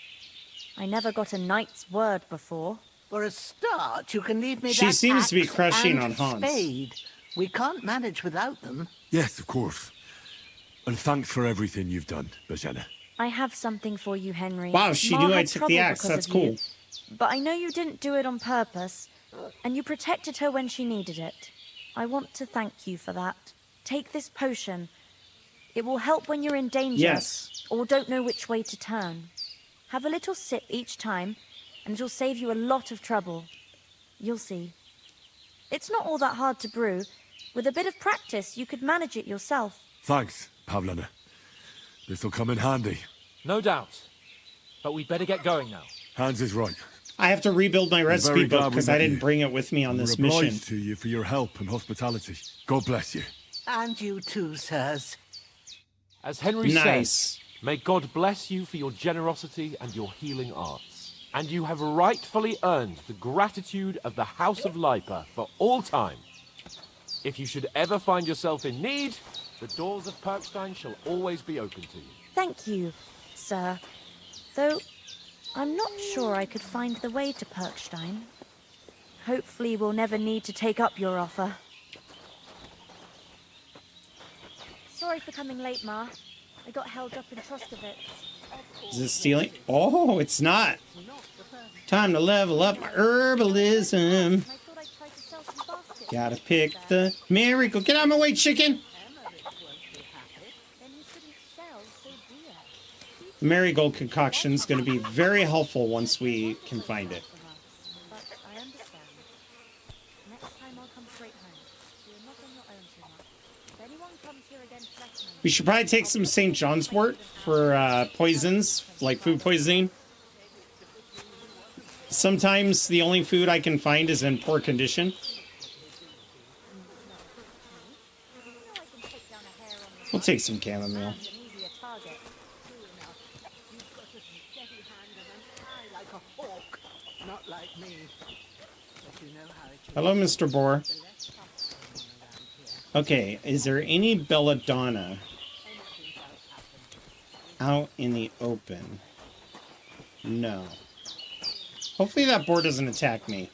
I never got a knight's word before. For a start, you can leave me She that seems to be axe crushing and on Hans. spade. We can't manage without them. Yes, of course. And thanks for everything you've done, Bajena. I have something for you, Henry. Wow, she Ma knew I had took the trouble axe. because That's of you, cool. But I know you didn't do it on purpose, and you protected her when she needed it. I want to thank you for that. Take this potion. It will help when you're in danger. Yes. Or don't know which way to turn. Have a little sip each time, and it'll save you a lot of trouble. You'll see. It's not all that hard to brew. With a bit of practice, you could manage it yourself. Thanks, Pavlena. This'll come in handy. No doubt. But we'd better get going now. Hans is right. I have to rebuild my recipe very glad book we because met I didn't you. bring it with me on this We're obliged mission. to you for your help and hospitality. God bless you. And you too, sirs. As Henry Nice. says, may God bless you for your generosity and your healing arts. And you have rightfully earned the gratitude of the House of Lipa for all time. If you should ever find yourself in need, the doors of Perkstein shall always be open to you. Thank you, sir. Though, I'm not sure I could find the way to Perkstein. Hopefully we'll never need to take up your offer. Sorry for coming late, Ma. I got held up in Troskovitz. Is this stealing? Oh, it's not. Time to level up my herbalism. Gotta pick the miracle. Get out of my way, chicken! The marigold concoction's gonna be very helpful once we can find it. We should probably take some St. John's wort for poisons, like food poisoning. Sometimes the only food I can find is in poor condition. We'll take some chamomile. Hello, Mr. Boar. Okay, is there any belladonna out in the open? No. Hopefully that boar doesn't attack me.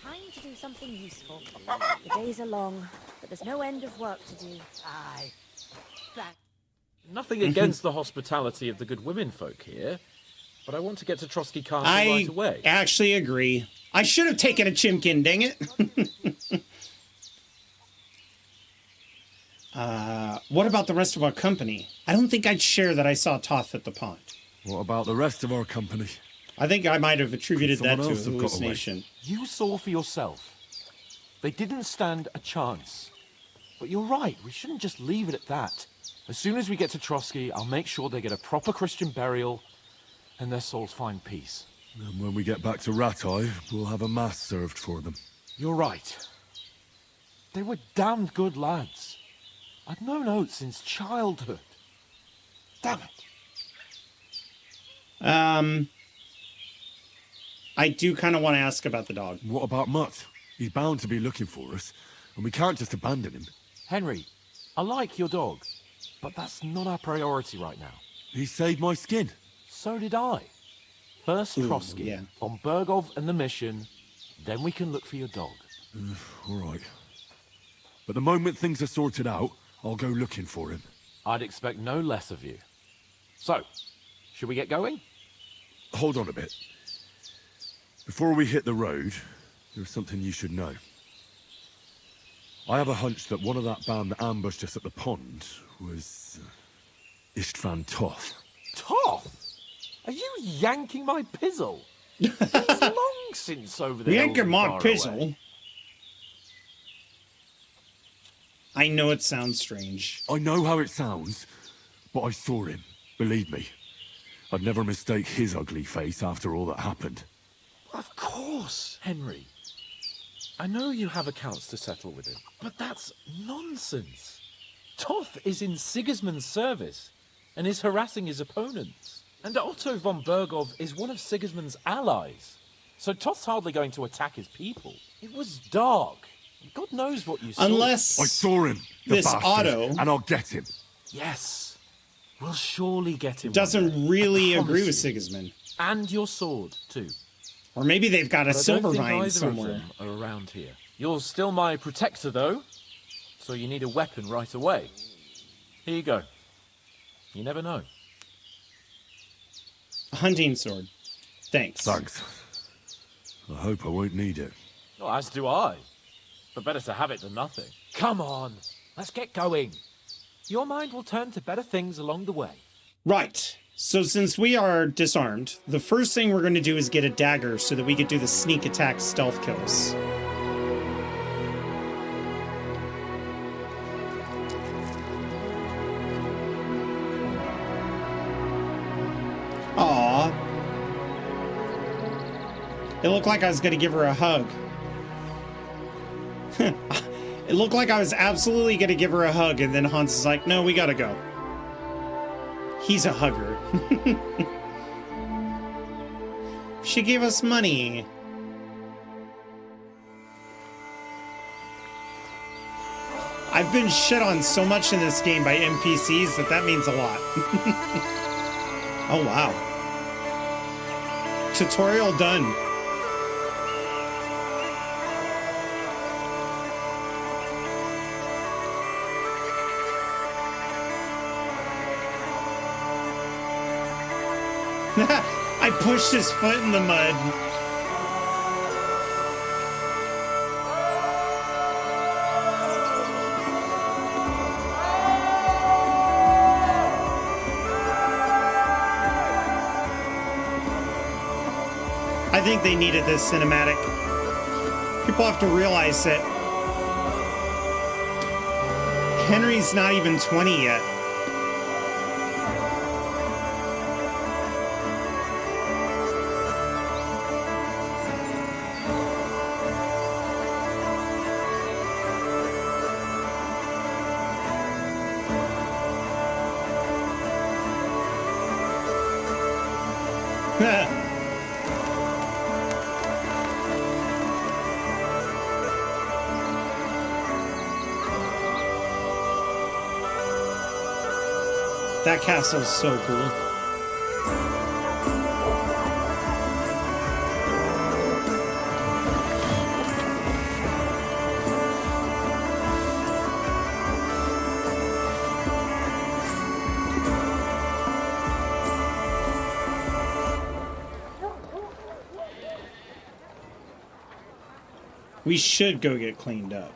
Time to do something useful. The days are long, but there's no end of work to do. Aye. Nothing against the hospitality of the good women folk here, but I want to get to Trotsky Castle right away. I actually agree. I should have taken a chimkin, dang it. What about the rest of our company? I don't think I'd share that I saw Toth at the pond. What about the rest of our company? I think I might have attributed that to a hallucination. You saw for yourself. They didn't stand a chance. But you're right, we shouldn't just leave it at that. As soon as we get to Trotsky, I'll make sure they get a proper Christian burial and their souls find peace. And when we get back to Rattay, we'll have a mass served for them. You're right. They were damned good lads. I've known Oates since childhood. Damn it. I do kind of want to ask about the dog. What about Mutt? He's bound to be looking for us, and we can't just abandon him. Henry, I like your dog, but that's not our priority right now. He saved my skin. So did I. First Trotsky, yeah. on Bergov and the mission, then we can look for your dog. All right. But the moment things are sorted out, I'll go looking for him. I'd expect no less of you. So, should we get going? Hold on a bit. Before we hit the road, there's something you should know. I have a hunch that one of that band that ambushed us at the pond was Istvan Toth. Toth? Are you yanking my pizzle? It's long since over there. Yanking my pizzle? I know it sounds strange. I know how it sounds, but I saw him. Believe me. I'd never mistake his ugly face after all that happened. Of course, Henry. I know you have accounts to settle with him, but that's nonsense. Toth is in Sigismund's service and is harassing his opponents. And Otto von Bergov is one of Sigismund's allies. So Toth's hardly going to attack his people. It was dark. God knows what you saw. Unless I saw him, this Otto, and I'll get him. Yes, we'll surely get him. Doesn't really agree with Sigismund. And your sword, too. Or maybe they've got a silver mine either somewhere. of them are around here. You're still my protector, though, so you need a weapon right away. Here you go. You never know. A hunting sword. Thanks. Thanks. I hope I won't need it. Well, as do I. But better to have it than nothing. Come on, let's get going. Your mind will turn to better things along the way. Right. So since we are disarmed, the first thing we're going to do is get a dagger so that we could do the sneak attack stealth kills. Aww. It looked like I was going to give her a hug. It looked like I was absolutely going to give her a hug, and then Hans is like, no, we got to go. He's a hugger. She gave us money. I've been shit on so much in this game by NPCs that means a lot. Oh, wow. Tutorial done. I pushed his foot in the mud. I think they needed this cinematic. People have to realize that Henry's not even 20 yet. That castle's so cool. We should go get cleaned up.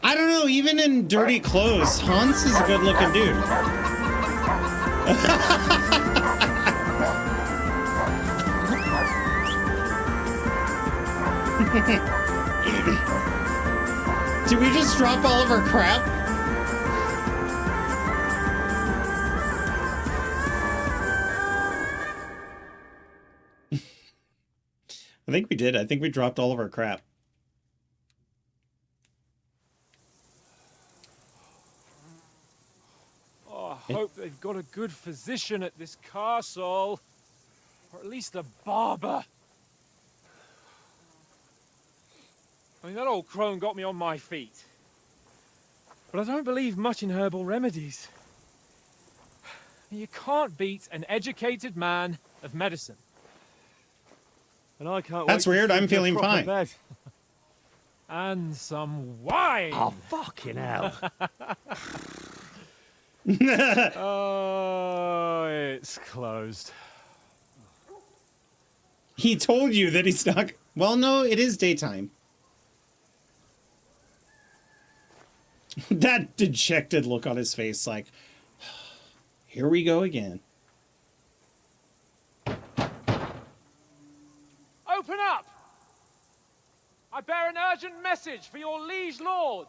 I don't know, even in dirty clothes, Hans is a good looking dude. Did we just drop all of our crap? I think we did. I think we dropped all of our crap. I hope they've got a good physician at this castle. Or at least a barber. I mean, that old crone got me on my feet. But I don't believe much in herbal remedies. You can't beat an educated man of medicine. And I can't That's weird, I'm feeling fine. Bed. And some wine! Oh, fucking hell. Oh, it's closed. He told you that he's not... Well, no, it is daytime. That dejected look on his face, like, here we go again. Open up! I bear an urgent message for your liege lord.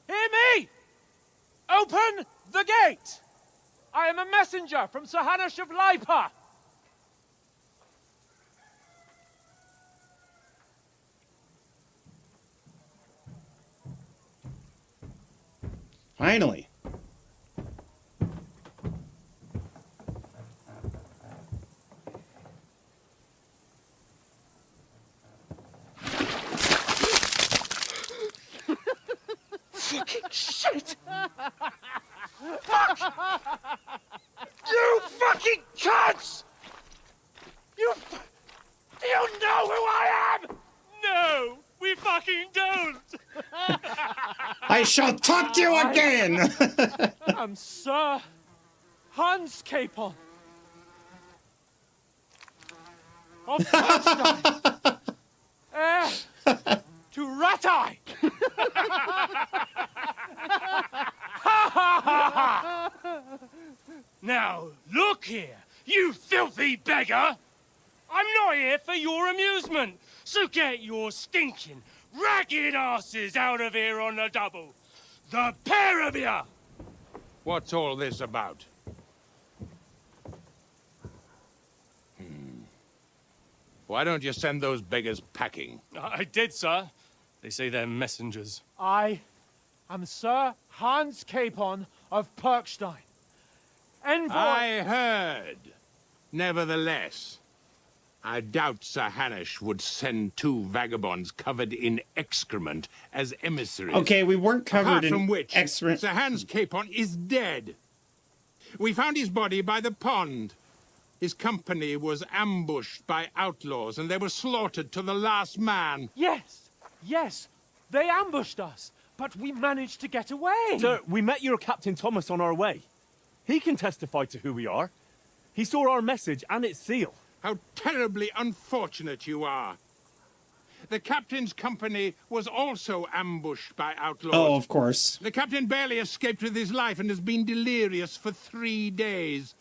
Hear me! Open the gate! I am a messenger from Sir Hanush of Lipa. Finally. Fucking shit! Fuck! You fucking cunts! Do you know who I am? No, we fucking don't. I shall talk to you again! I'm Sir Hans Capon of Bernstein, heir to Ratai. Now, look here, you filthy beggar! I'm not here for your amusement, so get your stinking, ragged asses out of here on the double. The pair of you! What's all this about? Why don't you send those beggars packing? I did, sir. They say they're messengers. I I'm Sir Hans Capon of Perkstein. Envoy... I heard. Nevertheless, I doubt Sir Hanush would send two vagabonds covered in excrement as emissaries. Okay, we weren't covered Apart in from which, excrement. Sir Hans Capon is dead. We found his body by the pond. His company was ambushed by outlaws, and they were slaughtered to the last man. Yes, yes, they ambushed us, but we managed to get away. Sir, we met your Captain Thomas on our way. He can testify to who we are. He saw our message and its seal. How terribly unfortunate you are. The captain's company was also ambushed by outlaws. Oh, of course. The captain barely escaped with his life and has been delirious for 3 days.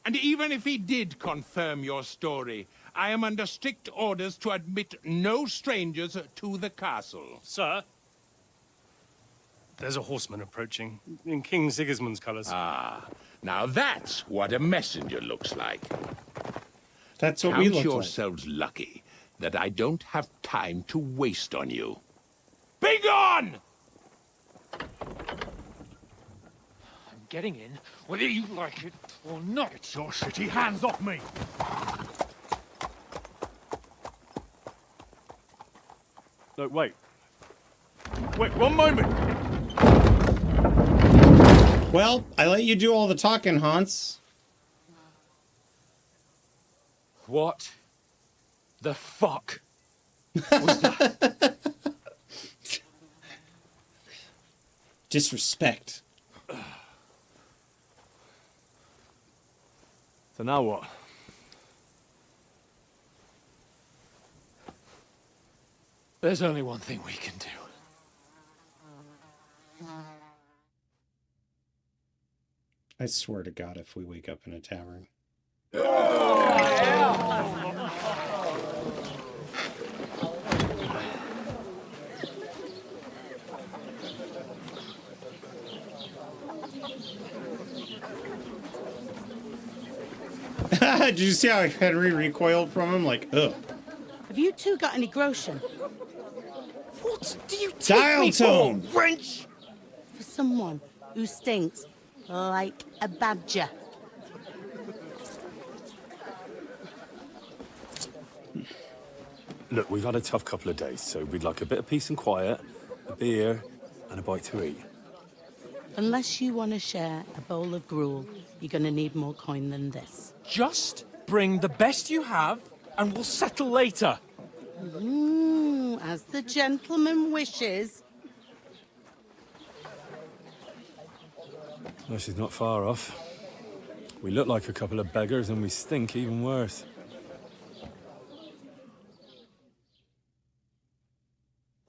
And even if he did confirm your story, I am under strict orders to admit no strangers to the castle. Sir, there's a horseman approaching in King Sigismund's colours. Ah, now that's what a messenger looks like. That's what we look Count like. yourselves lucky that I don't have time to waste on you. Be gone! I'm getting in, whether you like it or not. Get your shitty hands off me! No, wait. Wait, one moment! Well, I let you do all the talking, Hans. What the fuck? Disrespect. So now what? There's only one thing we can do. I swear to God, if we wake up in a tavern. Did you see how Henry recoiled from him? Like, ugh. Have you two got any groschen? What do you take Dial me tone. for, wench? For someone who stinks like a badger. Look, we've had a tough couple of days, so we'd like a bit of peace and quiet, a beer, and a bite to eat. Unless you want to share a bowl of gruel, you're going to need more coin than this. Just bring the best you have, and we'll settle later. As the gentleman wishes. Well, she's not far off. We look like a couple of beggars, and we stink even worse.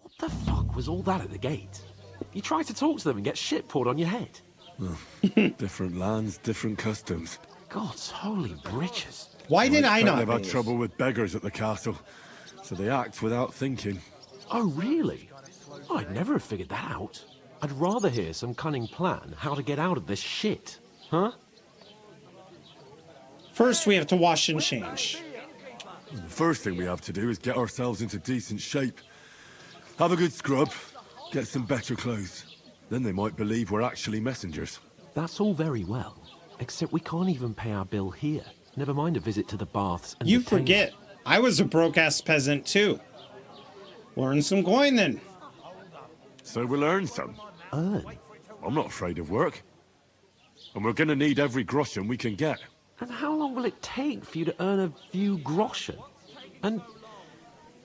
What the fuck was all that at the gate? You try to talk to them and get shit poured on your head. Different lands, different customs. God's holy britches. Why did I not They've had bathe? trouble with beggars at the castle, so they act without thinking. Oh, really? I'd never have figured that out. I'd rather hear some cunning plan how to get out of this shit. Huh? First, we have to wash and change. The first thing we have to do is get ourselves into decent shape. Have a good scrub, get some better clothes. Then they might believe we're actually messengers. That's all very well, except we can't even pay our bill here. Never mind a visit to the baths and You the tailor. forget, I was a broke-ass peasant too. Learn some coin then. So we'll earn some. Earn? I'm not afraid of work. And we're gonna need every groschen we can get. And how long will it take for you to earn a few groschen? And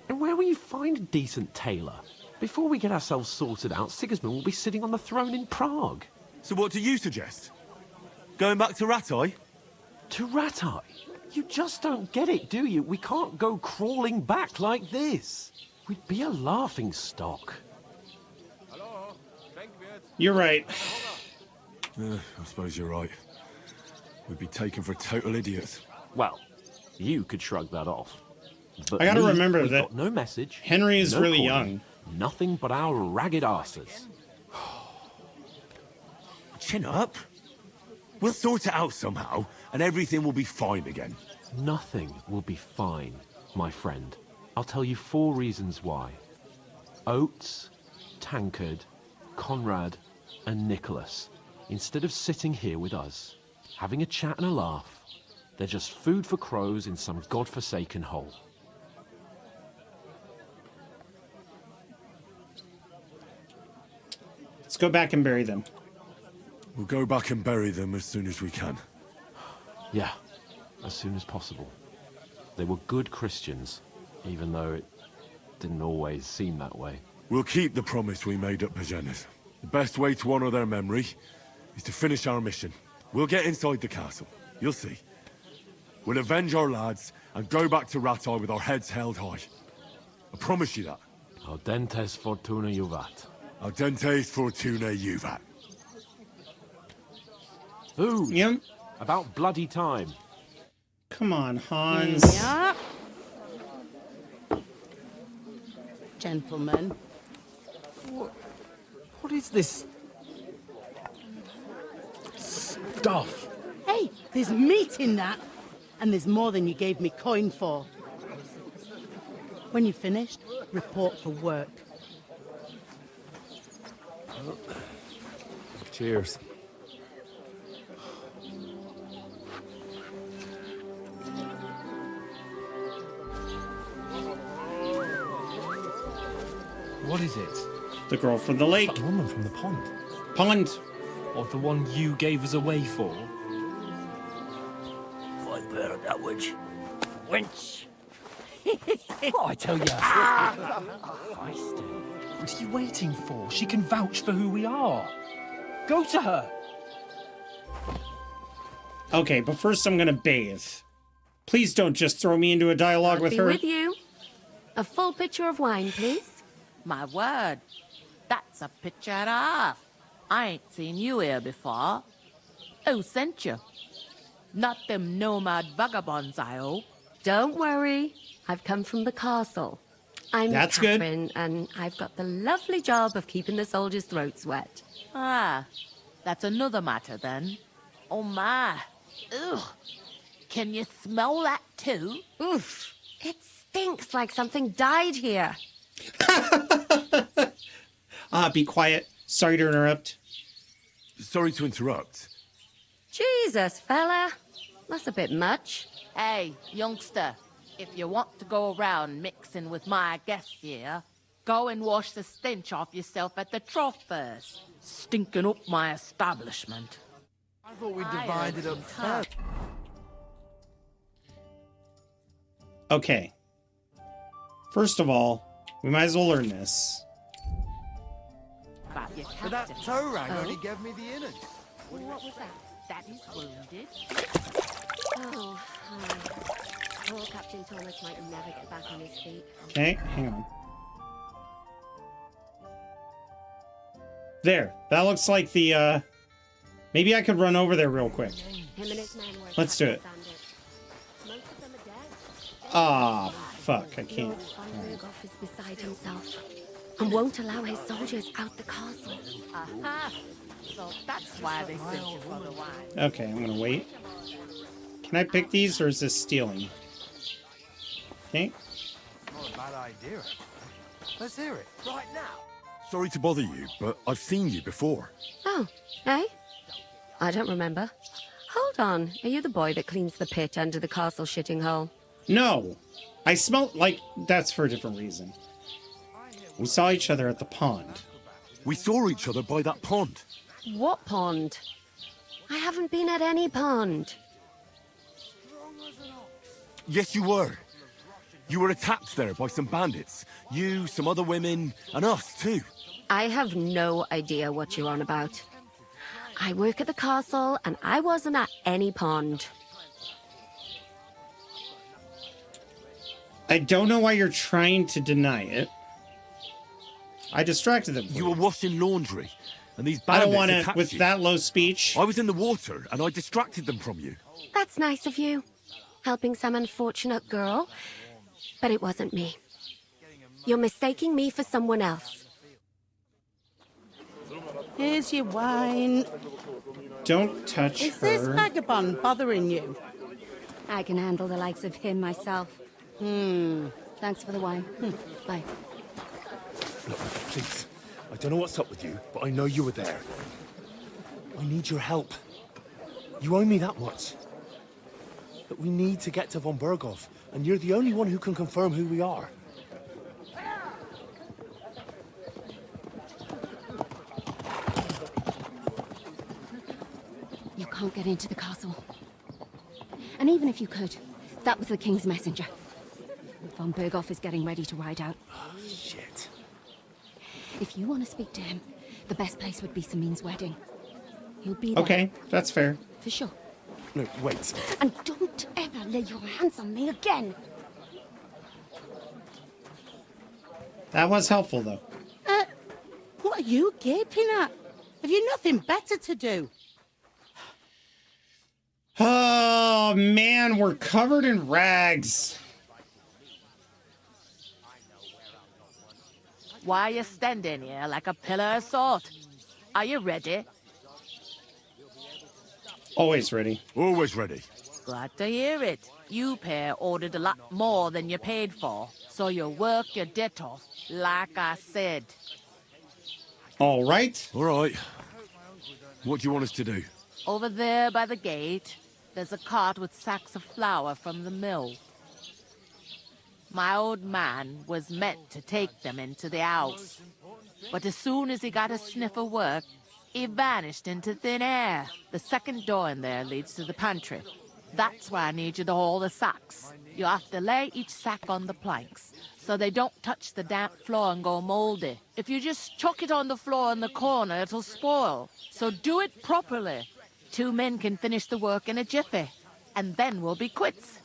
where will you find a decent tailor? Before we get ourselves sorted out, Sigismund will be sitting on the throne in Prague. So what do you suggest? Going back to Ratai? To Ratai? You just don't get it, do you? We can't go crawling back like this. We'd be a laughing stock. You're right. I suppose you're right. We'd be taken for total idiots. Well, you could shrug that off. But I gotta me, remember we've that got no message. Henry is no really coin, young. Nothing but our ragged asses. Chin up. We'll sort it out somehow, and everything will be fine again. Nothing will be fine, my friend. I'll tell you 4 reasons why. Oates, tankard, Conrad and Nicholas, instead of sitting here with us, having a chat and a laugh, they're just food for crows in some godforsaken hole. Let's go back and bury them. We'll go back and bury them as soon as we can. Yeah, as soon as possible. They were good Christians, even though it didn't always seem that way. We'll keep the promise we made at Pagenes. The best way to honor their memory is to finish our mission. We'll get inside the castle. You'll see. We'll avenge our lads and go back to Rattay with our heads held high. I promise you that. Audentes fortuna juvat. Audentes fortuna juvat. Ooh, yep. About bloody time. Come on, Hans. Yeah. Gentlemen. What is this stuff? Hey, there's meat in that. And there's more than you gave me coin for. When you're finished, report for work. Cheers. What is it? The girl from the lake. That woman from the pond. Pond. Or the one you gave us away for? I bear that witch. Wench! What I tell you? What are you waiting for? She can vouch for who we are. Go to her. Okay, but first I'm gonna bathe. Please don't just throw me into a dialogue with her. With you. A full pitcher of wine, please. My word, that's a picture and a half. I ain't seen you here before. Who sent you? Not them nomad vagabonds, I hope. Don't worry. I've come from the castle. I'm That's good. Catherine, and I've got the lovely job of keeping the soldiers' throats wet. Ah, that's another matter then. Oh my. Ugh. Can you smell that too? Oof. It stinks like something died here. Be quiet. Sorry to interrupt. Sorry to interrupt. Jesus, fella. That's a bit much. Hey, youngster, if you want to go around mixing with my guests here, go and wash the stench off yourself at the trough first. Stinking up my establishment. I thought we divided up first. Okay. First of all, we might as well learn this. But that toe rag only gave me the innards. What was that? Daddy's wounded. Oh, poor Captain Thomas might never get back on his feet. Okay, hang on. There. That looks like the, maybe I could run over there real quick. Him and his men were Let's do it. Most of them are dead. Ah, fuck, I can't. Lord Von Berghoff is beside himself and won't allow his soldiers out the castle. Aha! So that's why they sent you for the wine. Okay, I'm gonna wait. Can I pick these, or is this stealing? Okay. Not a bad idea. Let's hear it. Right now. Sorry to bother you, but I've seen you before. Oh, eh? I don't remember. Hold on. Are you the boy that cleans the pit under the castle shitting hole? No. I smell like that's for a different reason. We saw each other at the pond. We saw each other by that pond. What pond? I haven't been at any pond. Yes, you were. You were attacked there by some bandits. You, some other women, and us too. I have no idea what you're on about. I work at the castle, and I wasn't at any pond. I don't know why you're trying to deny it. I distracted them. You were washing laundry, and these I bandits don't want to, attacked with you. that low speech. I was in the water, and I distracted them from you. That's nice of you, helping some unfortunate girl. But it wasn't me. You're mistaking me for someone else. Here's your wine. Don't touch Is her. this vagabond bothering you? I can handle the likes of him myself. Thanks for the wine. Bye. Look, please. I don't know what's up with you, but I know you were there. I need your help. You owe me that much. But we need to get to von Berghoff, and you're the only one who can confirm who we are. You can't get into the castle. And even if you could, that was the King's messenger. Von Berghoff is getting ready to ride out. Oh, shit. If you want to speak to him, the best place would be Samin's wedding. He'll be there. Okay, that's fair. For sure. No, wait. And don't ever lay your hands on me again. That was helpful, though. What are you gaping at? Have you nothing better to do? Oh, man, we're covered in rags. Why are you standing here like a pillar of salt? Are you ready? Always ready. Always ready. Glad to hear it. You pair ordered a lot more than you paid for, so you work your debt off, like I said. All right. All right. What do you want us to do? Over there by the gate, there's a cart with sacks of flour from the mill. My old man was meant to take them into the house, but as soon as he got a sniff of work, he vanished into thin air. The second door in there leads to the pantry. That's where I need you to haul the sacks. You have to lay each sack on the planks, so they don't touch the damp floor and go moldy. If you just chuck it on the floor in the corner, it'll spoil. So do it properly. 2 men can finish the work in a jiffy, and then we'll be quits.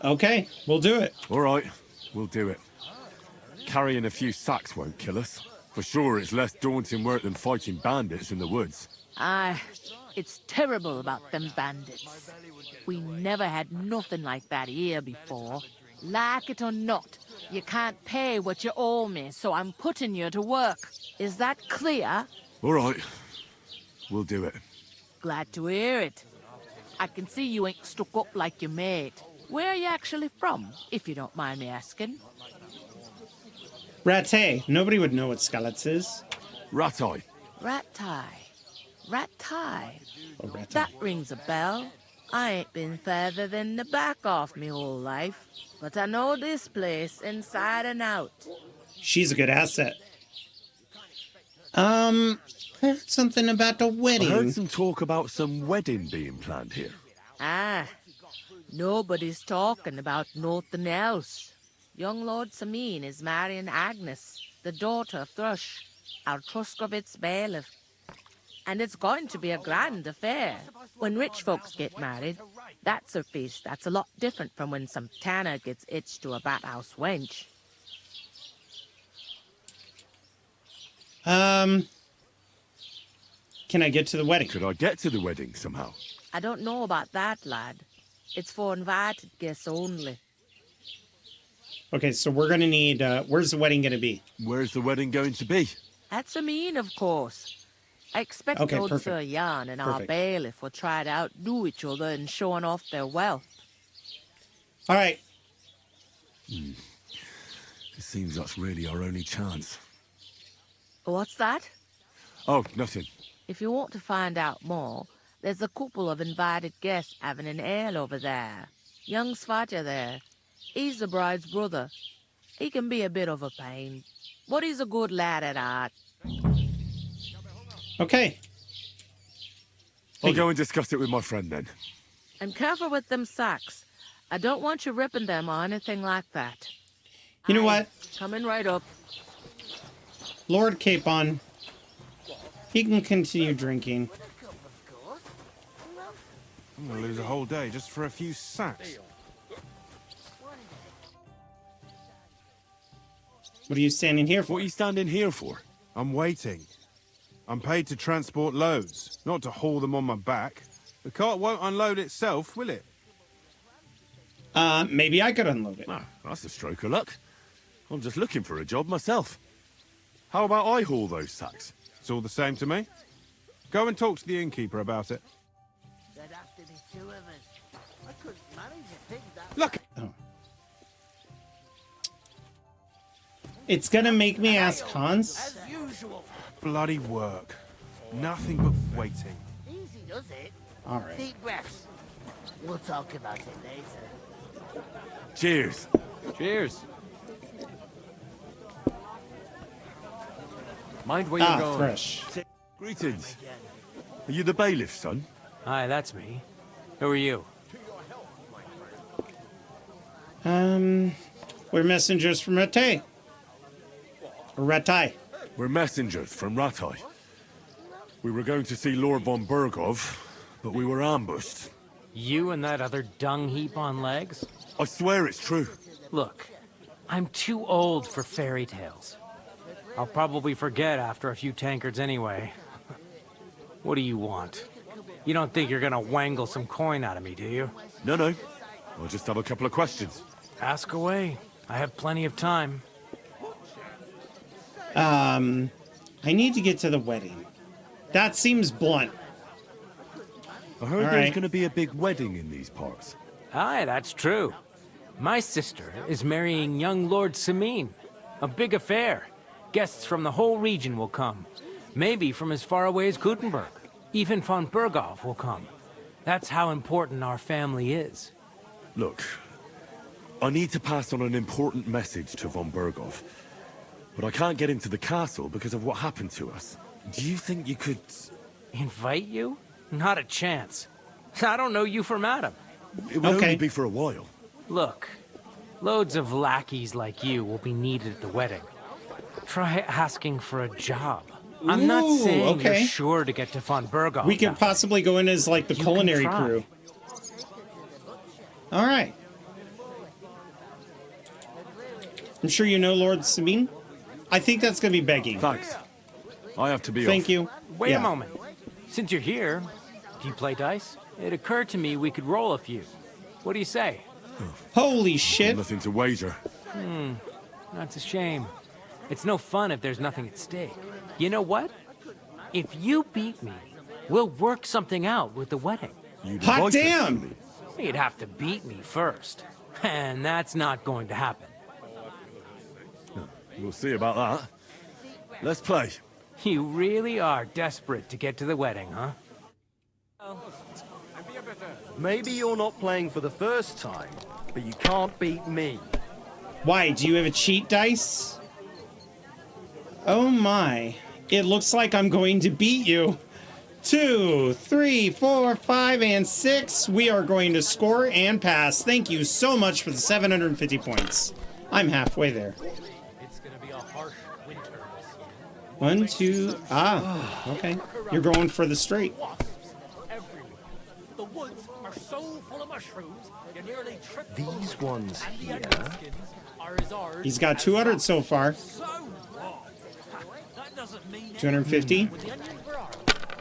Okay, we'll do it. All right, we'll do it. Carrying a few sacks won't kill us. For sure, it's less daunting work than fighting bandits in the woods. Aye, it's terrible about them bandits. We never had nothing like that here before. Like it or not, you can't pay what you owe me, so I'm putting you to work. Is that clear? All right, we'll do it. Glad to hear it. I can see you ain't stuck up like your mate. Where are you actually from, if you don't mind me asking? Rattay. Nobody would know what Skalitz is. Rattay. Rattay. Rattay. Oh, Rattay. That rings a bell. I ain't been further than the back off me whole life, but I know this place inside and out. She's a good asset. I heard something about a wedding. I heard some talk about some wedding being planned here. Ah, nobody's talking about nothing else. Young Lord Samin is marrying Agnes, the daughter of Thrush, our Truskovitz bailiff. And it's going to be a grand affair. When rich folks get married, that's a feast that's a lot different from when some tanner gets hitched to a bathouse wench. Can I get to the wedding? Could I get to the wedding somehow? I don't know about that, lad. It's for invited guests only. Okay, so we're gonna need, where's the wedding gonna be? Where's the wedding going to be? At Samin, of course. I expect Okay, old perfect. Sir Jan and our Perfect. bailiff will try to outdo each other in showing off their wealth. All right. It seems that's really our only chance. What's that? Oh, nothing. If you want to find out more, there's a couple of invited guests having an ale over there. Young Svaja there. He's the bride's brother. He can be a bit of a pain, but he's a good lad at heart. Okay. I'll go and discuss it with my friend then. And careful with them sacks. I don't want you ripping them or anything like that. You know what? Coming right up. Lord Capon, he can continue drinking. I'm gonna lose a whole day just for a few sacks. What are you standing here for? What are you standing here for? I'm waiting. I'm paid to transport loads, not to haul them on my back. The cart won't unload itself, will it? Maybe I could unload it. Ah, that's a stroke of luck. I'm just looking for a job myself. How about I haul those sacks? It's all the same to me. Go and talk to the innkeeper about it. There'd have to be 2 of us. I couldn't manage a pig that. Look! Oh. It's gonna make me ask Hans. Bloody work. Nothing but waiting. Easy does it. All right. Deep breaths. We'll talk about it later. Cheers. Cheers. Mind where you're going. Fresh. Greetings. Are you the bailiff, son? Hi, that's me. Who are you? We're messengers from Rattay. Or Rattay. We're messengers from Rattay. We were going to see Lord von Bergov, but we were ambushed. You and that other dung heap on legs? I swear it's true. Look, I'm too old for fairy tales. I'll probably forget after a few tankards anyway. What do you want? You don't think you're gonna wangle some coin out of me, do you? No. I'll just have a couple of questions. Ask away. I have plenty of time. I need to get to the wedding. That seems blunt. I heard All there's right. going to be a big wedding in these parts. Aye, that's true. My sister is marrying young Lord Suing. A big affair. Guests from the whole region will come. Maybe from as far away as Gutenberg. Even von Bergov will come. That's how important our family is. Look, I need to pass on an important message to von Bergov. But I can't get into the castle because of what happened to us. Do you think you could... Invite you? Not a chance. I don't know you from Adam. It would only be for a while. Look, loads of lackeys like you will be needed at the wedding. Try asking for a job. I'm not Ooh, saying okay. you're sure to get to von Bergov. We could possibly go in as like the You culinary can try. crew. All right. I'm sure you know Lord Sabine. I think that's going to be begging. Thanks. I have to be Thank off. you. Wait Yeah. a moment. Since you're here, do you play dice? It occurred to me we could roll a few. What do you say? Holy shit. Nothing to wager. That's a shame. It's no fun if there's nothing at stake. You know what? If you beat me, we'll work something out with the wedding. Hot damn! You'd have to beat me first. And that's not going to happen. We'll see about that. Let's play. You really are desperate to get to the wedding, huh? Maybe you're not playing for the first time, but you can't beat me. Why? Do you have a cheat dice? Oh my. It looks like I'm going to beat you. 2, 3, 4, 5, and 6. We are going to score and pass. Thank you so much for the 750 points. I'm halfway there. It's gonna be a harsh winter. 1, 2. Ah, okay. You're going for the straight. The woods are so full of mushrooms, you nearly trip. These ones here. He's got 200 so far. 250.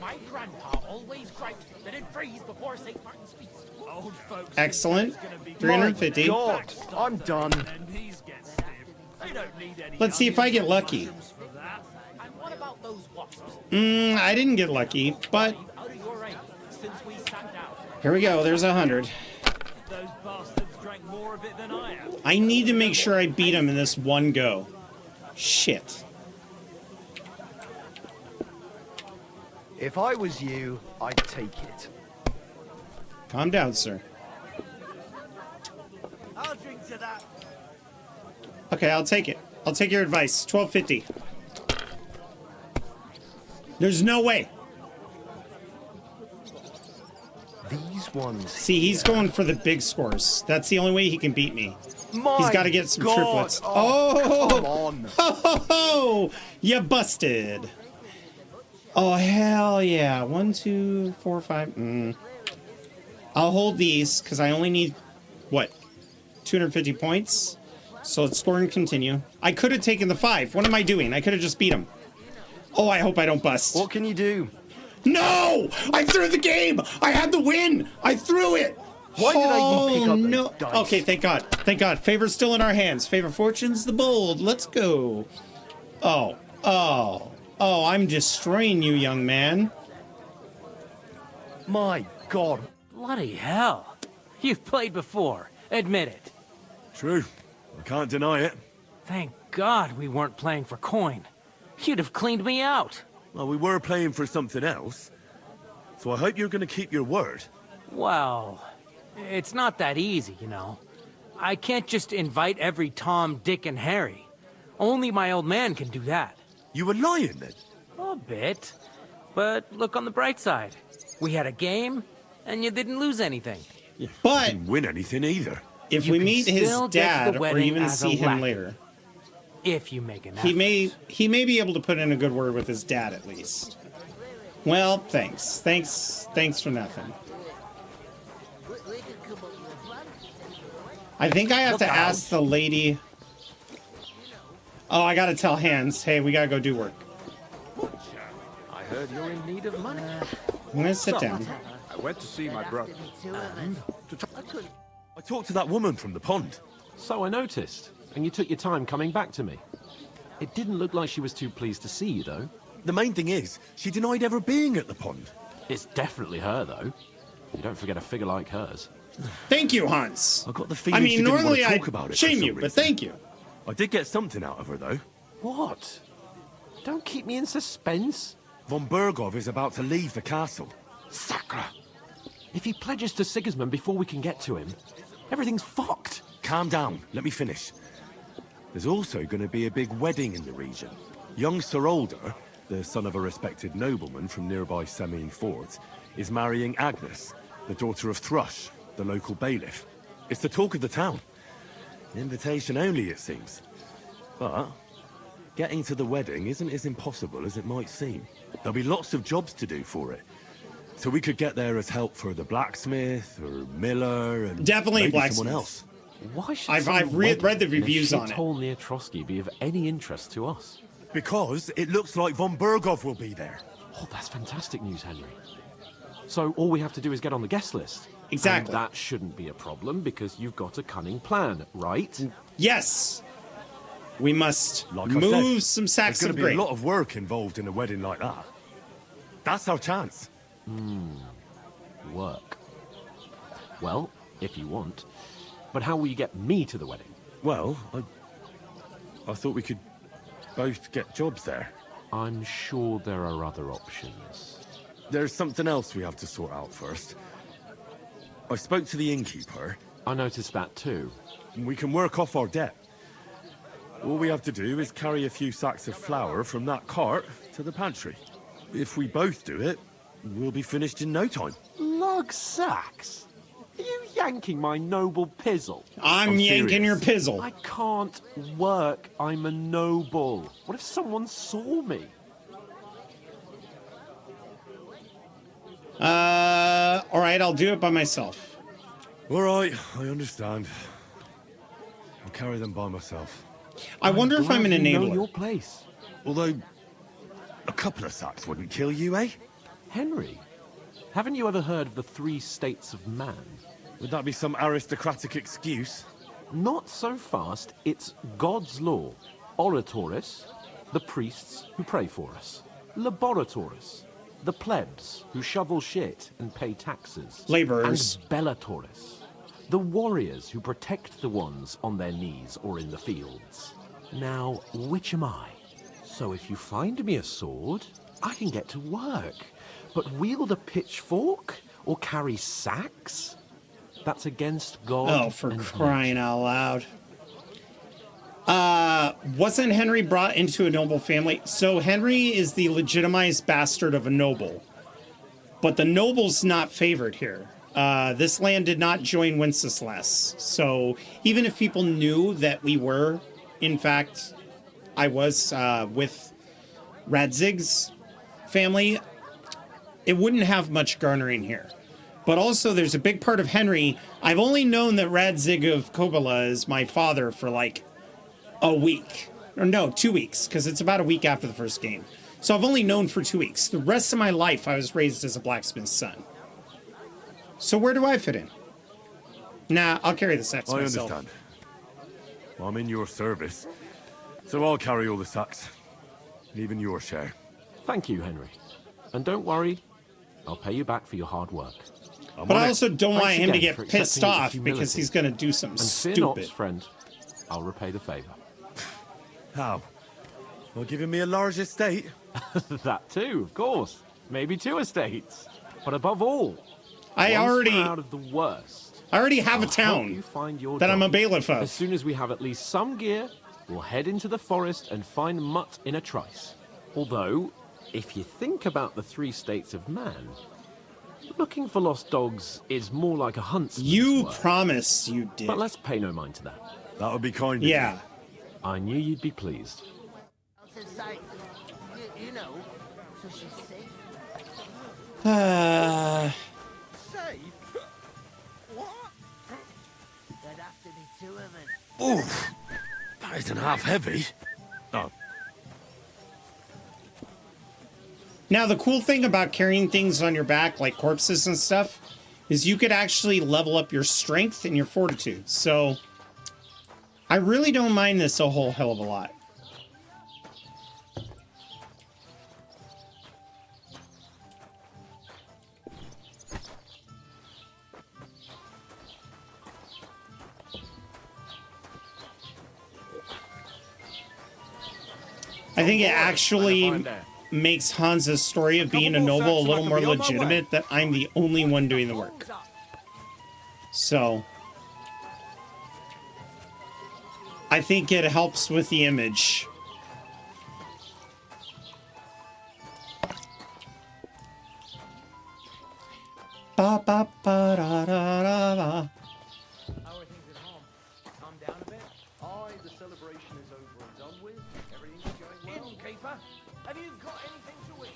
My grandpa always griped that it freeze before St. Martin's feast. Old folks. Excellent. 350. My God, I'm done. Let's see if I get lucky. And what about those wasps? I didn't get lucky, but Out of your range since we sat down. here we go. There's 100. Those bastards drank more of it than I have. I need to make sure I beat him in this one go. Shit. If I was you, I'd take it. Calm down, sir. I'll drink to that. Okay, I'll take it. I'll take your advice. 1250. There's no way. These ones. See, he's going for the big scores. That's the only way he can beat me. My He's got to get some God. triplets. Oh, come on. Oh, you busted. Oh, hell yeah. 1, 2, 4, 5. I'll hold these because I only need, what, 250 points? So let's score and continue. I could have taken the 5. What am I doing? I could have just beat him. Oh, I hope I don't bust. What can you do? No! I threw the game! I had the win! I threw it! Why did I even pick up those no. dice? Okay, thank God. Thank God. Favor's still in our hands. Favor fortune's the bold. Let's go. Oh. I'm destroying you, young man. My God. Bloody hell. You've played before. Admit it. True. I can't deny it. Thank God we weren't playing for coin. You'd have cleaned me out. Well, we were playing for something else. So I hope you're going to keep your word. Well, it's not that easy, you know. I can't just invite every Tom, Dick, and Harry. Only my old man can do that. You were lying, then? A bit. But look on the bright side. We had a game, and you didn't lose anything. But didn't win anything either. If we meet his dad or even see him later, if you make an he may be able to put in a good word with his dad at least. Well, thanks for nothing. I think I have to ask the lady. Oh, I gotta tell Hans, hey, we gotta go do work. I heard you're in need of money. I'm gonna sit down. I went to see my brother. I talked to that woman from the pond. So I noticed, and you took your time coming back to me. It didn't look like she was too pleased to see you, though. The main thing is, she denied ever being at the pond. It's definitely her, though. You don't forget a figure like hers. Thank you, Hans. I got the feeling she didn't want to talk about it. Shame you, but thank you. I did get something out of her, though. What? Don't keep me in suspense. Von Bergov is about to leave the castle. Sacre! If he pledges to Sigismund before we can get to him, everything's fucked. Calm down. Let me finish. There's also going to be a big wedding in the region. Young Sir Alder, the son of a respected nobleman from nearby Semine Fort, is marrying Agnes, the daughter of Thrush, the local bailiff. It's the talk of the town. Invitation only, it seems. But getting to the wedding isn't as impossible as it might seem. There'll be lots of jobs to do for it. So we could get there as help for the blacksmith or miller and definitely maybe blacksmith. Someone else. Why should I've read the reviews on it. Shithole near Trotsky be of any interest to us? Because it looks like von Bergov will be there. Oh, that's fantastic news, Henry. So all we have to do is get on the guest list. Exactly. And that shouldn't be a problem because you've got a cunning plan, right? Yes. We must Like I move said, some sacks there's of going to be grain. a lot of work involved in a wedding like that. That's our chance. Work. Well, if you want. But how will you get me to the wedding? Well, I thought we could both get jobs there. I'm sure there are other options. There's something else we have to sort out first. I spoke to the innkeeper. I noticed that too. We can work off our debt. All we have to do is carry a few sacks of flour from that cart to the pantry. If we both do it, we'll be finished in no time. Lug sacks? Are you yanking my noble pizzle? I'm yanking your pizzle. I can't work. I'm a noble. What if someone saw me? All right, I'll do it by myself. All right, I understand. I'll carry them by myself. I wonder if I'm an You know enabler. your place. Although, a couple of sacks wouldn't kill you, eh? Henry, haven't you ever heard of the 3 states of man? Would that be some aristocratic excuse? Not so fast. It's God's law. Oratoris, the priests who pray for us. Laboratoris, the plebs who shovel shit and pay taxes. Laborers. And Bellatoris, the warriors who protect the ones on their knees or in the fields. Now, which am I? So if you find me a sword, I can get to work. But wield a pitchfork or carry sacks? That's against God. Oh, for and crying out loud. Wasn't Henry brought into a noble family? So Henry is the legitimized bastard of a noble. But the noble's not favored here. This land did not join Wenceslas. So even if people knew that we were, in fact, I was with Radzig's family, it wouldn't have much garnering here. But also, there's a big part of Henry. I've only known that Radzig of Kobala is my father for like a week. Or no, 2 weeks, because it's about a week after the first game. So I've only known for 2 weeks. The rest of my life, I was raised as a blacksmith's son. So where do I fit in? Nah, I'll carry the sacks myself. I understand. Well, I'm in your service, so I'll carry all the sacks. And even your share. Thank you, Henry. And don't worry, I'll pay you back for your hard work. But I also don't want Thanks him to again get for pissed accepting it with off because humility. he's going to do something And fear stupid. not, friend. I'll repay the favor. How? Well, giving me a large estate? That too, of course. Maybe 2 estates. But above all, I once already we're out of the worst. I already have a I'll help town you find your that I'm a dog. bailiff of. As soon as we have at least some gear, we'll head into the forest and find Mutt in a trice. Although, if you think about the 3 states of man, looking for lost dogs is more like a huntsman's You work. promised you did. But let's pay no mind to that. That would be kind of Yeah. you. I knew you'd be pleased. You know, so she's safe. Safe? What? There'd have to be 2 of us. Oof! That isn't half heavy. Oh. Now, the cool thing about carrying things on your back, like corpses and stuff, is you could actually level up your strength and your fortitude. So, I really don't mind this a whole hell of a lot. I think it actually makes Hans's story of being a noble a little more legitimate that I'm the only one doing the work. So, I think it helps with the image. Ba ba ba da da da da. How are things at home? Calm down a bit? Aye, the celebration is over and done with. Everything's going well. Innkeeper, have you got anything to eat?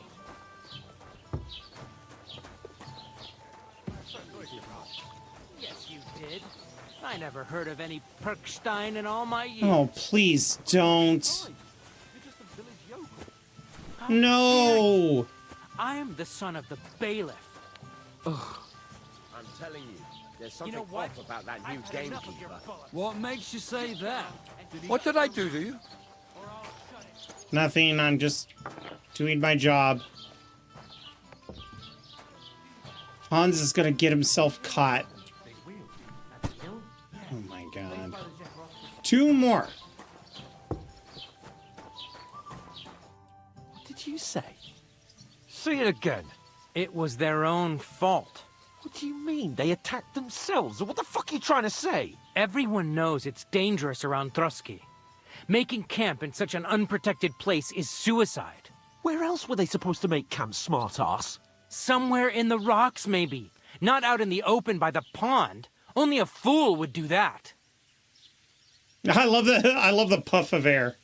Yes, you did. I never heard of any Perkstein in all my years. Oh, please don't. No. I am the son of the bailiff. I'm telling you, there's something off about that new gamekeeper. What makes you say that? What did I do to you? Nothing, I'm just doing my job. Hans is gonna get himself caught. Oh my god. 2 more. What did you say? Say it again. It was their own fault. What do you mean? They attacked themselves? What the fuck are you trying to say? Everyone knows it's dangerous around Trotsky. Making camp in such an unprotected place is suicide. Where else were they supposed to make camp, smart-ass? Somewhere in the rocks, maybe. Not out in the open by the pond. Only a fool would do that. I love the puff of air.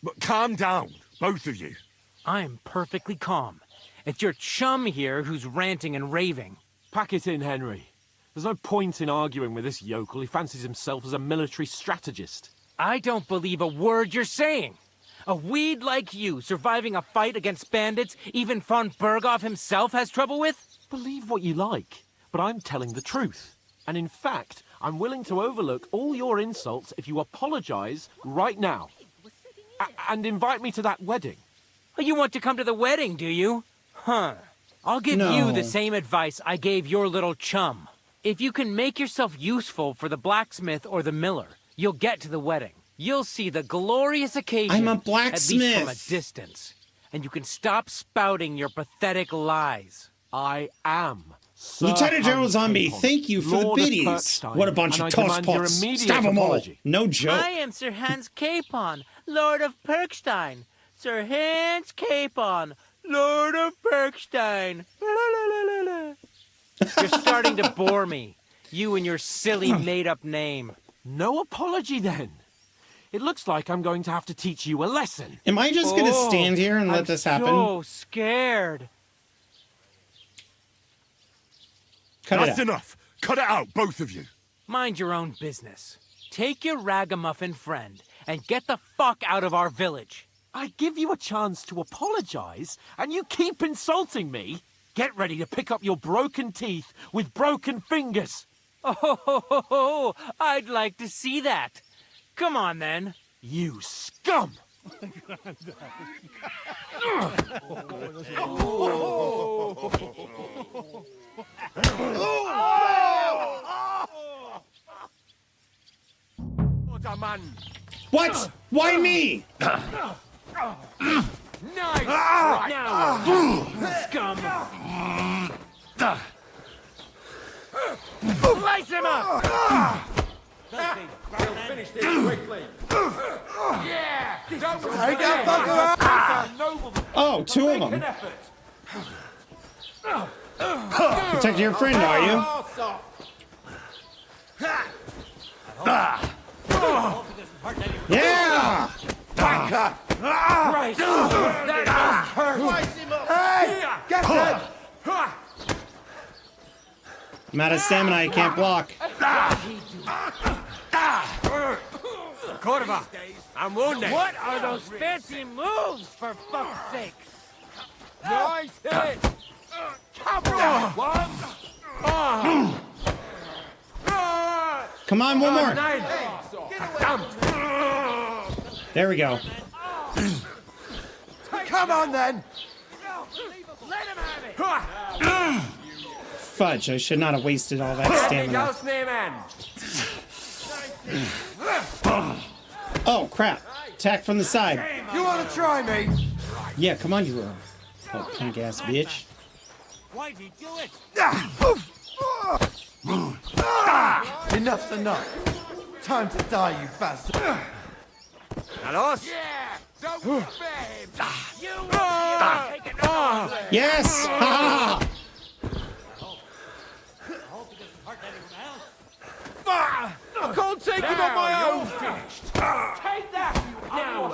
But calm down, both of you. I'm perfectly calm. It's your chum here who's ranting and raving. Pack it in, Henry. There's no point in arguing with this yokel. He fancies himself as a military strategist. I don't believe a word you're saying. A weed like you surviving a fight against bandits even von Berghoff himself has trouble with? Believe what you like, but I'm telling the truth. And in fact, I'm willing to overlook all your insults if you apologize right now. And invite me to that wedding. Oh, you want to come to the wedding, do you? Huh. I'll give you the same advice I gave your little chum. If you can make yourself useful for the blacksmith or the miller, you'll get to the wedding. You'll see the glorious occasion. I'm a blacksmith. At least from a distance. And you can stop spouting your pathetic lies. I am. Lieutenant General Zombie, thank you for the biddies. What a bunch of tosspots. Stop them all. No joke. I am Sir Hans Capon, Lord of Perkstein. Sir Hans Capon, Lord of Perkstein. You're starting to bore me. You and your silly made-up name. No apology, then. It looks like I'm going to have to teach you a lesson. Am I just going to stand here and let this happen? I'm so scared. That's enough. Cut it out, both of you. Mind your own business. Take your ragamuffin friend and get the fuck out of our village. I give you a chance to apologize, and you keep insulting me. Get ready to pick up your broken teeth with broken fingers. Oh, I'd like to see that. Come on, then. You scum! What? Why me? Nice! Right now, scum! Lace him up! We'll finish this quickly. Yeah! Don't Take that fucker out! Oh, two of them. Protecting your friend, are you? Yeah! Back up! Right! That must hurt! Lace him up! Hey! Get him! I'm out of stamina, I can't block. Cordova, I'm wounded. What are those fancy moves, for fuck's sake? Nice hit! Cover that one! Come on, one more. There we go. Come on, then! Let him have it! Fudge, I should not have wasted all that stamina. Oh, crap. Attack from the side. You want to try me? Yeah, come on, you punk ass bitch. Why'd he do it? Enough's enough. Time to die, you bastard. Alos? Yeah! Don't babe! You take it Yes! Ha! I can't take him on my own! Take that! Now,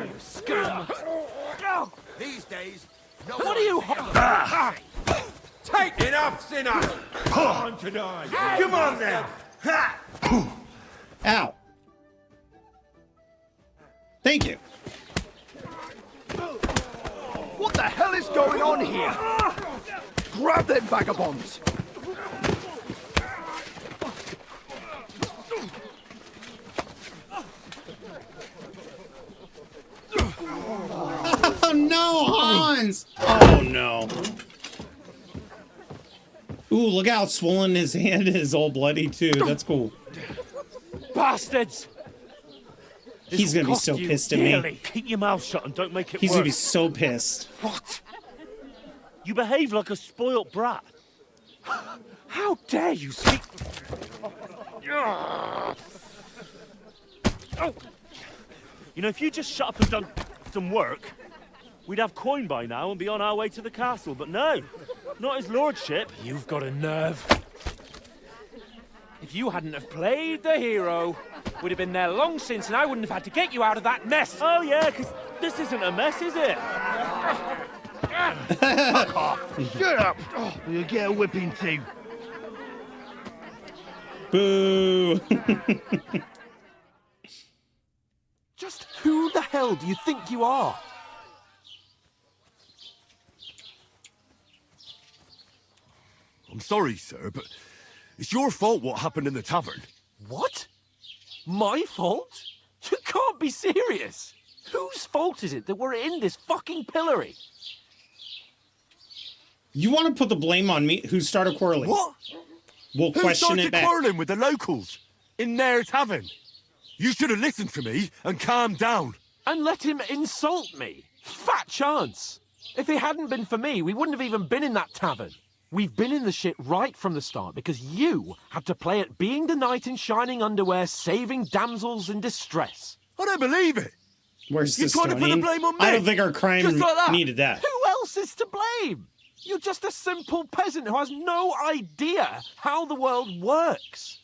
you scum! These days, What are you... take enough's enough! Time to die! Come on, then! Ow. Thank you. What the hell is going on here? Grab them vagabonds! Oh no, Hans! Oh no. Ooh, look how swollen his hand is, all bloody too. That's cool. Bastards! He's gonna be so pissed at me. Keep your mouth shut and don't make it He's worse. gonna be so pissed. What? You behave like a spoilt brat. How dare you speak... Oh. You know, if you just shut up and done some work, we'd have coin by now and be on our way to the castle. But no, not his lordship. You've got a nerve. If you hadn't have played the hero, we'd have been there long since and I wouldn't have had to get you out of that mess. Oh yeah, because this isn't a mess, is it? Fuck off! Shut up! You'll get a whipping too. Boo! Just who the hell do you think you are? I'm sorry, sir, but it's your fault what happened in the tavern. What? My fault? You can't be serious. Whose fault is it that we're in this fucking pillory? You want to put the blame on me? Who started quarreling? What? We'll Who question started it back. quarreling with the locals in their tavern? You should have listened to me and calmed down. And let him insult me? Fat chance. If it hadn't been for me, we wouldn't have even been in that tavern. We've been in the shit right from the start because you had to play at being the knight in shining underwear, saving damsels in distress. I don't believe it. Where's You're the trying to put the blame on me. I don't think our crime Just like that. needed that. Who else is to blame? You're just a simple peasant who has no idea how the world works.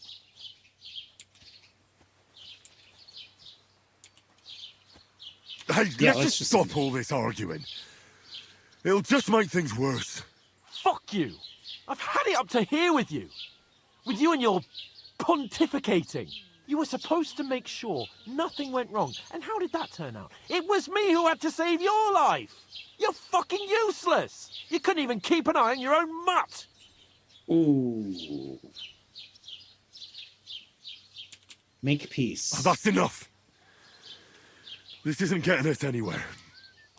Hey, Yeah, let's just stop all this arguing. It'll just make things worse. Fuck you. I've had it up to here with you. With you and your pontificating. You were supposed to make sure nothing went wrong. And how did that turn out? It was me who had to save your life. You're fucking useless. You couldn't even keep an eye on your own mutt. Ooh. Make peace. That's enough. This isn't getting us anywhere.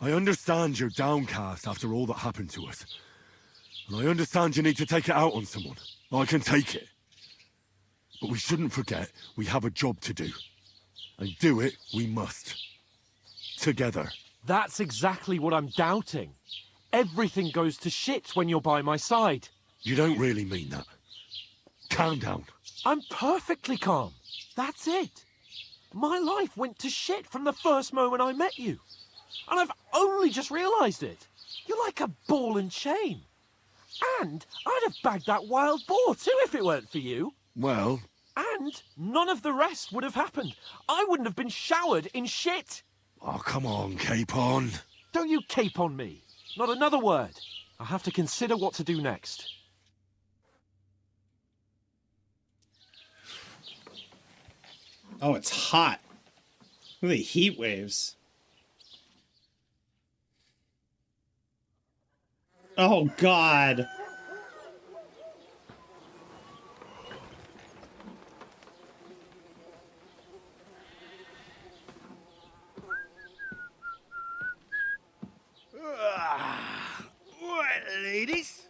I understand you're downcast after all that happened to us. And I understand you need to take it out on someone. I can take it. But we shouldn't forget we have a job to do. And do it we must. Together. That's exactly what I'm doubting. Everything goes to shit when you're by my side. You don't really mean that. Calm down. I'm perfectly calm. That's it. My life went to shit from the first moment I met you. And I've only just realised it. You're like a ball and chain. And I'd have bagged that wild boar too if it weren't for you. Well... And none of the rest would have happened. I wouldn't have been showered in shit. Oh, come on, Capon. Don't you cape on me. Not another word. I have to consider what to do next. Oh, it's hot. Look at the heat waves. Oh, God. Right, ladies.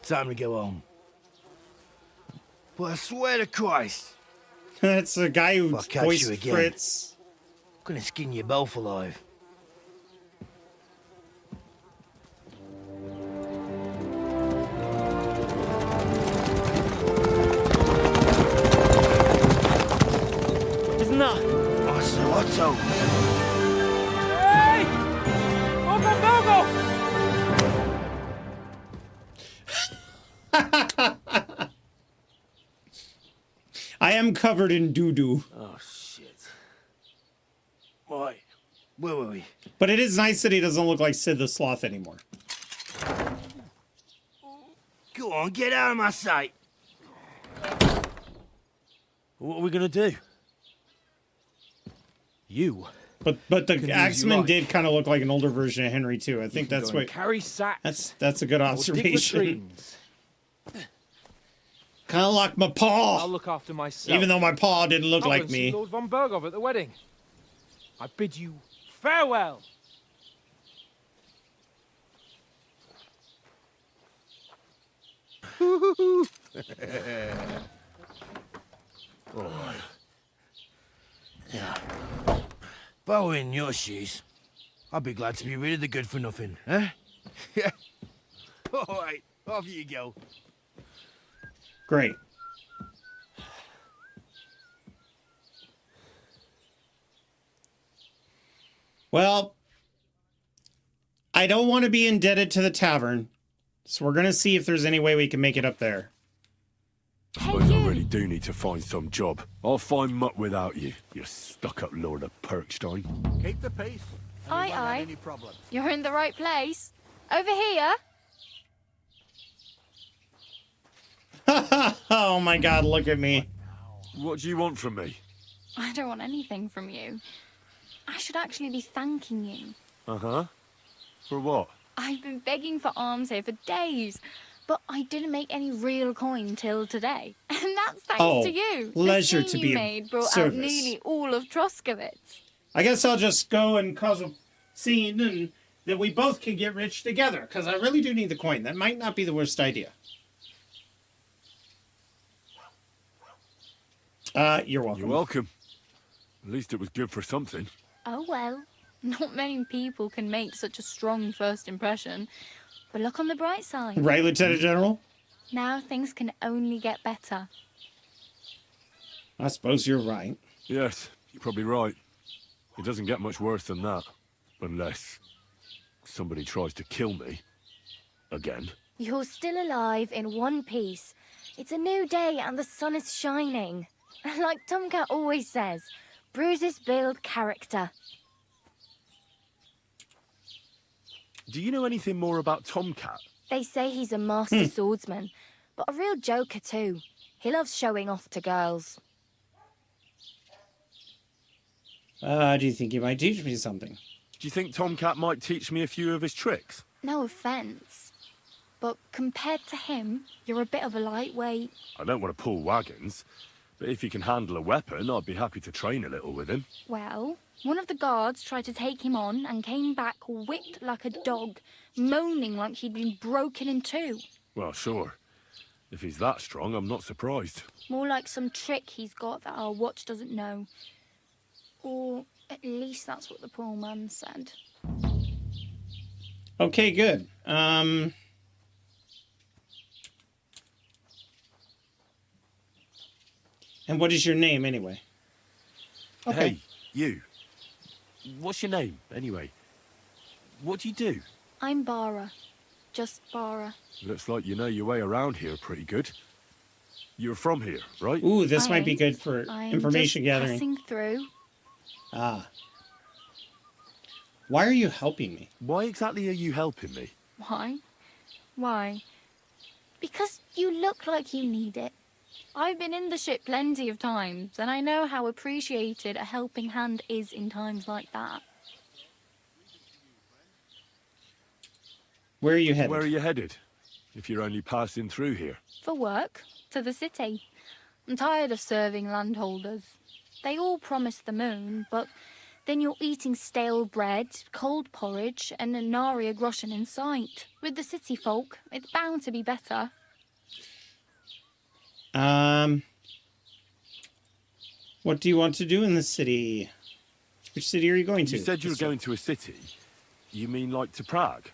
Time to go home. But I swear to Christ, That's the guy who if I catch voiced you again, Fritz. I'm gonna skin you both alive. Isn't that? Ocelotto. Hey! Ogo Bogo! I am covered in doo-doo. Oh, shit. Why? Where were we? But it is nice that he doesn't look like Sid the Sloth anymore. Go on, get out of my sight. What are we gonna do? You. But the Axeman did kind of look like an older version of Henry too. I think that's what. Carry sacks. That's a good or dig observation. latrines. Kind of like my paw. I'll look after myself. Even though my paw didn't look I'll like go and see me. Lord von Bergov at the wedding. I bid you farewell. Alright. Yeah. If I were in your shoes, I'd be glad to be rid of the good for nothing, eh? Yeah. Alright, off you go. Great. Well, I don't want to be indebted to the tavern, so we're going to see if there's any way we can make it up there. I suppose I really do need to find some job. I'll find mutt without you, you stuck-up Lord of Perkstein. Keep the peace. Aye, aye. You're in the right place. Over here. Oh my God, look at me. What do you want from me? I don't want anything from you. I should actually be thanking you. Uh-huh. For what? I've been begging for alms here for days, but I didn't make any real coin till today. And that's thanks to you. Leisure The to scene be you of made brought service. out nearly all of Troskowitz. I guess I'll just go and cause a scene and then we both can get rich together, because I really do need the coin. That might not be the worst idea. You're welcome. You're welcome. At least it was good for something. Oh well, not many people can make such a strong first impression. But look on the bright side. Right, Lieutenant General? Now things can only get better. I suppose you're right. Yes, you're probably right. It doesn't get much worse than that. Unless somebody tries to kill me. Again. You're still alive in one piece. It's a new day and the sun is shining. Like Tomcat always says, bruises build character. Do you know anything more about Tomcat? They say he's a master swordsman, but a real joker too. He loves showing off to girls. Do you think you might teach me something? Do you think Tomcat might teach me a few of his tricks? No offence, but compared to him, you're a bit of a lightweight. I don't want to pull wagons, but if he can handle a weapon, I'd be happy to train a little with him. Well, one of the guards tried to take him on and came back whipped like a dog, moaning like he'd been broken in two. Well, sure. If he's that strong, I'm not surprised. More like some trick he's got that our watch doesn't know. Or at least that's what the poor man said. Okay, good. And what is your name, anyway? Okay. Hey, you. What's your name, anyway? What do you do? I'm Bara. Just Bara. Looks like you know your way around here pretty good. You're from here, right? Ooh, this I might be ain't. good for I'm information just gathering. Passing through. Ah. Why are you helping me? Why exactly are you helping me? Why? Why? Because you look like you need it. I've been in the ship plenty of times, and I know how appreciated a helping hand is in times like that. Where are you headed? Where are you headed? If you're only passing through here. For work, to the city. I'm tired of serving landholders. They all promise the moon, but then you're eating stale bread, cold porridge, and a nary a groschen in sight. With the city folk, it's bound to be better. What do you want to do in the city? Which city are you going to? You said you were going to a city. You mean like to Prague?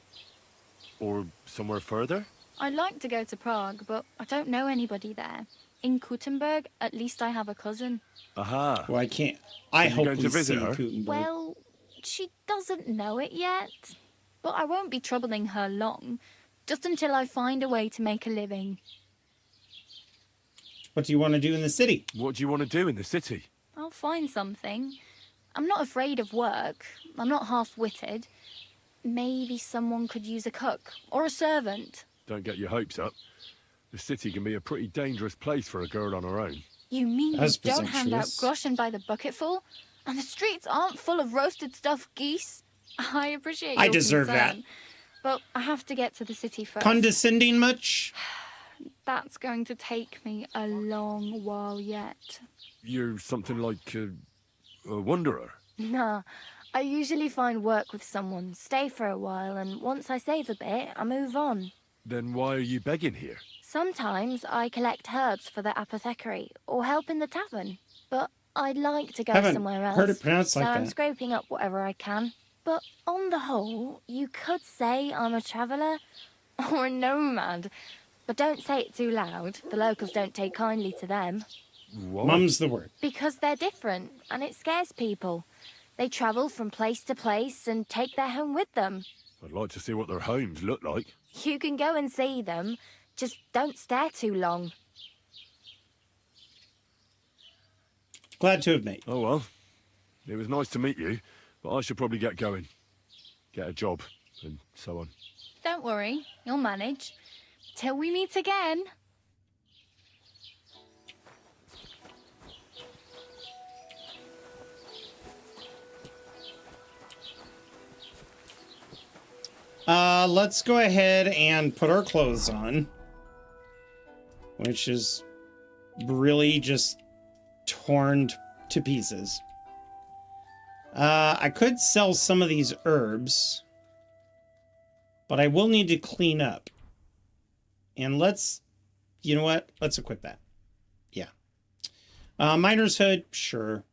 Or somewhere further? I'd like to go to Prague, but I don't know anybody there. In Kuttenberg, at least I have a cousin. Aha. Well, I can't. I hope going we to visit see her? Kuttenberg. Well, she doesn't know it yet. But I won't be troubling her long. Just until I find a way to make a living. What do you want to do in the city? What do you want to do in the city? I'll find something. I'm not afraid of work. I'm not half-witted. Maybe someone could use a cook or a servant. Don't get your hopes up. The city can be a pretty dangerous place for a girl on her own. You mean That's you don't hand out presumptuous. groschen by the bucketful? And the streets aren't full of roasted stuffed geese? I appreciate I your deserve concern, that. But I have to get to the city first. Condescending much? That's going to take me a long while yet. You're something like a wanderer. Nah, I usually find work with someone, stay for a while, and once I save a bit, I move on. Then why are you begging here? Sometimes I collect herbs for the apothecary or help in the tavern. But I'd like to go Haven't somewhere else. heard it pronounced so like I'm that. scraping up whatever I can. But on the whole, you could say I'm a traveller or a nomad. But don't say it too loud. The locals don't take kindly to them. What? Mum's the word. Because they're different, and it scares people. They travel from place to place and take their home with them. I'd like to see what their homes look like. You can go and see them, just don't stare too long. Glad to have met you. Oh well. It was nice to meet you, but I should probably get going. Get a job, and so on. Don't worry, you'll manage. Till we meet again. Let's go ahead and put our clothes on. Which is really just torn to pieces. I could sell some of these herbs. But I will need to clean up. And let's... You know what? Let's equip that. Yeah. Miner's hood, sure.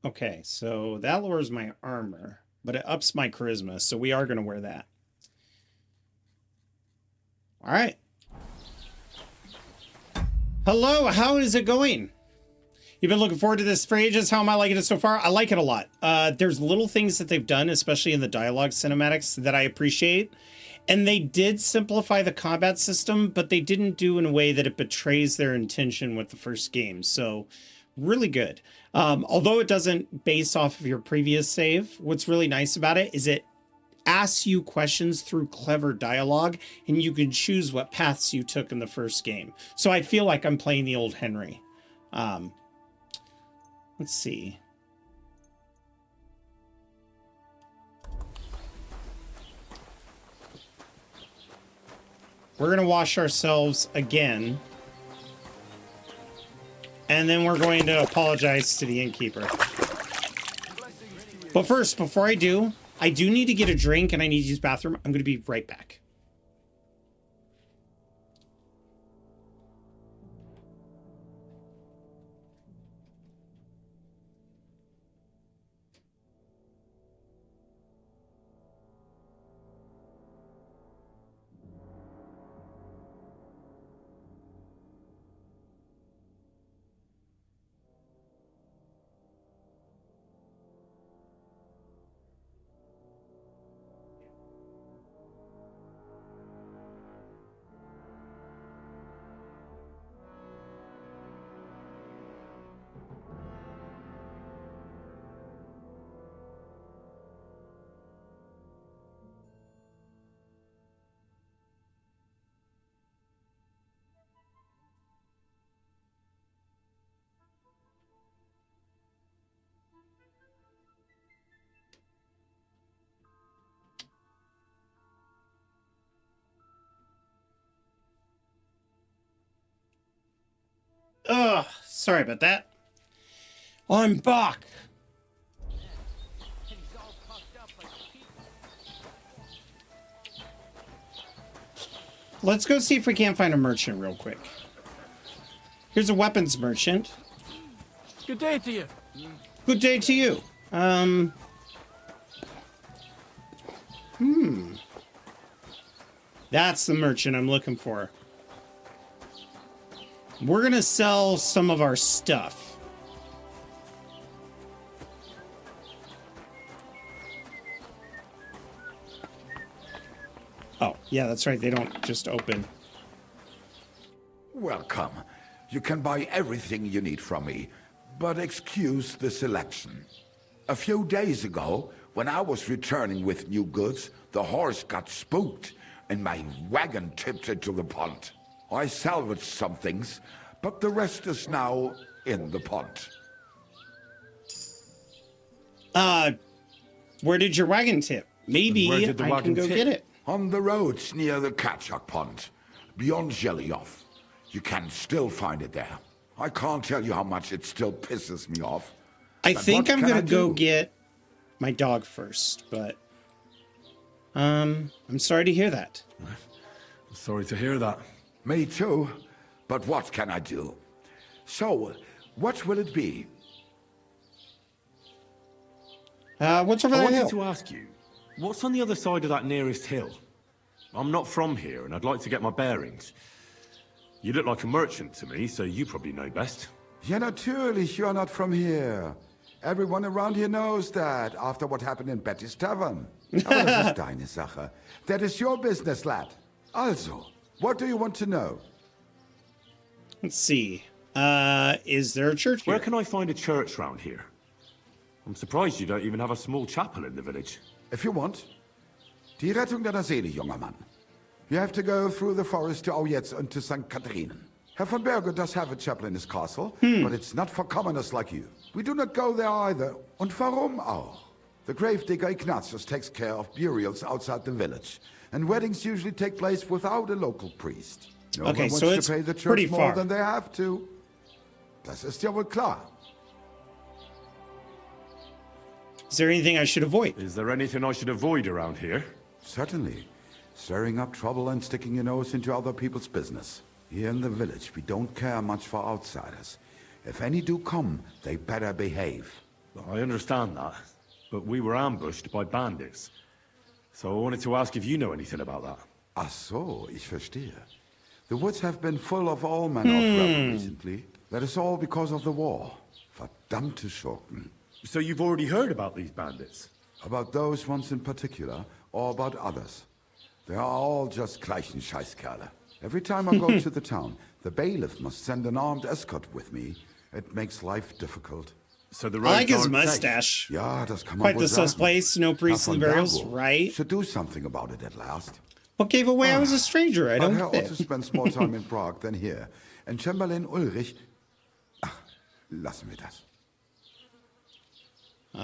Okay, so that lowers my armor, but it ups my charisma, so we are going to wear that. All right. Hello, how is it going? You've been looking forward to this for ages. How am I liking it so far? I like it a lot. There's little things that they've done, especially in the dialogue cinematics, that I appreciate. And they did simplify the combat system, but they didn't do in a way that it betrays their intention with the first game. So really good. Although it doesn't base off of your previous save, what's really nice about it is it asks you questions through clever dialogue, and you can choose what paths you took in the first game. So I feel like I'm playing the old Henry. Let's see. We're going to wash ourselves again. And then we're going to apologize to the innkeeper. But first, before I do, I do need to get a drink and I need to use the bathroom. I'm going to be right back. Ugh, sorry about that. I'm back. Let's go see if we can't find a merchant real quick. Here's a weapons merchant. Good day to you. Good day to you. That's the merchant I'm looking for. We're gonna sell some of our stuff. Oh, yeah, that's right. They don't just open. Welcome. You can buy everything you need from me, but excuse the selection. A few days ago, when I was returning with new goods, the horse got spooked and my wagon tipped into the pond. I salvaged some things, but the rest is now in the pond. Where did your wagon tip? Maybe I can go get it. On the roads near the Catchuck Pond, beyond Jelly-Off. You can still find it there. I can't tell you how much it still pisses me off. I think I'm gonna go get my dog first, but I'm sorry to hear that. I'm sorry to hear that. Me too, but what can I do? So, what will it be? What's over I that wanted hill? to ask you, what's on the other side of that nearest hill? I'm not from here, and I'd like to get my bearings. You look like a merchant to me, so you probably know best. Ja, natürlich, you're not from here. Everyone around here knows that, after what happened in Betty's Tavern. Aber das ist deine Sache. That is your business, lad. Also, what do you want to know? Let's see. Is there a church here? Where can I find a church round here? I'm surprised you don't even have a small chapel in the village. If you want. Die Rettung deiner Seele, junger Mann. You have to go through the forest to Aujetz and to St. Catherine. Herr von Berger does have a chapel in his castle, but it's not for commoners like you. We do not go there either. Und warum auch? The gravedigger Ignatius takes care of burials outside the village, and weddings usually take place without a local priest. No Okay, one so wants it's to pay the pretty church more far. than they have to. Das ist ja wohl klar. Is there anything I should avoid? Is there anything I should avoid around here? Certainly. Stirring up trouble and sticking your nose into other people's business. Here in the village, we don't care much for outsiders. If any do come, they better behave. I understand that, but we were ambushed by bandits. So I wanted to ask if you know anything about that. Ach so, ich verstehe. The woods have been full of all manner of rebel recently. That is all because of the war. Verdammte Schurken. So you've already heard about these bandits? About those ones in particular, or about others. They are all just gleichen Scheißkerle. Every time I go to the town, the bailiff must send an armed escort with me. It makes life difficult. So the I roads like his aren't mustache. safe. Ja, das kann man Quite wohl the sus sagen. place, no priests Herr in von the burials, Bergo right? should do something about it at last. What gave away I was a stranger? I But don't Herr get Otto it. spends more time in Prague than here. And Chamberlain Ulrich... Ach, lassen wir das.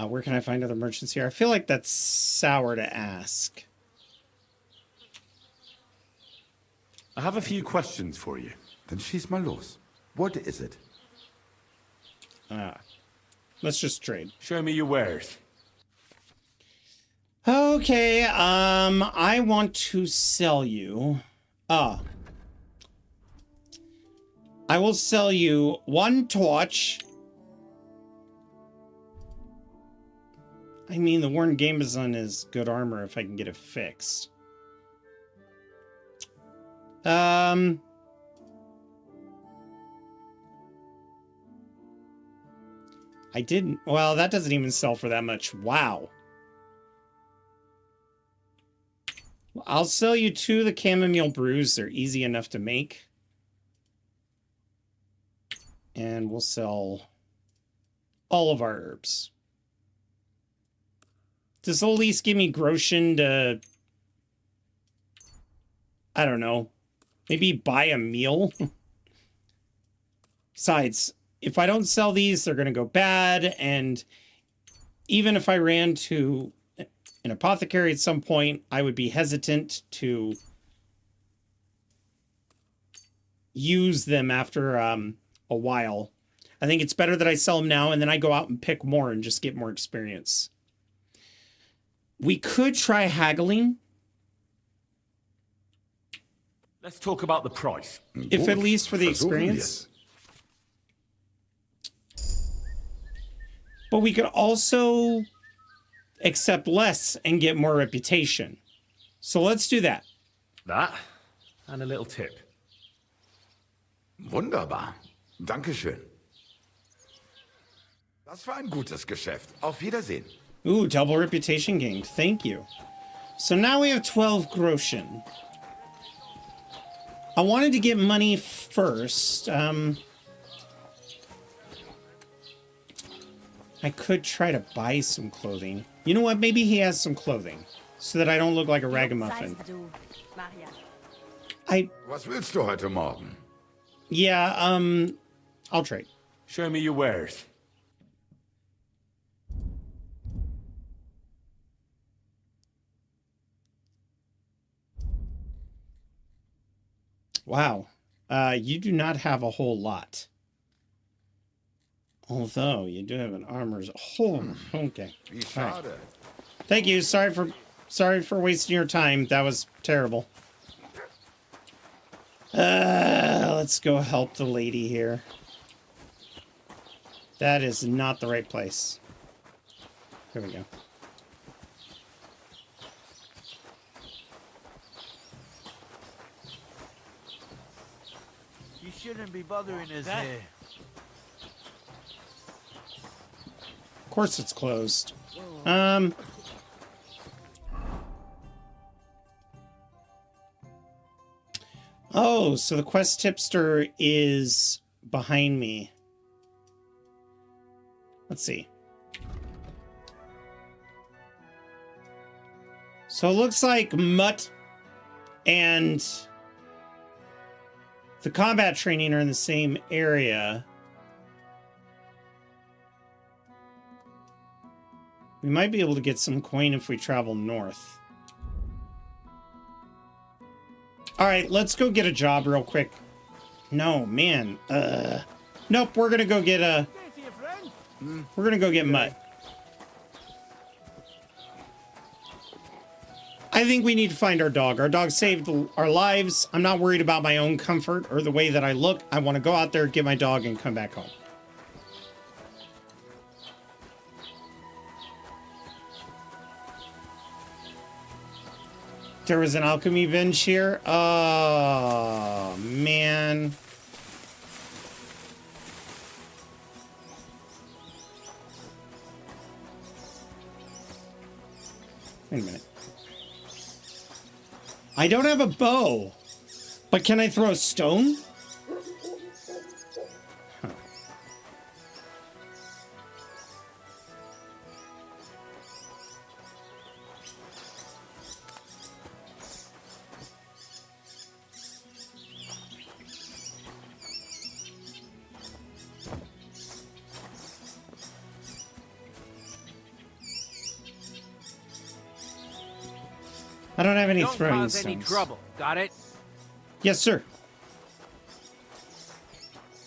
Where can I find other merchants here? I feel like that's sour to ask. I have a few questions for you. Dann schieß mal los. What is it? Let's just trade. Show me your wares. Okay, I want to sell you. I will sell you one torch. I mean, the worn gamezon is good armor if I can get it fixed. I didn't. Well, that doesn't even sell for that much. Wow. I'll sell you 2 of the chamomile brews. They're easy enough to make. And we'll sell all of our herbs. Does at least give me groschen to, I don't know, maybe buy a meal? Besides, if I don't sell these, they're going to go bad. And even if I ran to an apothecary at some point, I would be hesitant to use them after a while. I think it's better that I sell them now and then I go out and pick more and just get more experience. We could try haggling. Let's talk about the price. If at least for the experience. But we could also accept less and get more reputation. So let's do that. That and a little tip. Wunderbar. Dankeschön. Das war ein gutes Geschäft. Auf Wiedersehen. Ooh, double reputation gained. Thank you. So now we have 12 groschen. I wanted to get money first. I could try to buy some clothing. You know what? Maybe he has some clothing so that I don't look like a ragamuffin. Was willst du heute Morgen? Yeah, I'll trade. Show me your wares. Wow. You do not have a whole lot. Although you do have an armor's. Oh, okay. Right. Thank you. Sorry for wasting your time. That was terrible. Let's go help the lady here. That is not the right place. Here we go. You shouldn't be bothering us here. Of course it's closed. Oh, so the quest tipster is behind me. Let's see. So it looks like Mutt and the combat training are in the same area. We might be able to get some coin if we travel north. All right, let's go get a job real quick. No, man. Nope, we're gonna go get a... We're gonna go get Mutt. I think we need to find our dog. Our dog saved our lives. I'm not worried about my own comfort or the way that I look. I want to go out there, get my dog, and come back home. There was an alchemy bench here. Oh, man. Wait a minute. I don't have a bow, but can I throw a stone? Huh. I don't have any throwing stones. Don't cause any trouble. Got it? Yes, sir.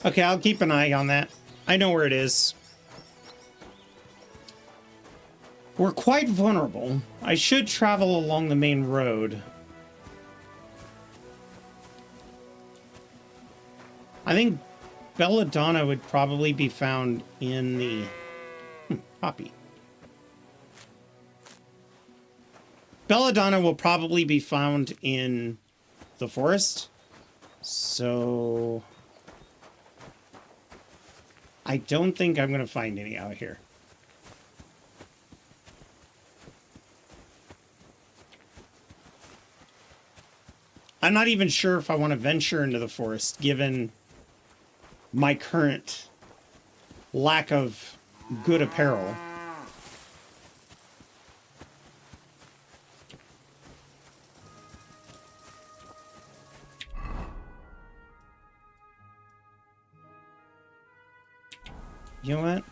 Okay, I'll keep an eye on that. I know where it is. We're quite vulnerable. I should travel along the main road. I think Belladonna would probably be found in the poppy. Belladonna will probably be found in the forest. So I don't think I'm going to find any out here. I'm not even sure if I want to venture into the forest, given my current lack of good apparel. You know what?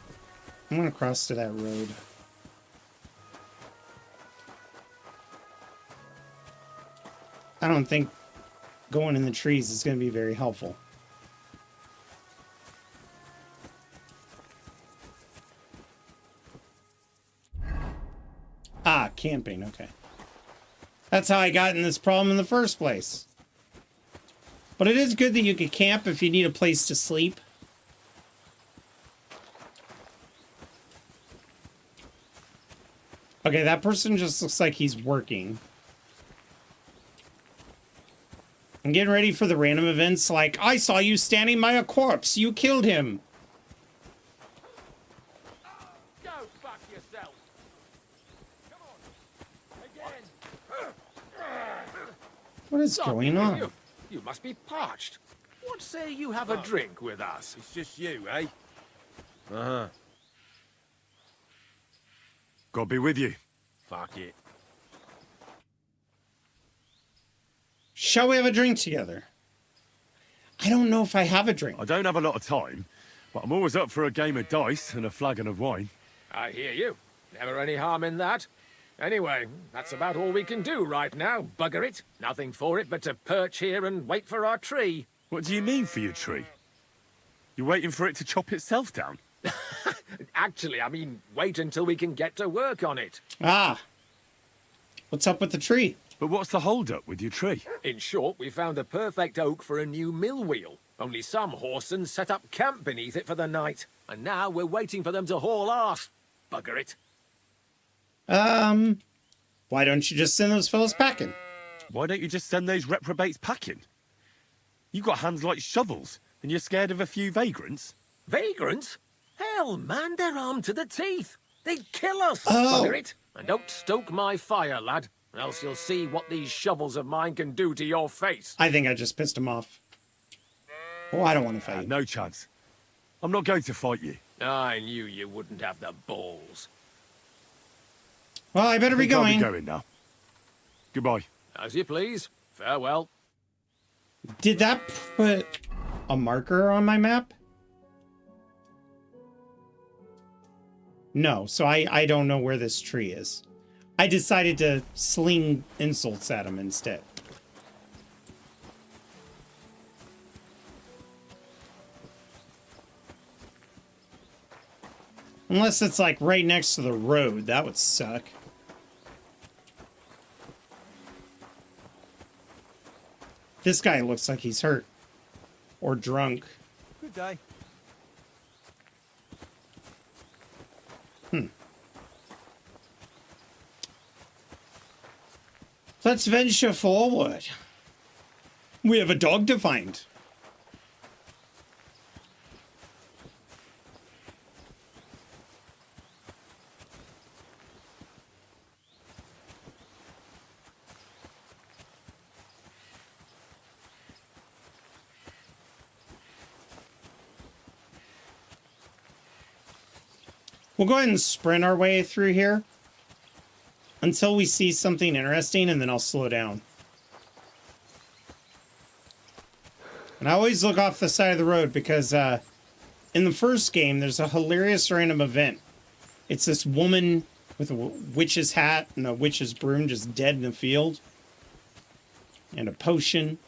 I'm going to cross to that road. I don't think going in the trees is going to be very helpful. Ah, camping, okay. That's how I got in this problem in the first place. But it is good that you can camp if you need a place to sleep. Okay, that person just looks like he's working. I'm getting ready for the random events like, I saw you standing by a corpse. You killed him. Go fuck yourself. Come on. Again. What is going on? You must be parched. What say you have a drink with us? It's just you, eh? Uh-huh. God be with you. Fuck it. Shall we have a drink together? I don't know if I have a drink. I don't have a lot of time, but I'm always up for a game of dice and a flagon of wine. I hear you. Never any harm in that. Anyway, that's about all we can do right now, bugger it. Nothing for it but to perch here and wait for our tree. What do you mean for your tree? You're waiting for it to chop itself down? Actually, I mean, wait until we can get to work on it. Ah. What's up with the tree? But what's the hold-up with your tree? In short, we found a perfect oak for a new mill wheel. Only some horsens set up camp beneath it for the night. And now we're waiting for them to haul ass. Bugger it. Why don't you just send those fellas packing? Why don't you just send those reprobates packing? You got hands like shovels, and you're scared of a few vagrants? Vagrants? Hell, man, they're armed to the teeth. They'd kill us. Oh. Bugger it. And don't stoke my fire, lad. Else you'll see what these shovels of mine can do to your face. I think I just pissed him off. Oh, I don't want to fight. No chance. I'm not going to fight you. I knew you wouldn't have the balls. Well, I better be going. I'll be going now. Goodbye. As you please. Farewell. Did that put a marker on my map? No, so I don't know where this tree is. I decided to sling insults at him instead. Unless it's like right next to the road, that would suck. This guy looks like he's hurt. Or drunk. Good day. Let's venture forward. We have a dog to find. We'll go ahead and sprint our way through here until we see something interesting, and then I'll slow down. And I always look off the side of the road because in the first game, there's a hilarious random event. It's this woman with a witch's hat and a witch's broom just dead in the field. And a potion.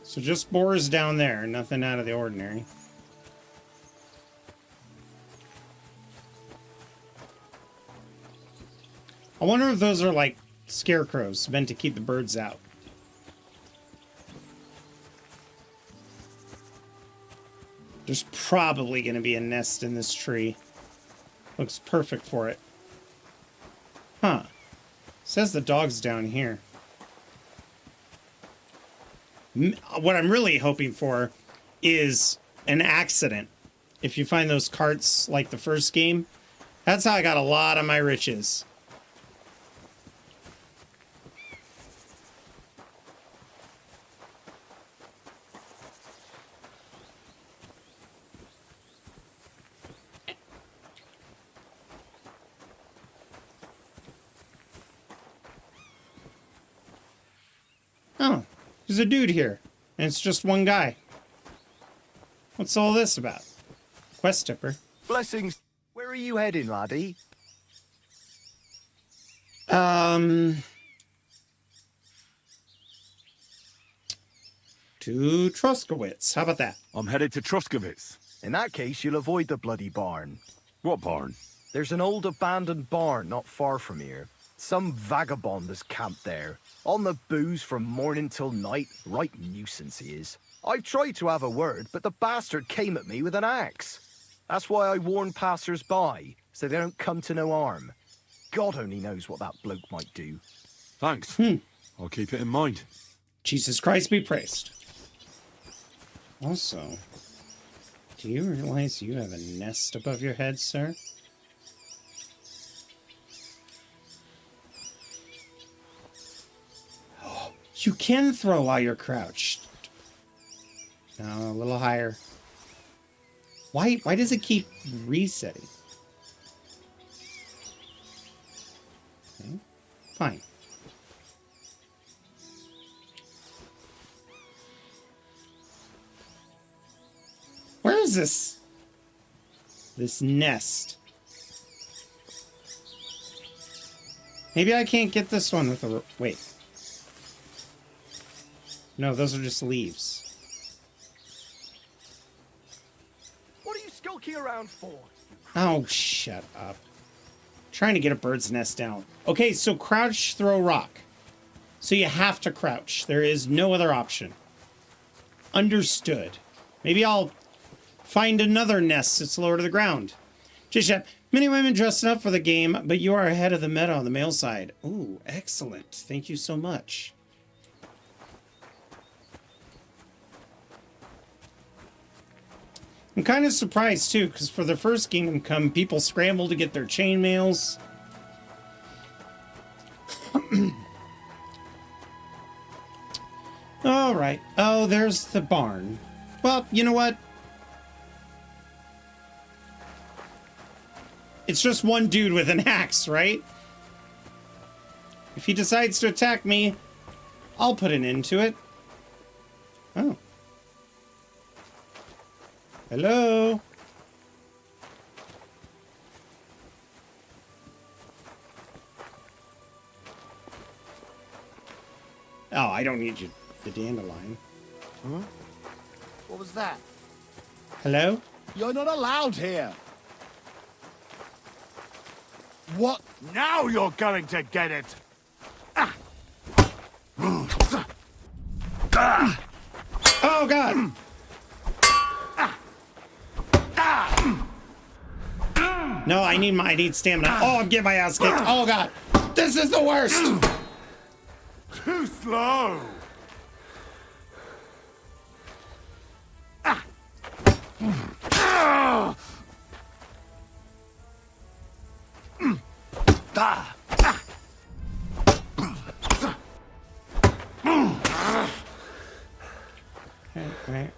So just boars down there, nothing out of the ordinary. I wonder if those are like scarecrows meant to keep the birds out. There's probably going to be a nest in this tree. Looks perfect for it. Huh. Says the dog's down here. What I'm really hoping for is an accident. If you find those carts like the first game, that's how I got a lot of my riches. Oh, there's a dude here, and it's just one guy. What's all this about? Quest tipper. Blessings. Where are you heading, laddie? To Troskowitz. How about that? I'm headed to Troskowitz. In that case, you'll avoid the bloody barn. What barn? There's an old abandoned barn not far from here. Some vagabond has camped there. On the booze from morning till night. Right nuisance he is. I've tried to have a word, but the bastard came at me with an axe. That's why I warn passers-by, so they don't come to no harm. God only knows what that bloke might do. Thanks. I'll keep it in mind. Jesus Christ be praised. Also, do you realize you have a nest above your head, sir? You can throw while you're crouched. No, a little higher. Why does it keep resetting? Okay, fine. Where is this? This nest. Maybe I can't get this one with a... Wait. No, those are just leaves. What are you skulking around for? Oh, shut up. Trying to get a bird's nest down. Okay, so crouch, throw rock. So you have to crouch. There is no other option. Understood. Maybe I'll find another nest that's lower to the ground. Jishap, many women dressing up for the game, but you are ahead of the meta on the male side. Ooh, excellent. Thank you so much. I'm kind of surprised, too, because for the first Kingdom Come, people scramble to get their chainmails. All right. Oh, there's the barn. Well, you know what? It's just one dude with an axe, right? If he decides to attack me, I'll put an end to it. Oh. Hello? Oh, I don't need you, the dandelion. Huh? What was that? Hello? You're not allowed here. What? Now you're going to get it! Oh, God! No, I need stamina. Oh, I'm getting my ass kicked. Oh, God. This is the worst! Too slow! Okay.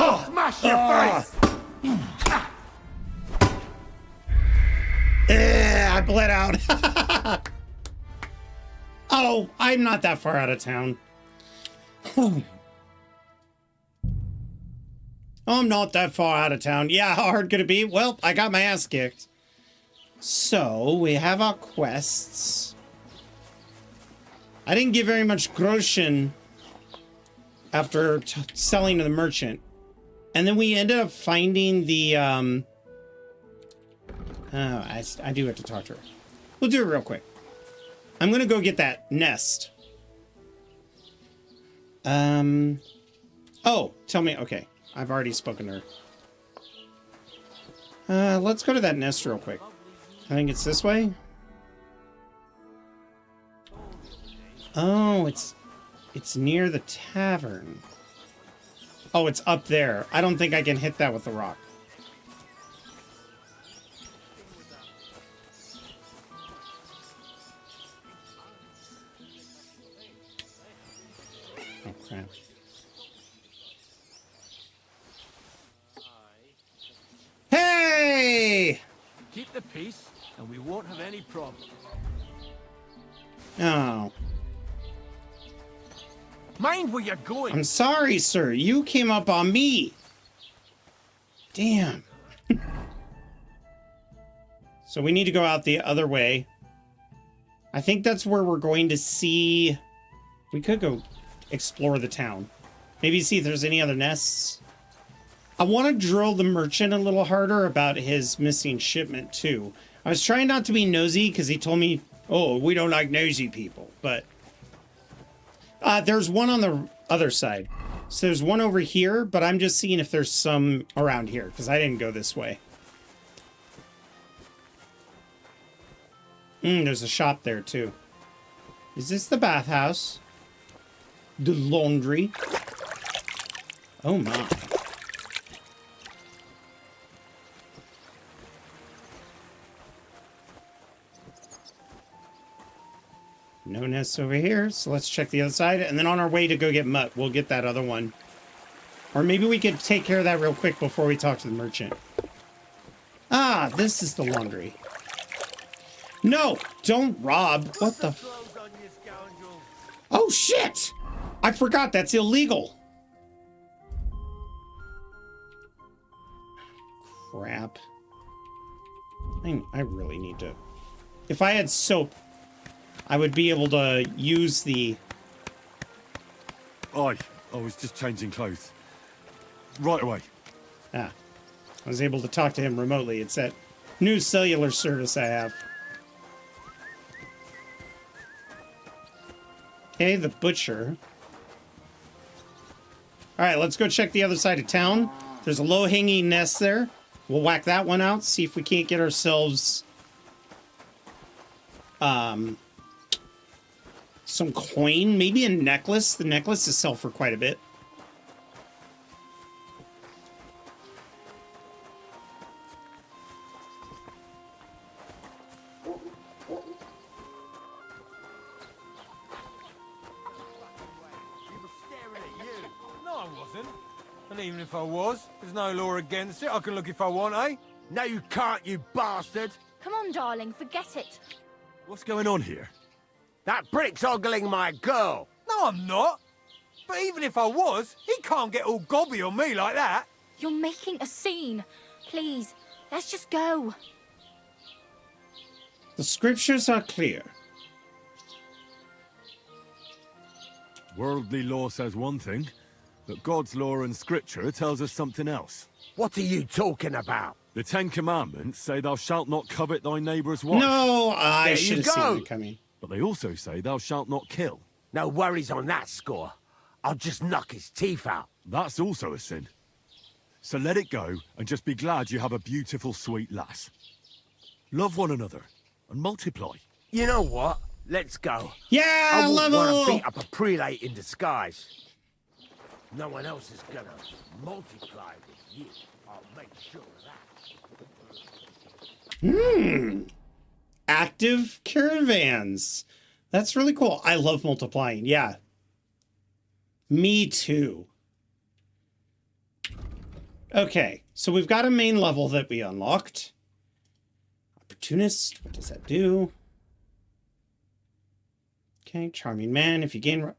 Oh, smash your face! I bled out. Oh, I'm not that far out of town. Oh, I'm not that far out of town. Yeah, how hard could it be? Well, I got my ass kicked. So, we have our quests. I didn't get very much groschen after selling to the merchant. And then we ended up finding the, I do have to talk to her. We'll do it real quick. I'm going to go get that nest. Oh, tell me. Okay. I've already spoken to her. Let's go to that nest real quick. I think it's this way. Oh, it's near the tavern. Oh, it's up there. I don't think I can hit that with the rock. Oh, crap. Hey! Keep the peace, and we won't have any problem. Oh. Mind where you're going. I'm sorry, sir. You came up on me. Damn. So we need to go out the other way. I think that's where we're going to see... We could go explore the town. Maybe see if there's any other nests. I want to drill the merchant a little harder about his missing shipment, too. I was trying not to be nosy because he told me, oh, we don't like nosy people. But there's one on the other side. So there's one over here, but I'm just seeing if there's some around here because I didn't go this way. There's a shop there, too. Is this the bathhouse? The laundry? Oh, my. No nests over here, so let's check the other side. And then on our way to go get Mutt, we'll get that other one. Or maybe we could take care of that real quick before we talk to the merchant. Ah, this is the laundry. No, don't rob. What the... Oh, shit! I forgot, that's illegal. Crap. I really need to... If I had soap, I would be able to use the... I was just changing clothes. Right away. Ah. I was able to talk to him remotely. It's that new cellular service I have. Okay, the butcher. Alright, let's go check the other side of town. There's a low-hanging nest there. We'll whack that one out, see if we can't get ourselves... some coin, maybe a necklace. The necklaces sell for quite a bit. No, I wasn't. And even if I was, there's no law against it. I can look if I want, eh? No, you can't, you bastard! Come on, darling, forget it. What's going on here? That brick's ogling my girl! No, I'm not. But even if I was, he can't get all gobby on me like that. You're making a scene. Please, let's just go. The scriptures are clear. Worldly law says one thing, but God's law and scripture tells us something else. What are you talking about? The Ten Commandments say thou shalt not covet thy neighbour's wife. No, I should have seen it coming. But they also say thou shalt not kill. No worries on that score. I'll just knock his teeth out. That's also a sin. So let it go and just be glad you have a beautiful, sweet lass. Love one another and multiply. You know what? Let's go. Yeah, I wouldn't level! want to beat up a prelate in disguise. No one else is gonna multiply with you. I'll make sure of that. Active caravans. That's really cool. I love multiplying. Yeah. Me too. Okay, so we've got a main level that we unlocked. Opportunist. What does that do? Okay, charming man. If you gain...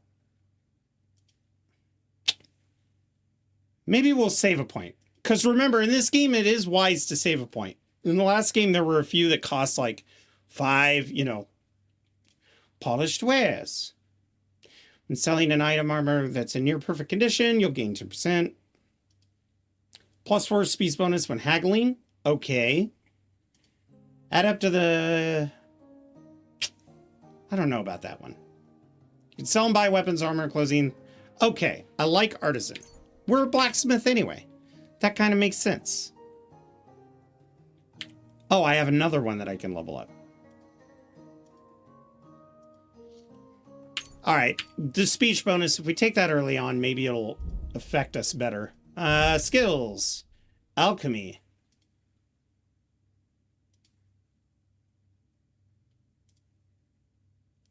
Maybe we'll save a point. Because remember, in this game, it is wise to save a point. In the last game, there were a few that cost like 5, polished wares. When selling an item armor that's in near perfect condition, you'll gain 2%. +4 speed bonus when haggling. Okay. Add up to the... I don't know about that one. You can sell and buy weapons, armor, clothing. Okay, I like artisan. We're a blacksmith anyway. That kind of makes sense. Oh, I have another one that I can level up. All right, the speech bonus, if we take that early on, maybe it'll affect us better. Skills. Alchemy.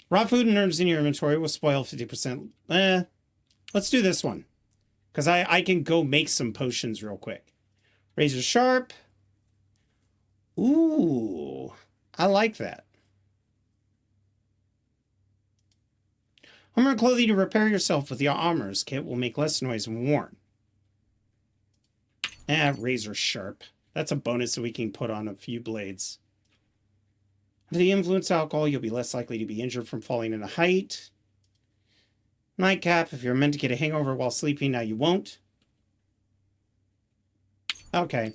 Raw food and herbs in your inventory will spoil 50%. Let's do this one. Because I can go make some potions real quick. Razor sharp. Ooh, I like that. Armor and clothing to repair yourself with the armor's kit will make less noise when worn. Razor sharp. That's a bonus that we can put on a few blades. Under the influence of alcohol, you'll be less likely to be injured from falling in a height. Nightcap, if you're meant to get a hangover while sleeping, now you won't. Okay.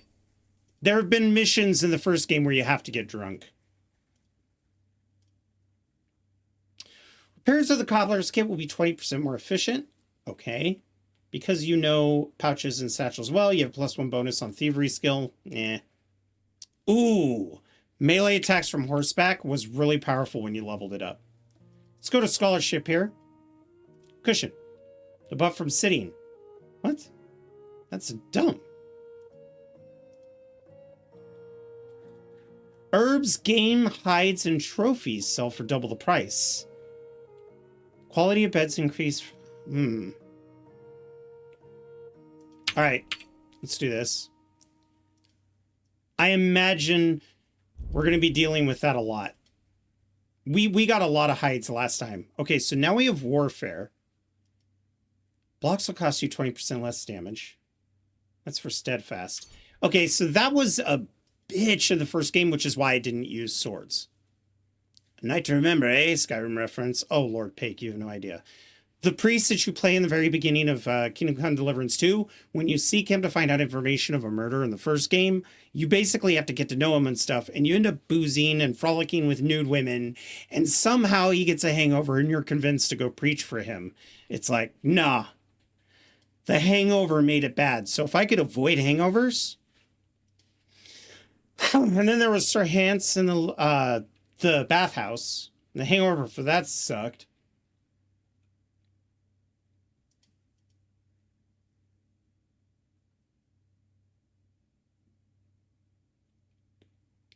There have been missions in the first game where you have to get drunk. Repairs of the cobbler's kit will be 20% more efficient. Okay. Because you know pouches and satchels well, you have +1 bonus on thievery skill. Ooh. Melee attacks from horseback was really powerful when you leveled it up. Let's go to scholarship here. Cushion. The buff from sitting. What? That's dumb. Herbs, game, hides, and trophies sell for double the price. Quality of beds increase. Alright. Let's do this. I imagine we're going to be dealing with that a lot. We got a lot of hides last time. Okay, so now we have warfare. Blocks will cost you 20% less damage. That's for steadfast. Okay, so that was a bitch in the first game, which is why I didn't use swords. A night to remember, eh? Skyrim reference. Oh, Lord Pake, you have no idea. The priest that you play in the very beginning of Kingdom Come Deliverance 2, when you seek him to find out information of a murder in the first game, you basically have to get to know him and stuff, and you end up boozing and frolicking with nude women, and somehow he gets a hangover and you're convinced to go preach for him. It's like, nah. The hangover made it bad. So if I could avoid hangovers... And then there was Sir Hans in the bathhouse. The hangover for that sucked.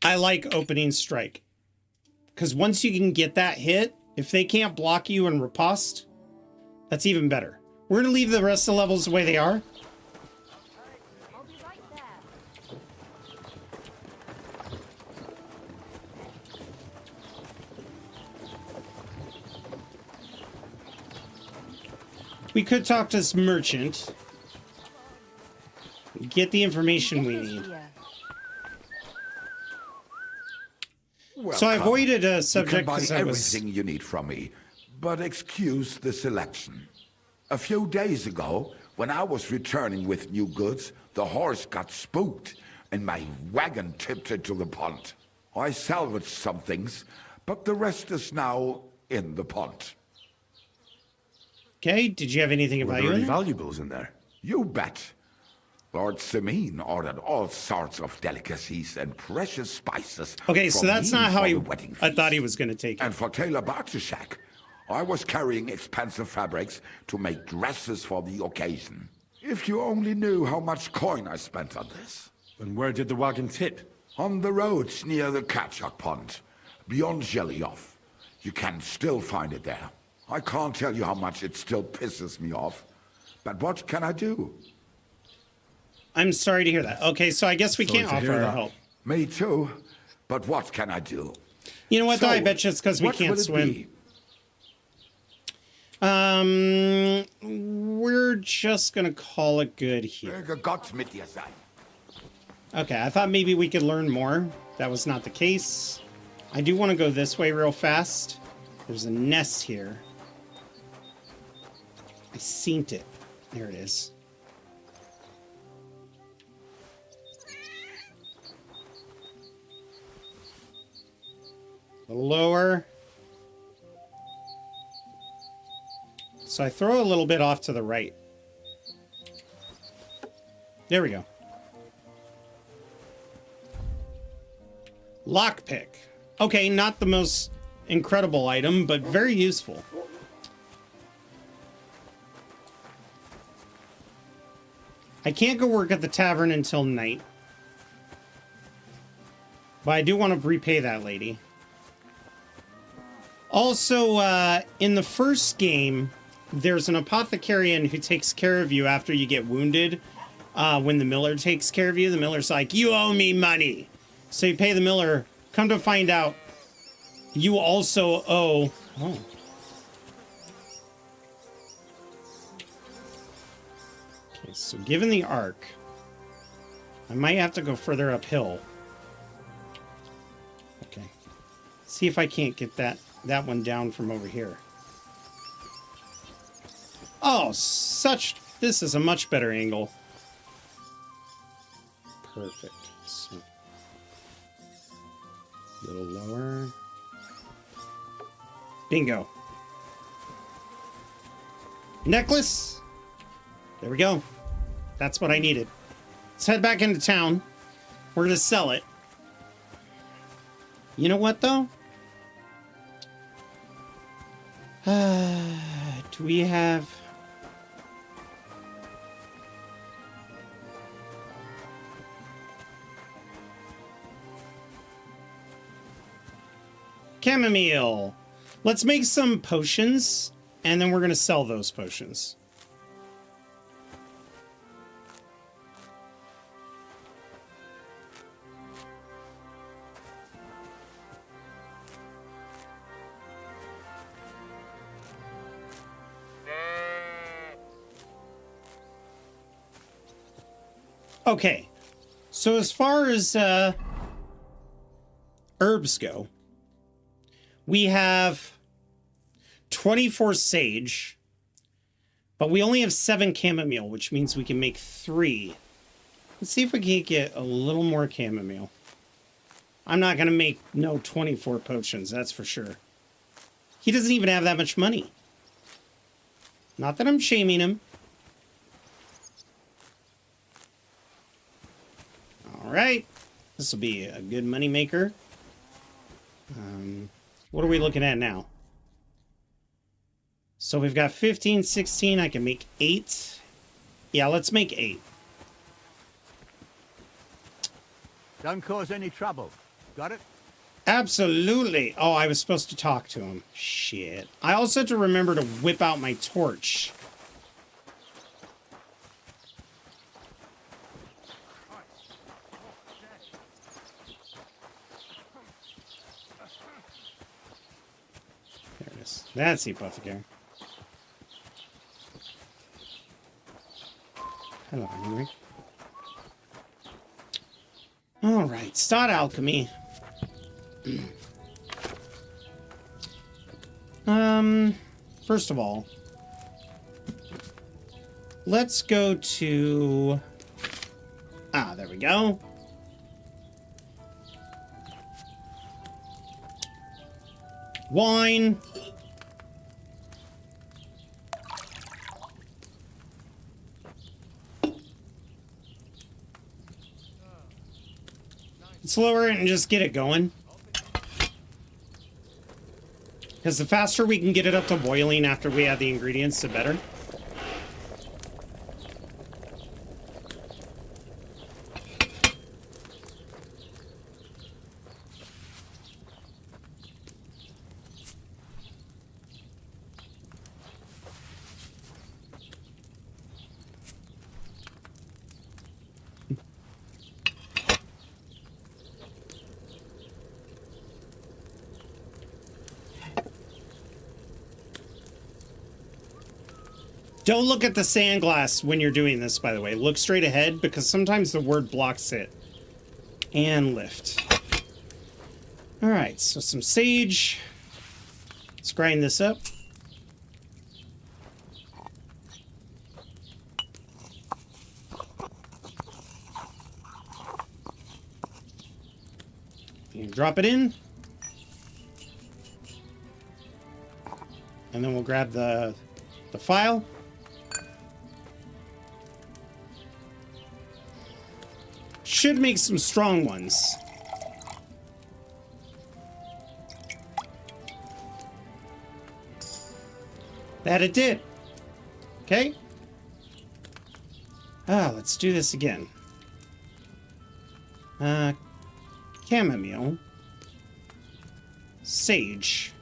I like opening strike. Because once you can get that hit, if they can't block you and riposte, that's even better. We're going to leave the rest of the levels the way they are. We could talk to this merchant. Get the information we need. So I avoided a subject because I was... everything you need from me, but excuse the selection. A few days ago, when I was returning with new goods, the horse got spooked and my wagon tipped into the pond. I salvaged some things, but the rest is now in the pond. Okay, did you have anything about you? Valuables in there? You bet. Lord Simeon ordered all sorts of delicacies and precious spices. Okay, so that's not how I thought he was going to take it. And for Taylor Bartishak, I was carrying expensive fabrics to make dresses for the occasion. If you only knew how much coin I spent on this. And where did the wagon tip? On the roads near the Katchak Pond, beyond Jelioff. You can still find it there. I can't tell you how much it still pisses me off. But what can I do? I'm sorry to hear that. Okay, so I guess we can't offer our help. Me too. But what can I do? You know what, though? I bet you it's because we can't swim. We're just going to call it good here. Okay, I thought maybe we could learn more. That was not the case. I do want to go this way real fast. There's a nest here. I seen it. There it is. A little lower. So I throw a little bit off to the right. There we go. Lockpick. Okay, not the most incredible item, but very useful. I can't go work at the tavern until night. But I do want to repay that lady. Also, in the first game, there's an apothecarian who takes care of you after you get wounded. When the miller takes care of you, the miller's like, you owe me money. So you pay the miller. Come to find out, you also owe... Oh. Okay, so given the arc, I might have to go further uphill. Okay. See if I can't get that one down from over here. Oh, this is a much better angle. Perfect. So, a little lower. Bingo. Necklace. There we go. That's what I needed. Let's head back into town. We're going to sell it. You know what, though? Do we have... Chamomile. Let's make some potions, and then we're going to sell those potions. Okay, so as far as herbs go, we have 24 sage, but we only have 7 chamomile, which means we can make 3. Let's see if we can get a little more chamomile. I'm not going to make no 24 potions, that's for sure. He doesn't even have that much money. Not that I'm shaming him. All right, this will be a good money maker. What are we looking at now? So we've got 15, 16. I can make 8. Yeah, let's make 8. Don't cause any trouble. Got it? Absolutely. Oh, I was supposed to talk to him. Shit. I also had to remember to whip out my torch. There it is. That's the apothecary. Hello, Henry. All right, start alchemy. First of all, let's go to... there we go. Wine. Let's lower it and just get it going. Because the faster we can get it up to boiling after we add the ingredients, the better. Don't look at the sand glass when you're doing this, by the way. Look straight ahead, because sometimes the word blocks it. And lift. Alright, so some sage. Let's grind this up. You can drop it in. And then we'll grab the file. Should make some strong ones. That it did. Okay. Let's do this again. Chamomile. Sage.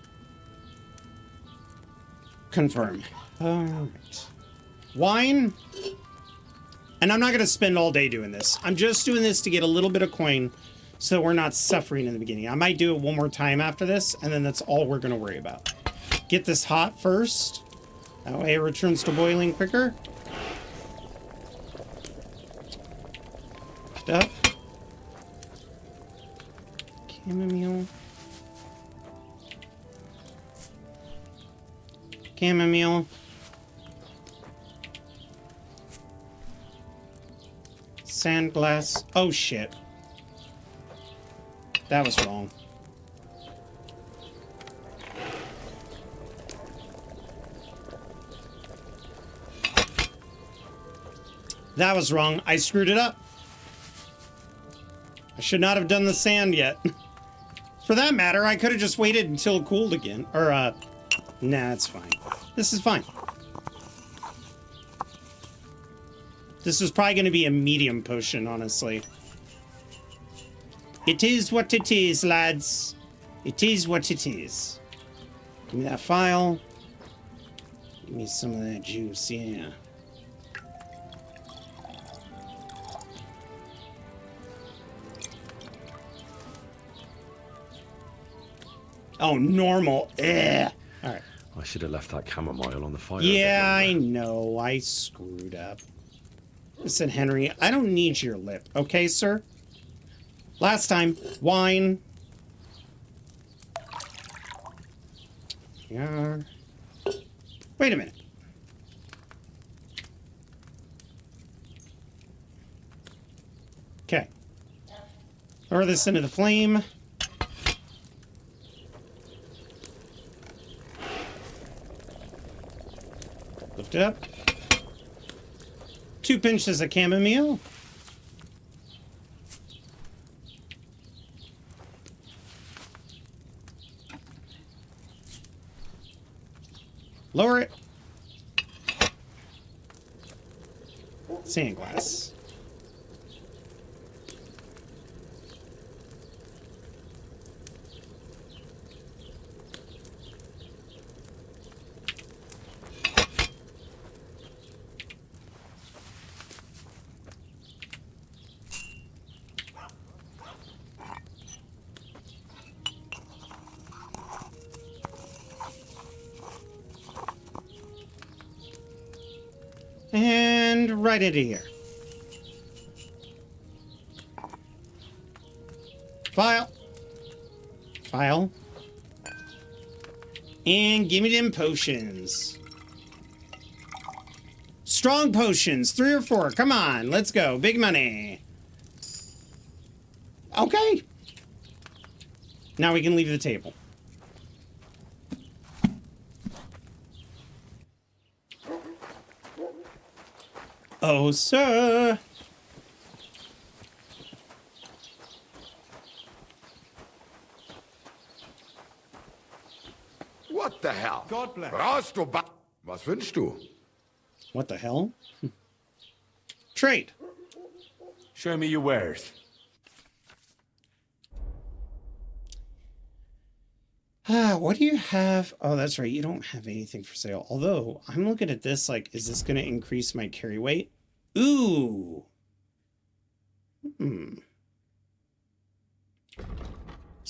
Confirm. Alright. Wine. And I'm not going to spend all day doing this. I'm just doing this to get a little bit of coin so we're not suffering in the beginning. I might do it one more time after this, and then that's all we're going to worry about. Get this hot first. That way it returns to boiling quicker. Lift up. Chamomile. Chamomile. Sand glass. Oh shit. That was wrong. That was wrong. I screwed it up. I should not have done the sand yet. For that matter, I could have just waited until it cooled again. Or, nah, it's fine. This is fine. This is probably going to be a medium potion, honestly. It is what it is, lads. It is what it is. Give me that file. Give me some of that juice, yeah. Oh, normal. Ugh. All right. I should have left that chamomile on the fire. Yeah, I know. I screwed up. Listen, Henry, I don't need your lip, okay, sir? Last time, wine. Yeah. Wait a minute. Okay. Throw this into the flame. Lift it up. 2 pinches of chamomile. Lower it. Sand glass. And right into here. File. File. And give me them potions. Strong potions, 3 or 4. Come on, let's go. Big money. Okay. Now we can leave the table. Oh, sir. What the hell? God bless. Brauchst du Was wünschst du? What the hell? Trade. Show me your wares. What do you have? Oh, that's right. You don't have anything for sale. Although, I'm looking at this like, is this going to increase my carry weight? Ooh. Looks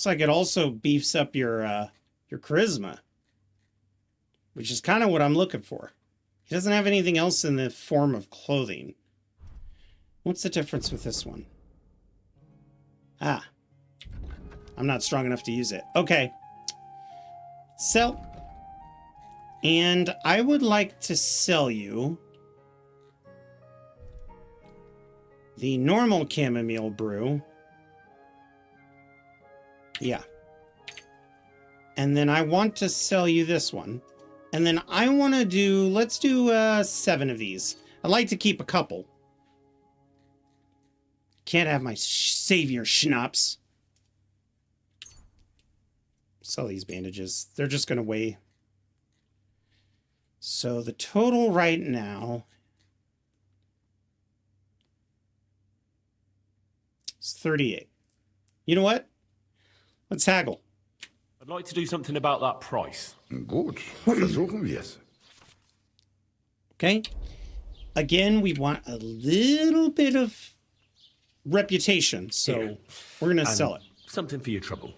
like it also beefs up your charisma, which is kind of what I'm looking for. He doesn't have anything else in the form of clothing. What's the difference with this one? Ah. I'm not strong enough to use it. Okay. Sell. And I would like to sell you the normal chamomile brew. Yeah. And then I want to sell you this one. And then I want to do, let's do 7 of these. I like to keep a couple. Can't have my savior schnapps. Sell these bandages. They're just going to weigh. So the total right now is 38. You know what? Let's haggle. I'd like to do something about that price. Gut, versuchen wir es. Okay. Again, we want a little bit of reputation, so Here. we're going to And sell it. Something for your trouble.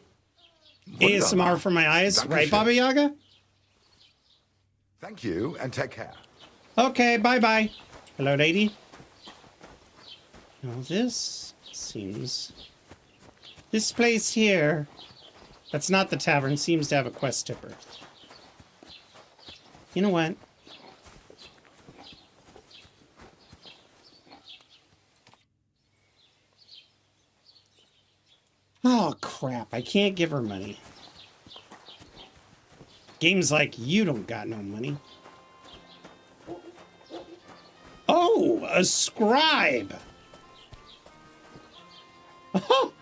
ASMR for my eyes, right, Baba Yaga? Thank you, and take care. Okay, bye-bye. Hello, lady. Now this seems... This place here, that's not the tavern, seems to have a quest tipper. You know what? Oh, crap. I can't give her money. Game's like, you don't got no money. Oh, a scribe. Oh.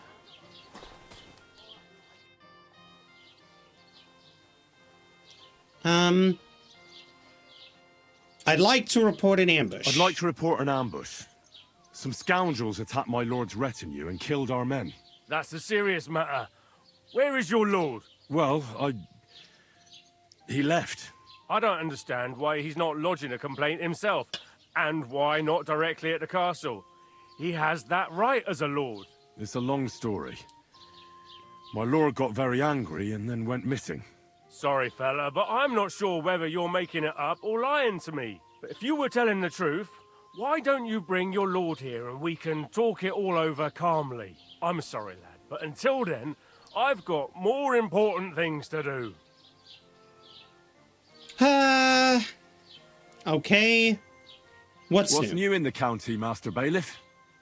I'd like to report an ambush. I'd like to report an ambush. Some scoundrels attacked my lord's retinue and killed our men. That's a serious matter. Where is your lord? Well, he left. I don't understand why he's not lodging a complaint himself, and why not directly at the castle. He has that right as a lord. It's a long story. My lord got very angry and then went missing. Sorry, fella, but I'm not sure whether you're making it up or lying to me. But if you were telling the truth, why don't you bring your lord here and we can talk it all over calmly? I'm sorry, lad, but until then, I've got more important things to do. Okay. What's new in the county, Master Bailiff?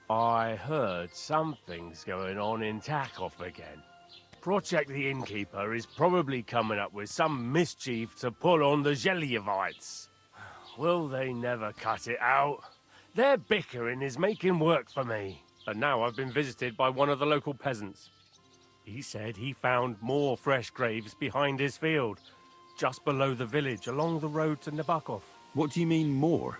I heard something's going on in Takoff again. Project the Innkeeper is probably coming up with some mischief to pull on the Gelievites. Will they never cut it out? Their bickering is making work for me. And now I've been visited by one of the local peasants. He said he found more fresh graves behind his field, just below the village, along the road to Nabokov. What do you mean, more?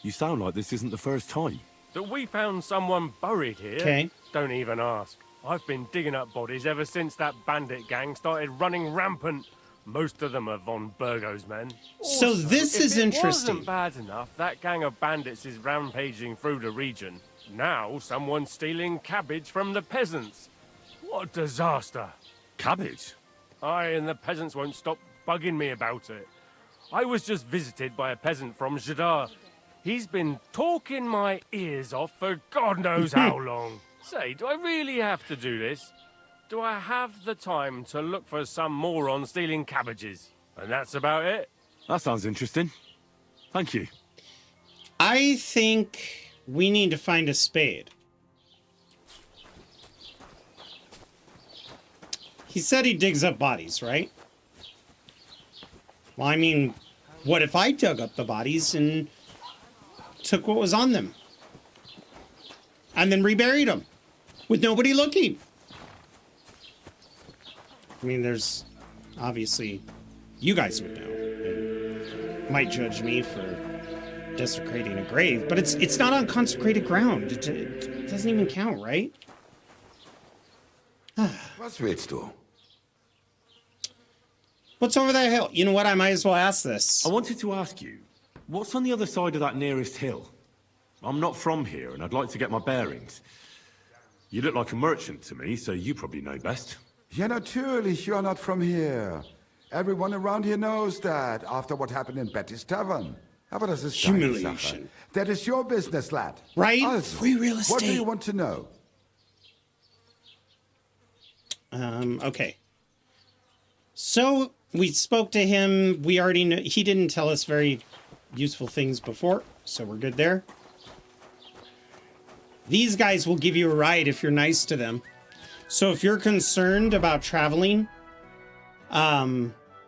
You sound like this isn't the first time. That we found someone buried here? Okay. Don't even ask. I've been digging up bodies ever since that bandit gang started running rampant. Most of them are von Burgo's men. So this is interesting. If it wasn't bad enough, that gang of bandits is rampaging through the region. Now someone's stealing cabbage from the peasants. What a disaster. Cabbage? Aye, and the peasants won't stop bugging me about it. I was just visited by a peasant from Jadar. He's been talking my ears off for God knows how long. Say, do I really have to do this? Do I have the time to look for some moron stealing cabbages? And that's about it. That sounds interesting. Thank you. I think we need to find a spade. He said he digs up bodies, right? Well, I mean, what if I dug up the bodies and took what was on them? And then reburied them with nobody looking? I mean, there's obviously, you guys would know. And might judge me for desecrating a grave, but it's not on consecrated ground. It doesn't even count, right? Was willst du? What's over that hill? You know what? I might as well ask this. I wanted to ask you, what's on the other side of that nearest hill? I'm not from here, and I'd like to get my bearings. You look like a merchant to me, so you probably know best. Ja, natürlich, you're not from here. Everyone around here knows that, after what happened in Betty's Tavern. Aber das ist deine Sache. That is your business, lad. Right? Also, Free real estate. What do you want to know? Okay. So, we spoke to him. We already know, he didn't tell us very useful things before, so we're good there. These guys will give you a ride if you're nice to them. So if you're concerned about traveling,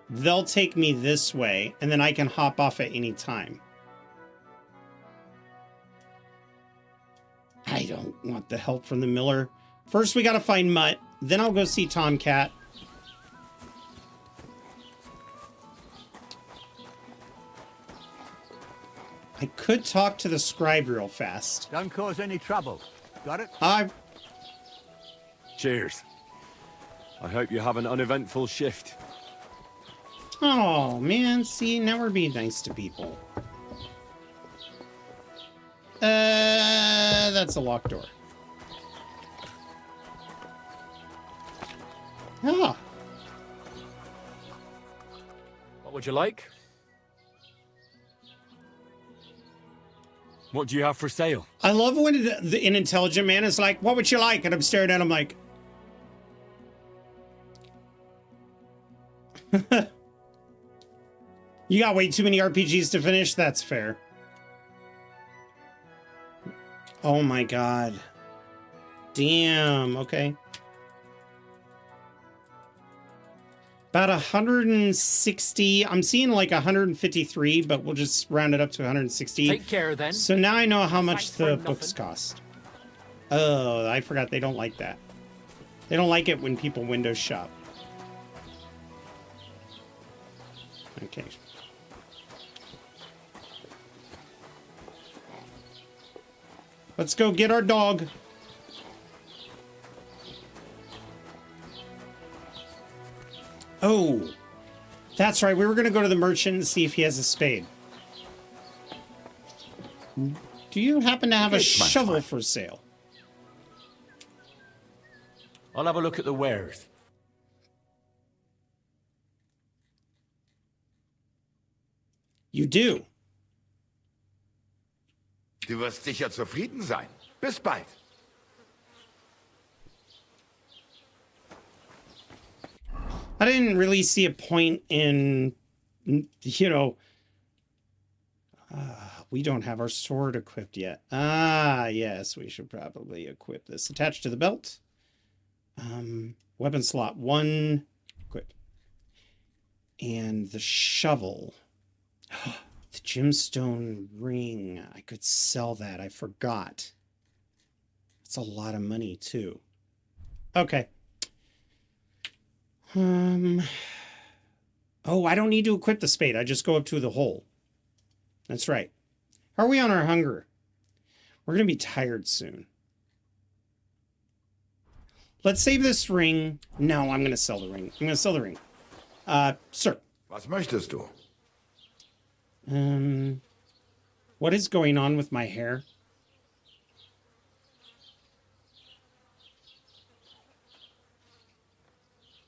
they'll take me this way, and then I can hop off at any time. I don't want the help from the miller. First, we gotta find Mutt. Then I'll go see Tomcat. I could talk to the scribe real fast. Don't cause any trouble. Got it? Cheers. I hope you have an uneventful shift. Oh, man. See, now we're being nice to people. That's a locked door. Ah. What would you like? What do you have for sale? I love when an intelligent man is like, what would you like? And I'm staring at him like... You got way too many RPGs to finish? That's fair. Oh my god. Damn, okay. About 160. I'm seeing like 153, but we'll just round it up to 160. Take care then. So now I know how much the books cost. Oh, I forgot they don't like that. They don't like it when people window shop. Okay. Let's go get our dog. Oh, that's right. We were going to go to the merchant and see if he has a spade. Do you happen to have a shovel for sale? I'll have a look at the wares. You do. Du wirst sicher zufrieden sein. Bis bald. I didn't really see a point in, you know, we don't have our sword equipped yet. Ah, yes, we should probably equip this. Attached to the belt. Weapon slot 1, equip. And the shovel. The gemstone ring. I could sell that. I forgot. That's a lot of money, too. Okay. Oh, I don't need to equip the spade. I just go up to the hole. That's right. How are we on our hunger? We're going to be tired soon. Let's save this ring. No, I'm going to sell the ring. I'm going to sell the ring. Sir. Was möchtest du? What is going on with my hair?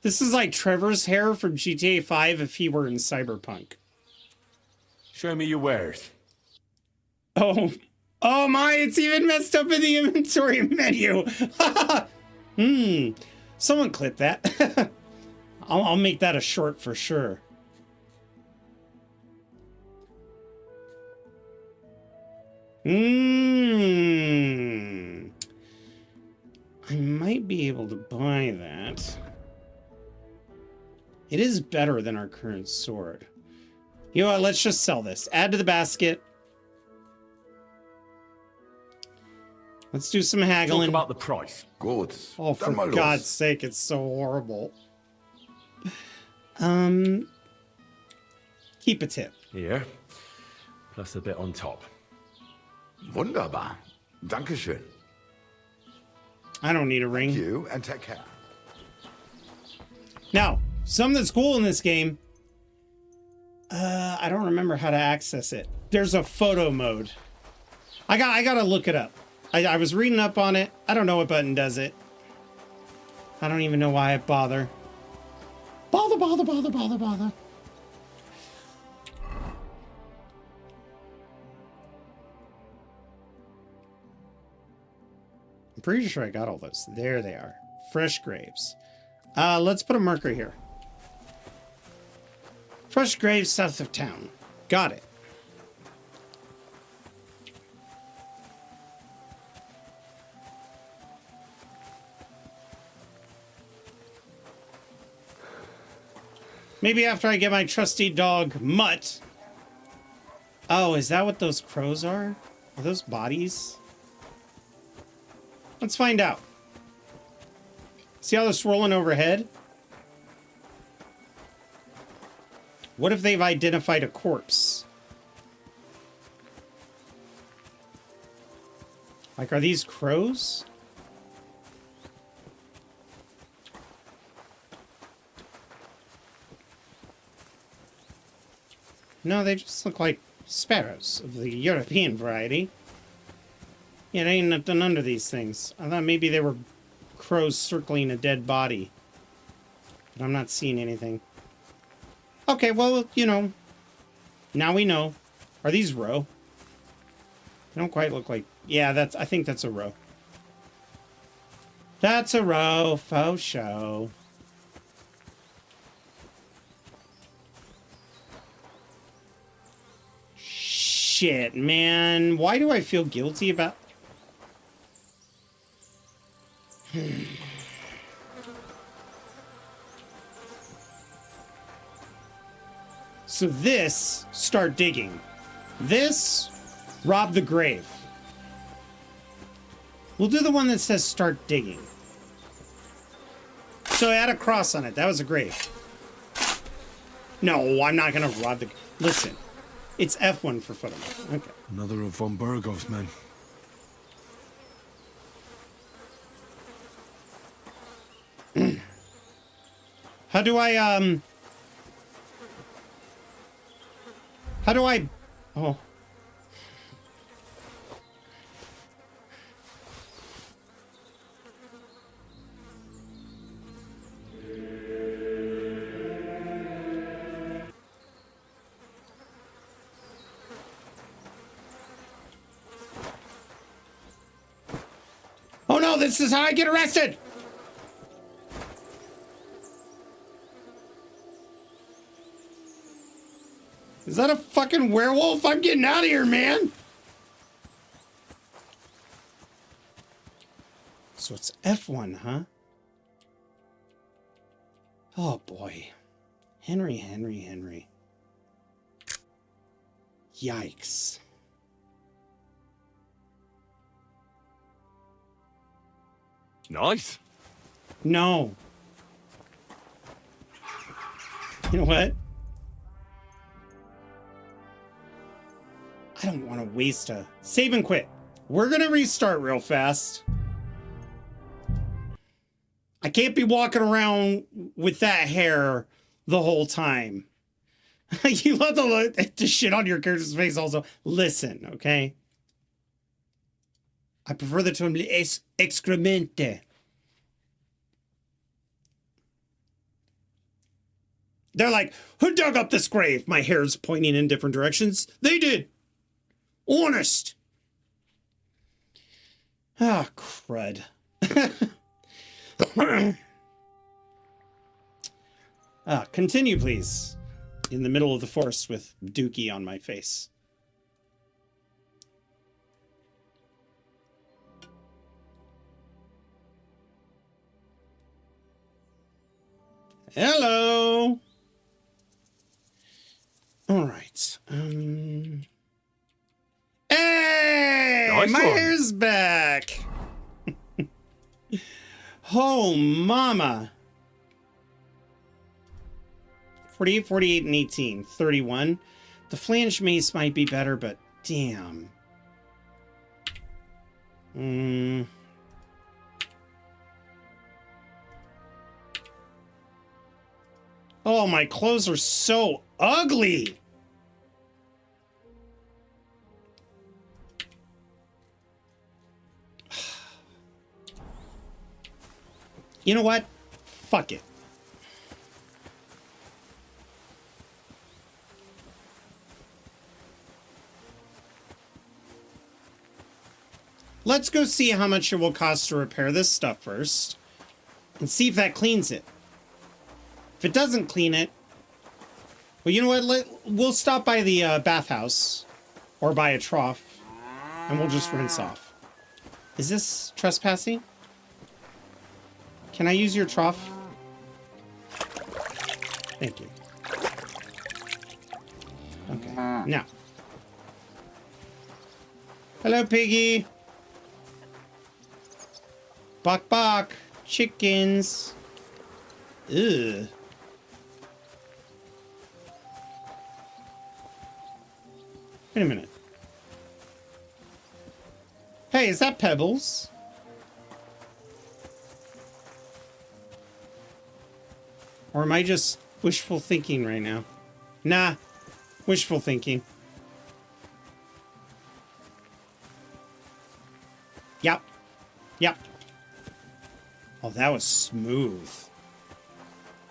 This is like Trevor's hair from GTA 5 if he were in Cyberpunk. Show me your wares. Oh my, it's even messed up in the inventory menu. Someone clip that. I'll make that a short for sure. I might be able to buy that. It is better than our current sword. You know what? Let's just sell this. Add to the basket. Let's do some haggling. Talk about the price. Good. Oh, for God's sake, it's so horrible. Keep a tip. Here. Plus a bit on top. Wunderbar. Dankeschön. I don't need a ring. Thank you, and take care. Now, something that's cool in this game. I don't remember how to access it. There's a photo mode. I gotta look it up. I was reading up on it. I don't know what button does it. I don't even know why I bother. Bother. I'm pretty sure I got all those. There they are. Fresh grapes. Let's put a marker here. Fresh grapes south of town. Got it. Maybe after I get my trusty dog, Mutt. Oh, is that what those crows are? Are those bodies? Let's find out. See how they're swirling overhead? What if they've identified a corpse? Like, are these crows? No, they just look like sparrows of the European variety. Yeah, there ain't nothing under these things. I thought maybe they were crows circling a dead body. But I'm not seeing anything. Okay, well, you know. Now we know. Are these roe? They don't quite look like... Yeah, I think that's a roe. That's a roe, faux show. Shit, man. Why do I feel guilty about... So this, start digging. This, rob the grave. We'll do the one that says start digging. So add a cross on it. That was a grave. No, I'm not gonna rob the... Listen, it's F1 for football. Okay. Another of von Burgov's men. How do I, oh. Oh no, this is how I get arrested! Is that a fucking werewolf? I'm getting out of here, man! So it's F1, huh? Oh boy. Henry. Yikes. Nice. No. You know what? I don't want to waste a... Save and quit. We're going to restart real fast. I can't be walking around with that hair the whole time. You love the shit on your character's face also. Listen, okay? I prefer the term excremente. They're like, who dug up this grave? My hair's pointing in different directions. They did. Honest. Ah, crud. Continue, please. In the middle of the forest with Dookie on my face. Hello. All right. Hey, nice my one. hair's back. Oh, mama. 48, 48, and 18. 31. The flange mace might be better, but damn. Oh, my clothes are so ugly. You know what? Fuck it. Let's go see how much it will cost to repair this stuff first. And see if that cleans it. If it doesn't clean it... Well, you know what? We'll stop by the bathhouse. Or by a trough. And we'll just rinse off. Is this trespassing? Can I use your trough? Thank you. No. Hello, piggy. Bok bok. Chickens. Ugh. Wait a minute. Hey, is that Pebbles? Or am I just wishful thinking right now? Nah, wishful thinking. Yep. Yep. Oh, that was smooth.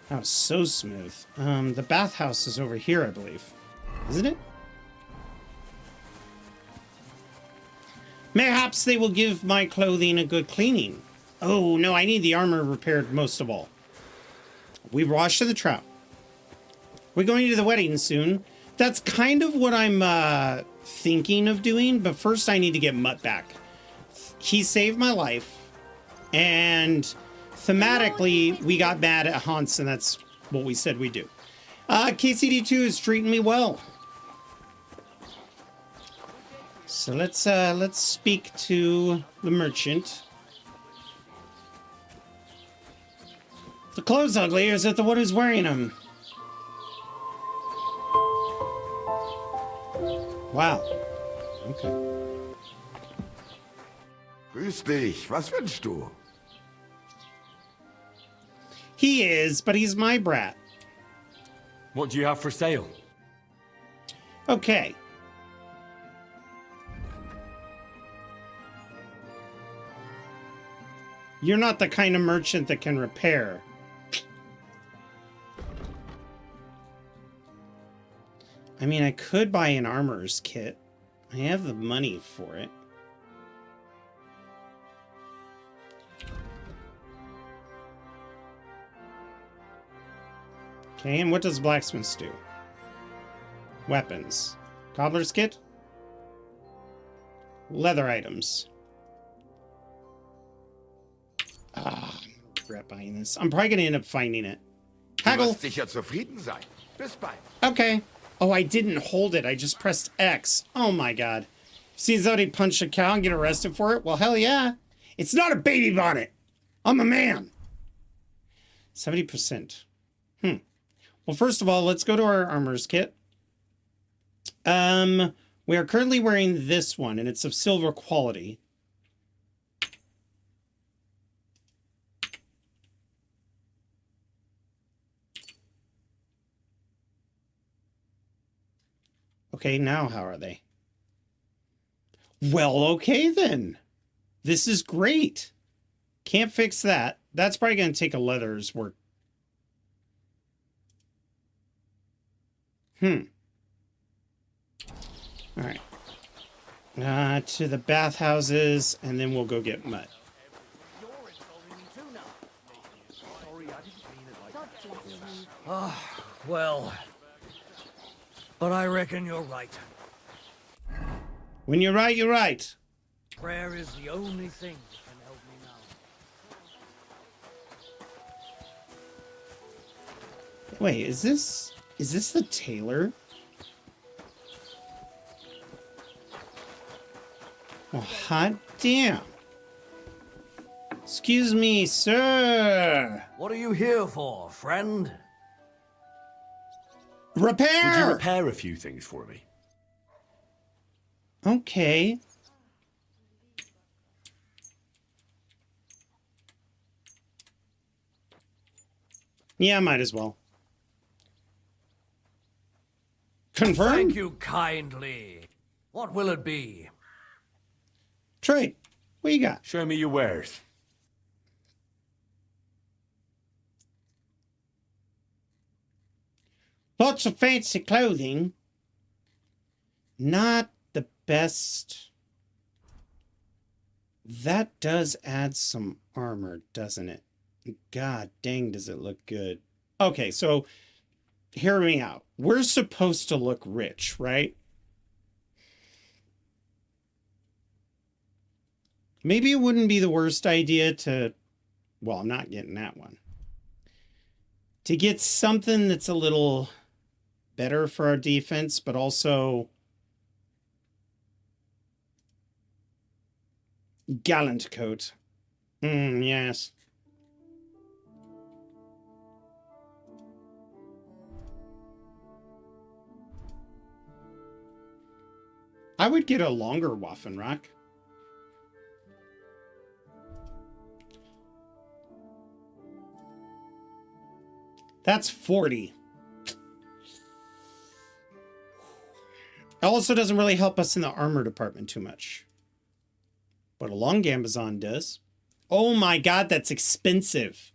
That was so smooth. The bathhouse is over here, I believe. Isn't it? Mayhaps they will give my clothing a good cleaning. Oh, no, I need the armor repaired most of all. We washed the trout. We're going to the wedding soon. That's kind of what I'm thinking of doing, but first I need to get Mutt back. He saved my life, and thematically, we got mad at Hans, and that's what we said we'd do. KCD2 is treating me well. So let's speak to the merchant. The clothes ugly, or is it the one who's wearing them? Wow. Okay. Grüß dich. Was wünschst du? He is, but he's my brat. What do you have for sale? Okay. You're not the kind of merchant that can repair. I mean, I could buy an armorer's kit. I have the money for it. Okay, and what does blacksmiths do? Weapons. Cobbler's kit? Leather items. Ah, I regret buying this. I'm probably gonna end up finding it. Haggle! Du wirst sicher zufrieden sein. Bis bald. Okay. Oh, I didn't hold it. I just pressed X. Oh my god. Seems though he punched a cow and get arrested for it? Well, hell yeah. It's not a baby bonnet. I'm a man. 70%. Well, first of all, let's go to our armor's kit. We are currently wearing this one, and it's of silver quality. Okay, now how are they? Well, okay then. This is great. Can't fix that. That's probably going to take a leather's work. All right. To the bathhouses, and then we'll go get Mutt. Well, but I reckon you're right. When you're right, you're right. Prayer is the only thing that can help me now. Wait, is this the tailor? Well, hot damn. Excuse me, sir. What are you here for, friend? Repair! Would you repair a few things for me? Okay. Yeah, might as well. Confirm? Thank you kindly. What will it be? Trade. What you got? Show me your wares. Lots of fancy clothing. Not the best. That does add some armor, doesn't it? God dang, does it look good. Okay, so hear me out. We're supposed to look rich, right? Maybe it wouldn't be the worst idea to... Well, I'm not getting that one. To get something that's a little better for our defense, but also gallant coat. Yes. I would get a longer Waffenrock. That's 40. It also doesn't really help us in the armor department too much. But a long Gambazon does. Oh my god, that's expensive.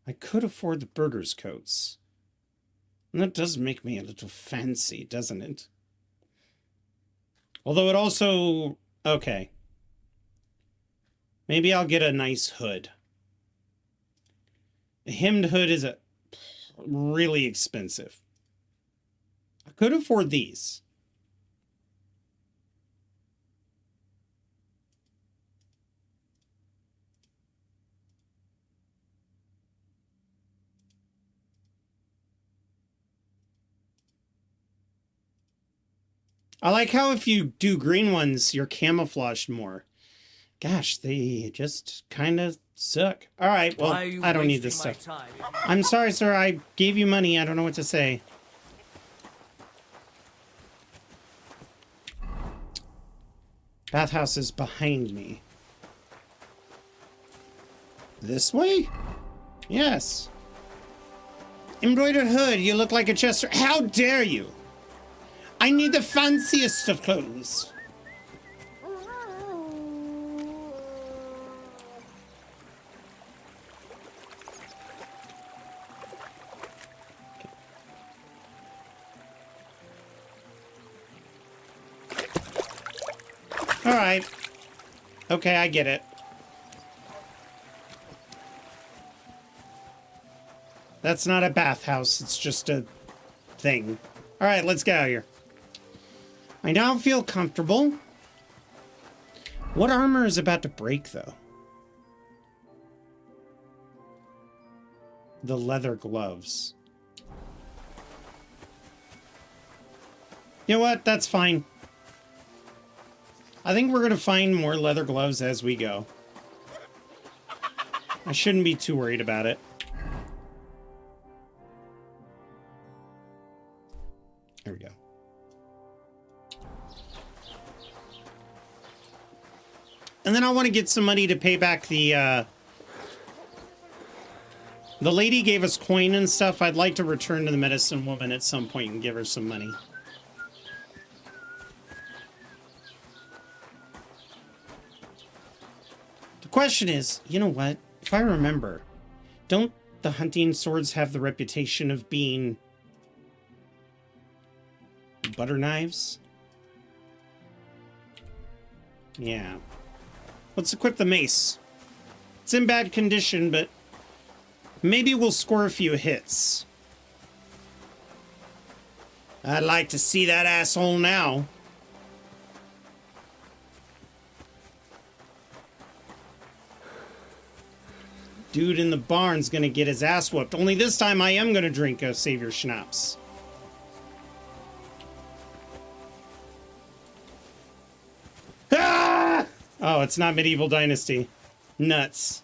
I could afford the burger's coats. And that does make me a little fancy, doesn't it? Although it also... Okay. Maybe I'll get a nice hood. A hemmed hood is really expensive. I could afford these. I like how if you do green ones, you're camouflaged more. Gosh, they just kind of suck. All right, well, I don't need this stuff. I'm sorry, sir. I gave you money. I don't know what to say. Bathhouse is behind me. This way? Yes. Embroidered hood. You look like a Chester. How dare you? I need the fanciest of clothes. All right. Okay, I get it. That's not a bathhouse. It's just a thing. All right, let's get out of here. I now feel comfortable. What armor is about to break, though? The leather gloves. You know what? That's fine. I think we're going to find more leather gloves as we go. I shouldn't be too worried about it. There we go. And then I want to get some money to pay back the lady gave us coin and stuff. I'd like to return to the medicine woman at some point and give her some money. The question is, you know what? If I remember, don't the hunting swords have the reputation of being butter knives? Yeah. Let's equip the mace. It's in bad condition, but maybe we'll score a few hits. I'd like to see that asshole now. Dude in the barn's gonna get his ass whooped. Only this time I am gonna drink a Savior Schnapps. Ah! Oh, it's not Medieval Dynasty. Nuts.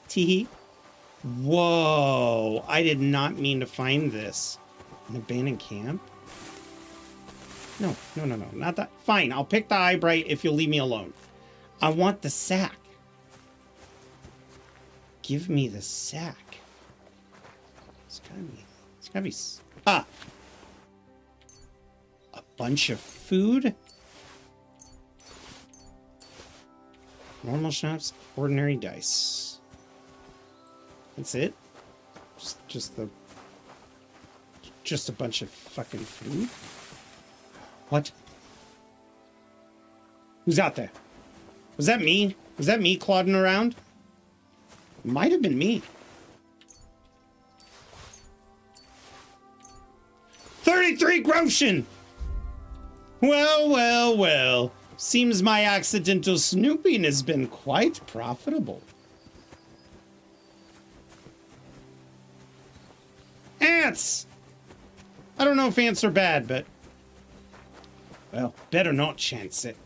Teehee. Whoa. I did not mean to find this. An abandoned camp? No. Not that. Fine, I'll pick the Eyebright if you'll leave me alone. I want the sack. Give me the sack. It's gotta be... Ah! A bunch of food? Normal schnapps, ordinary dice. That's it? Just a bunch of fucking food? What? Who's out there? Was that me? Was that me clodding around? Might have been me. 33 groschen! Well. Seems my accidental snooping has been quite profitable. Ants! I don't know if ants are bad, but... well, better not chance it.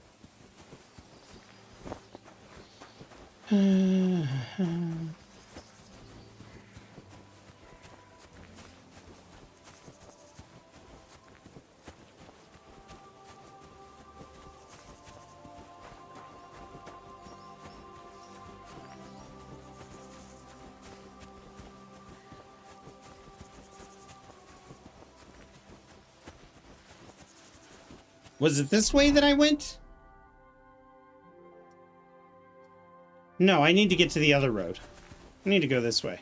Was it this way that I went? No, I need to get to the other road. I need to go this way.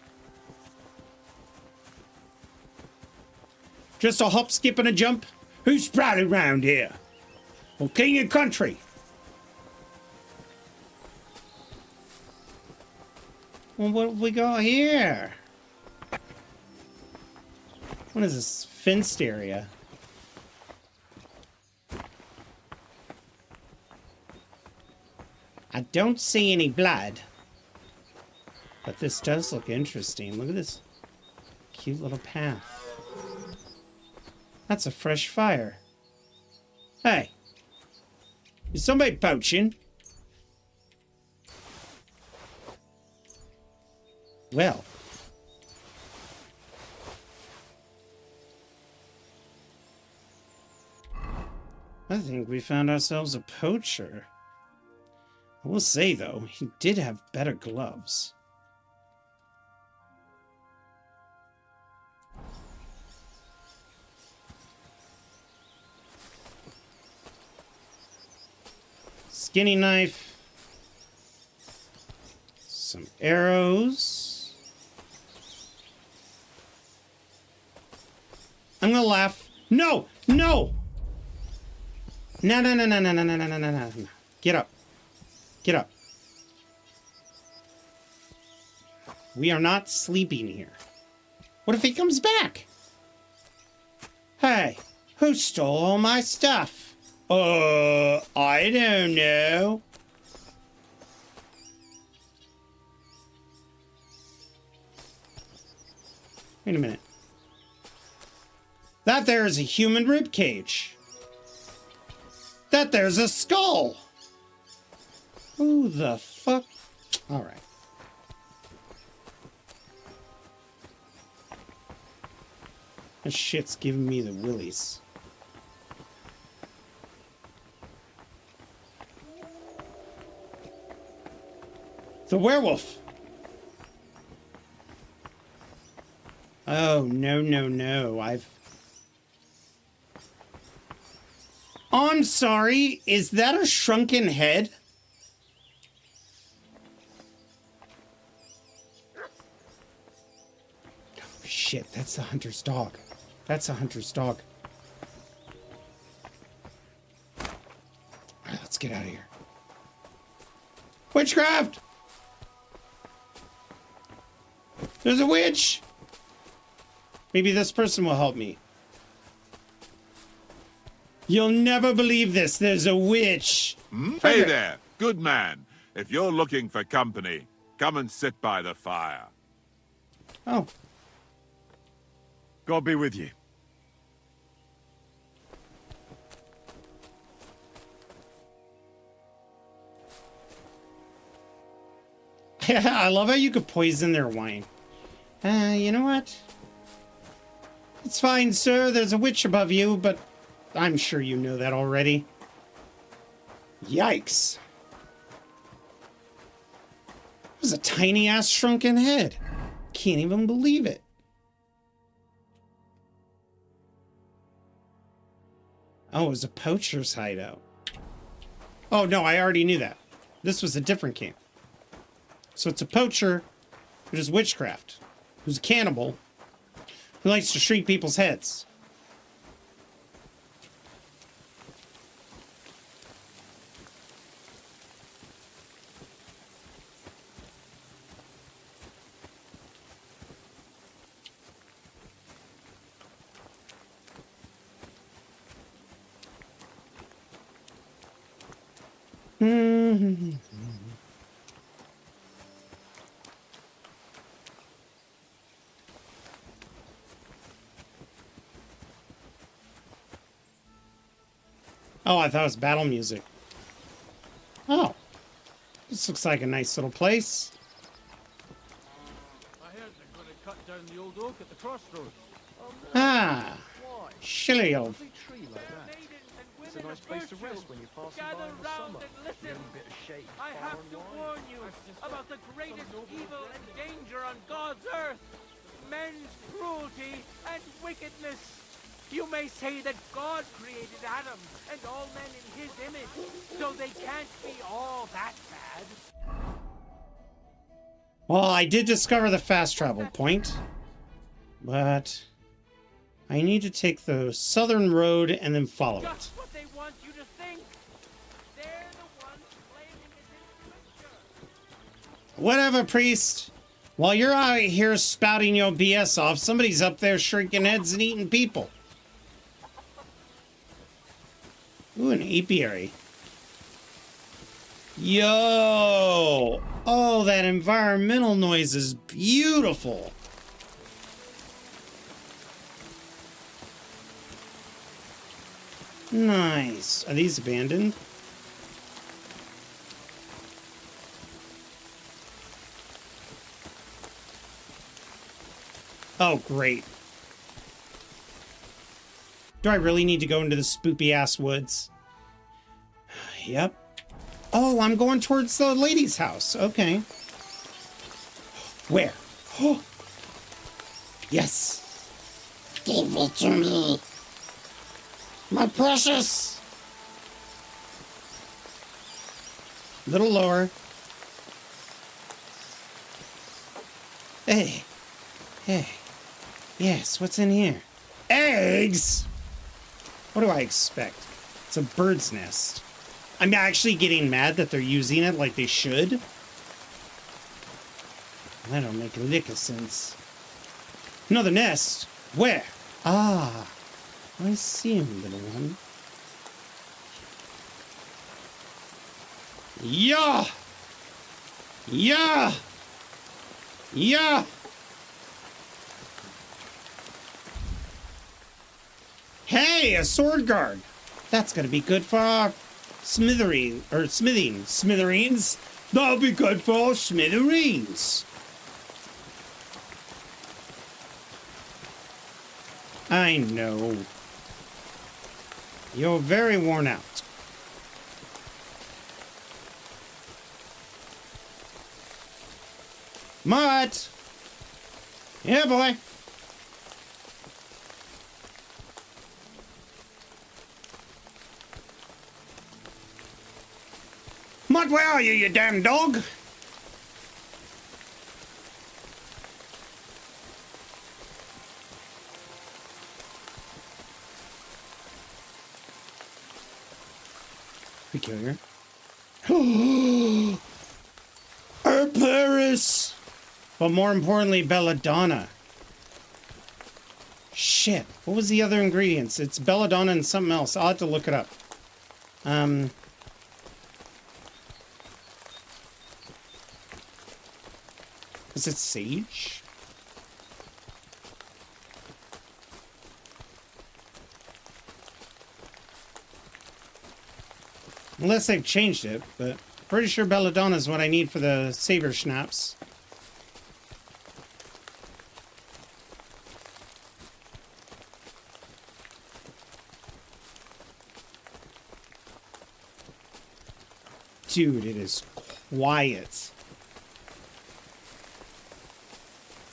Just a hop, skip, and a jump? Who's proud around here? Well, king of country. Well, what have we got here? What is this? Fenced area. I don't see any blood. But this does look interesting. Look at this cute little path. That's a fresh fire. Hey. Is somebody poaching? Well. I think we found ourselves a poacher. I will say, though, he did have better gloves. Skinny knife. Some arrows. I'm gonna laugh. No! No! No, no, no, no, no, no, no, no, no, no, no. Get up. Get up. We are not sleeping here. What if he comes back? Hey, who stole all my stuff? I don't know. Wait a minute. That there is a human rib cage. That there's a skull. Who the fuck? All right. This shit's giving me the willies. The werewolf. Oh, no, no, no. I'm sorry. Is that a shrunken head? Oh, shit. That's the hunter's dog. That's a hunter's dog. All right, let's get out of here. Witchcraft! There's a witch! Maybe this person will help me. You'll never believe this. There's a witch. Hey there, good man. If you're looking for company, come and sit by the fire. Oh. God be with you. I love how you could poison their wine. You know what? It's fine, sir. There's a witch above you, but I'm sure you know that already. Yikes. It was a tiny-ass shrunken head. Can't even believe it. Oh, it was a poacher's hideout. Oh, no, I already knew that. This was a different camp. So it's a poacher who does witchcraft, who's a cannibal, who likes to shrink people's heads. Oh, I thought it was battle music. Oh. This looks like a nice little place. I heard they're going to cut down the old oak at the crossroads. Ah. Shilly old. It's a nice place to rest when you're passing by in the summer. The only bit of shade, I fire have and to wine. warn you about the greatest evil and danger on God's earth. Men's cruelty and wickedness. You may say that God created Adam and all men in his image, so they can't be all that bad. Well, I did discover the fast travel point, but I need to take the southern road and then follow it. Just what they want you to think. They're the ones claiming it in Scripture. Whatever, priest. While you're out here spouting your BS off, somebody's up there shrinking heads and eating people. Ooh, an apiary. Yo! Oh, that environmental noise is beautiful. Nice. Are these abandoned? Oh, great. Do I really need to go into the spoopy-ass woods? Yep. Oh, I'm going towards the lady's house. Okay. Where? Oh. Yes. Give it to me. My precious. Little lower. Hey. Hey. Yes, what's in here? Eggs? What do I expect? It's a bird's nest. I'm actually getting mad that they're using it like they should. That don't make a lick of sense. Another nest? Where? Ah, I see him, little one. Yeah! Yeah! Yeah! Hey, a sword guard! That's gonna be good for our smithering. Smithereens? That'll be good for our smithereens! I know. You're very worn out. Mutt! Yeah, boy. Mutt, where are you, you damn dog? Peculiar. Paris! But more importantly, belladonna. Shit. What was the other ingredients? It's belladonna and something else. I'll have to look it up. Is it sage? Unless they've changed it, but pretty sure belladonna is what I need for the saber schnapps. Dude, it is quiet.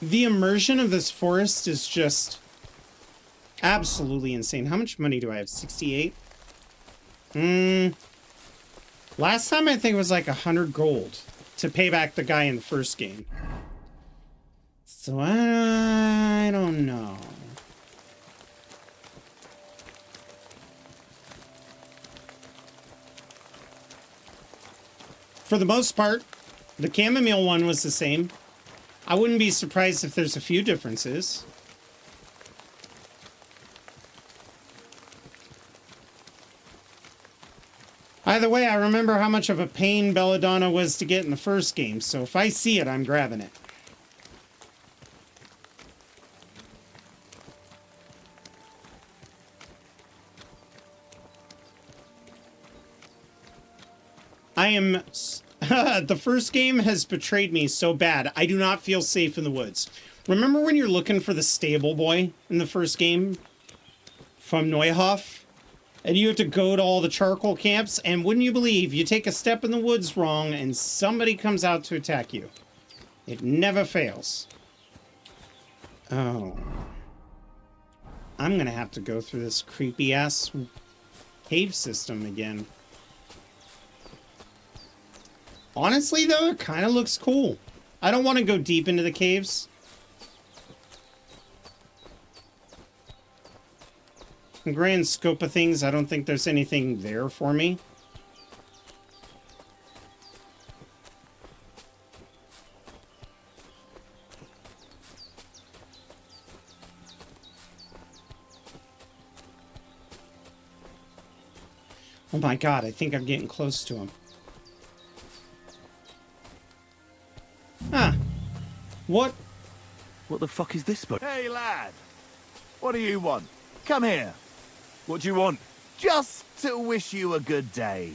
The immersion of this forest is just absolutely insane. How much money do I have? 68? Last time I think it was like 100 gold to pay back the guy in the first game. So I don't know. For the most part, the chamomile one was the same. I wouldn't be surprised if there's a few differences. Either way, I remember how much of a pain belladonna was to get in the first game, so if I see it, I'm grabbing it. I am... the first game has betrayed me so bad. I do not feel safe in the woods. Remember when you're looking for the stable boy in the first game from Neuhof? And you have to go to all the charcoal camps, and wouldn't you believe, you take a step in the woods wrong and somebody comes out to attack you. It never fails. Oh. I'm gonna have to go through this creepy-ass cave system again. Honestly, though, it kind of looks cool. I don't want to go deep into the caves. In the grand scope of things, I don't think there's anything there for me. Oh my god, I think I'm getting close to him. Ah. What? What the fuck is this book? Hey, lad. What do you want? Come here. What do you want? Just to wish you a good day.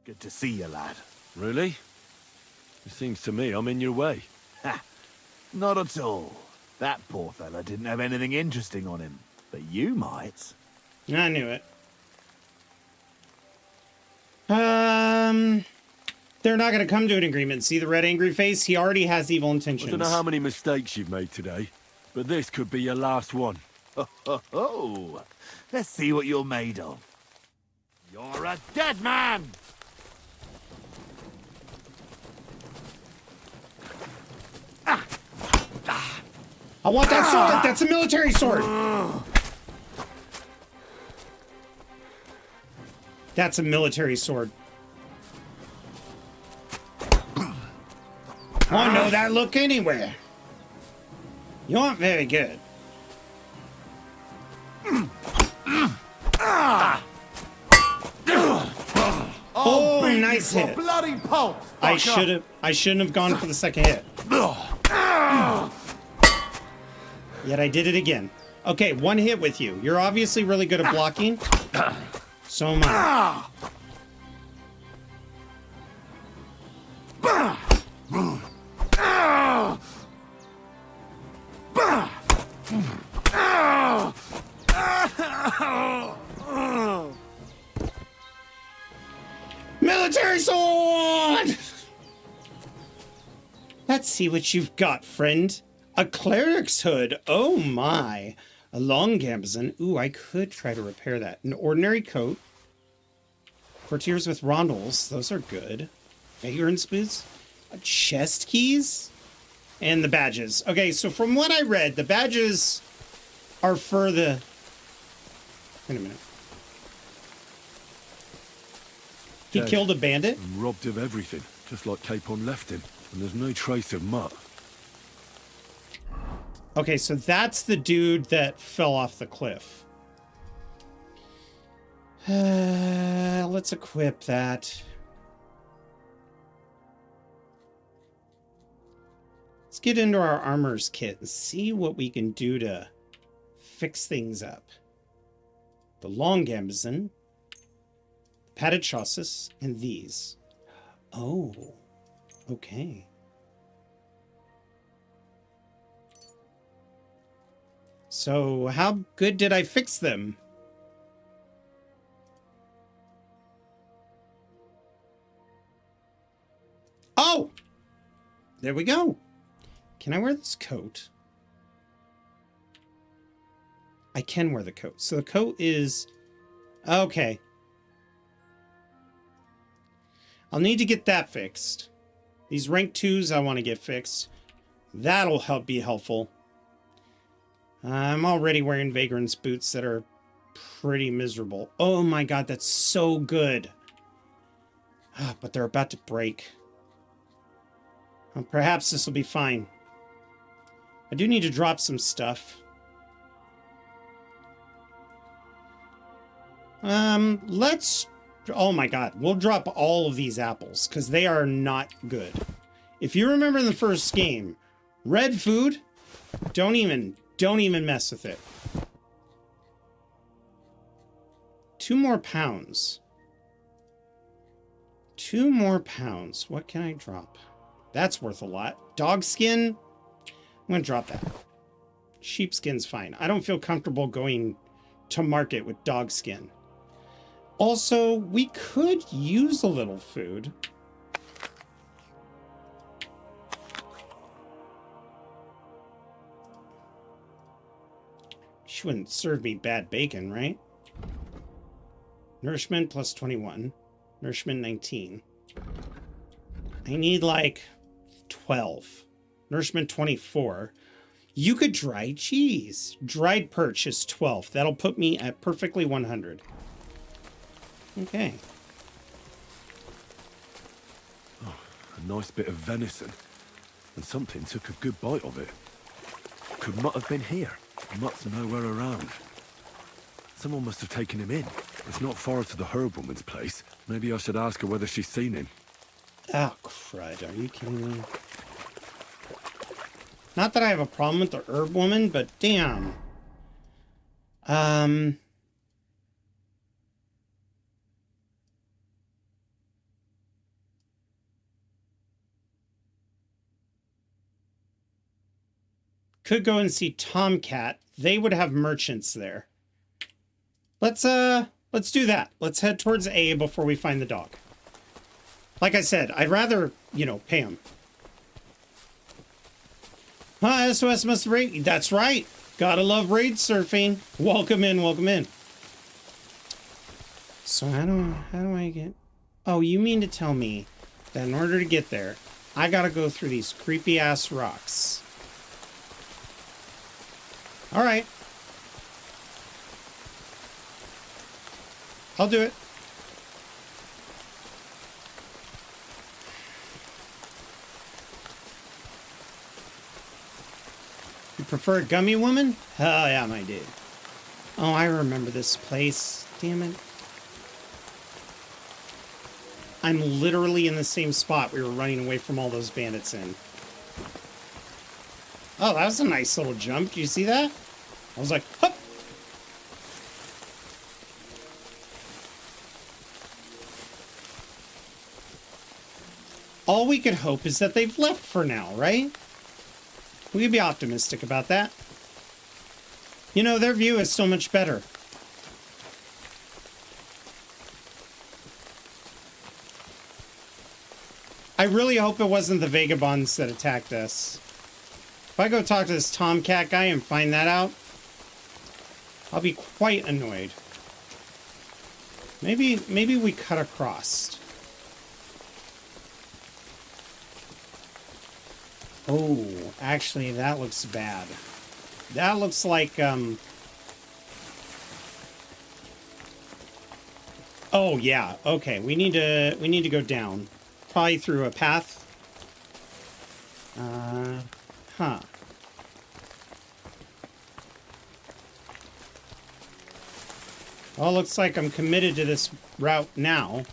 Good to see you, lad. Really? It seems to me I'm in your way. Ha! Not at all. That poor fella didn't have anything interesting on him. But you might. I knew it. They're not going to come to an agreement. See the red angry face? He already has evil intentions. I don't know how many mistakes you've made today, but this could be your last one. Ho, ho, ho. Let's see what you're made of. You're a dead man! I want that sword! That's a military sword! That's a military sword. Oh, no, that look anywhere. You aren't very good. Oh, nice hit. Bloody pulp! I shouldn't have gone for the second hit. Yet I did it again. Okay, one hit with you. You're obviously really good at blocking. So am I. Military sword! Let's see what you've got, friend. A cleric's hood. Oh my. A long gambeson. Ooh, I could try to repair that. An ordinary coat. Courtiers with rondels. Those are good. Vagrant's boots. Chest keys. And the badges. Okay, so from what I read, the badges are for the... Wait a minute. He killed a bandit? And robbed of everything, just like Capon left him. And there's no trace of mutt. Okay, so that's the dude that fell off the cliff. Let's equip that. Let's get into our armor's kit and see what we can do to fix things up. The long gambeson, padded chausses, and these. Oh, okay. So how good did I fix them? Oh! There we go. Can I wear this coat? I can wear the coat. So the coat is... Okay. I'll need to get that fixed. These rank 2s I want to get fixed. That'll be helpful. I'm already wearing Vagrant's boots that are pretty miserable. Oh my god, that's so good. But they're about to break. Well, perhaps this will be fine. I do need to drop some stuff. Let's... Oh my god, we'll drop all of these apples, because they are not good. If you remember in the first game, red food, don't even mess with it. 2 more pounds. 2 more pounds. What can I drop? That's worth a lot. Dog skin? I'm going to drop that. Sheepskin's fine. I don't feel comfortable going to market with dog skin. Also, we could use a little food. She wouldn't serve me bad bacon, right? Nourishment plus 21. Nourishment 19. I need like 12. Nourishment 24. You could dry cheese. Dried perch is 12. That'll put me at perfectly 100. Okay. Oh, a nice bit of venison. And something took a good bite of it. Could Mutt have been here? Mutt's nowhere around. Someone must have taken him in. It's not far to the herb woman's place. Maybe I should ask her whether she's seen him. Oh, crud. Are you kidding me? Not that I have a problem with the herb woman, but damn. Could go and see Tomcat. They would have merchants there. Let's do that. Let's head towards A before we find the dog. Like I said, I'd rather, you know, pay him. SOS must raid. That's right. Gotta love raid surfing. Welcome in, welcome in. So how do I get... Oh, you mean to tell me that in order to get there, I gotta go through these creepy ass rocks. All right. I'll do it. You prefer a gummy woman? Hell yeah, my dude. Oh, I remember this place. Damn it. I'm literally in the same spot we were running away from all those bandits in. Oh, that was a nice little jump. Did you see that? I was like, hup! All we could hope is that they've left for now, right? We can be optimistic about that. You know, their view is so much better. I really hope it wasn't the vagabonds that attacked us. If I go talk to this Tomcat guy and find that out, I'll be quite annoyed. Maybe we cut across. Oh, actually, that looks bad. That looks like, Oh, yeah. Okay, we need to go down. Probably through a path. Huh. Well, looks like I'm committed to this route now.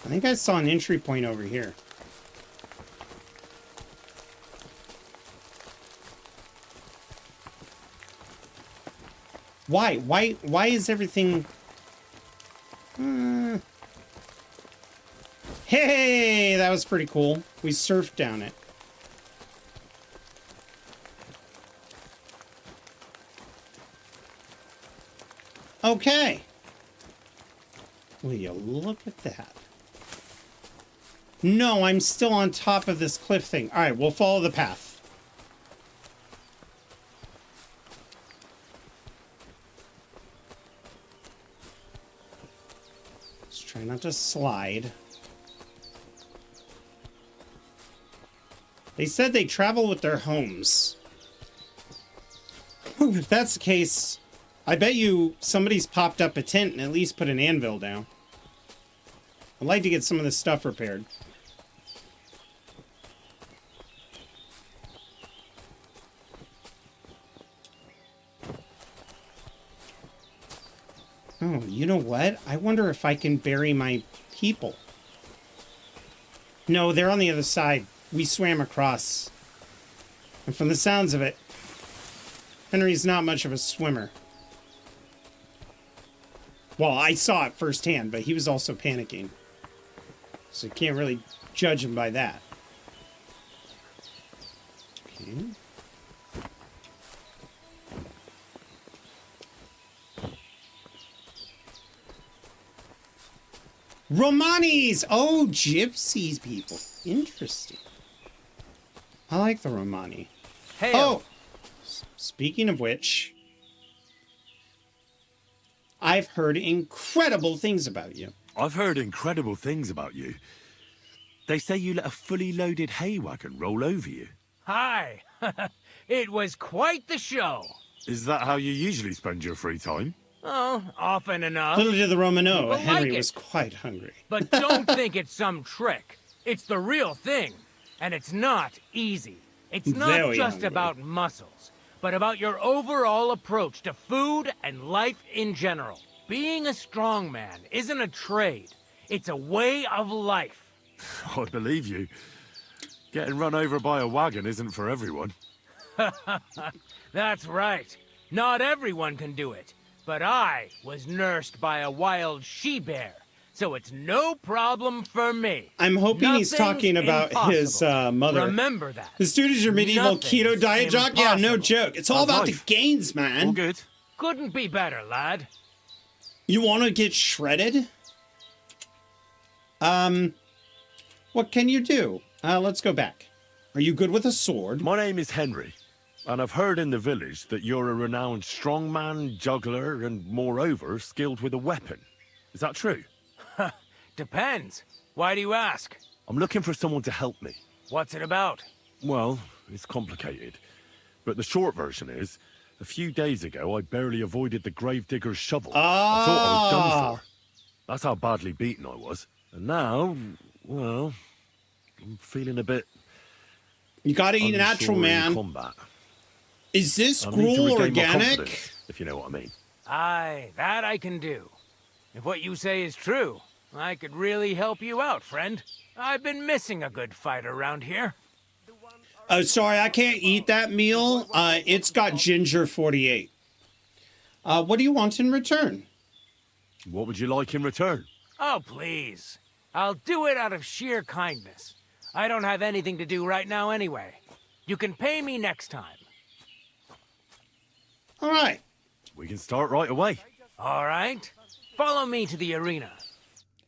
I think I saw an entry point over here. Why? Why is everything... Hey, that was pretty cool. We surfed down it. Okay. Will you look at that? No, I'm still on top of this cliff thing. All right, we'll follow the path. Let's try not to slide. They said they travel with their homes. If that's the case, I bet you somebody's popped up a tent and at least put an anvil down. I'd like to get some of this stuff repaired. Oh, you know what? I wonder if I can bury my people. No, they're on the other side. We swam across. And from the sounds of it, Henry's not much of a swimmer. Well, I saw it firsthand, but he was also panicking. So you can't really judge him by that. Okay. Romanis! Oh, gypsies people. Interesting. I like the Romani. Hey. Oh! Speaking of which, I've heard incredible things about you. I've heard incredible things about you. They say you let a fully loaded hay wagon roll over you. Hi. It was quite the show. Is that how you usually spend your free time? Oh, often enough. Little did the Romano, People Henry like was it. quite hungry. But don't think it's some trick. It's the real thing. And it's not easy. It's not Very just hungry. about muscles, but about your overall approach to food and life in general. Being a strongman isn't a trade. It's a way of life. I believe you. Getting run over by a wagon isn't for everyone. That's right. Not everyone can do it. But I was nursed by a wild she-bear, so it's no problem for me. I'm hoping he's Nothing's talking about his mother. Remember that. This dude is your medieval Nothing's keto diet jock? Yeah, no impossible. joke. It's all about the gains, man. All good. Couldn't be better, lad. You want to get shredded? What can you do? Let's go back. Are you good with a sword? My name is Henry, and I've heard in the village that you're a renowned strongman, juggler, and moreover, skilled with a weapon. Is that true? Depends. Why do you ask? I'm looking for someone to help me. What's it about? Well, it's complicated. But the short version is, a few days ago, I barely avoided the gravedigger's shovel. I thought I was done for. That's how badly beaten I was. And now, well, I'm feeling a bit... You gotta eat unsure natural, in man. combat. Is this I need to gruel regain my organic? confidence, if you know what I mean. Aye, that I can do. If what you say is true, I could really help you out, friend. I've been missing a good fight around here. Oh, sorry, I can't eat that meal. It's got ginger 48. What do you want in return? What would you like in return? Oh, please. I'll do it out of sheer kindness. I don't have anything to do right now anyway. You can pay me next time. All right. We can start right away. All right. Follow me to the arena.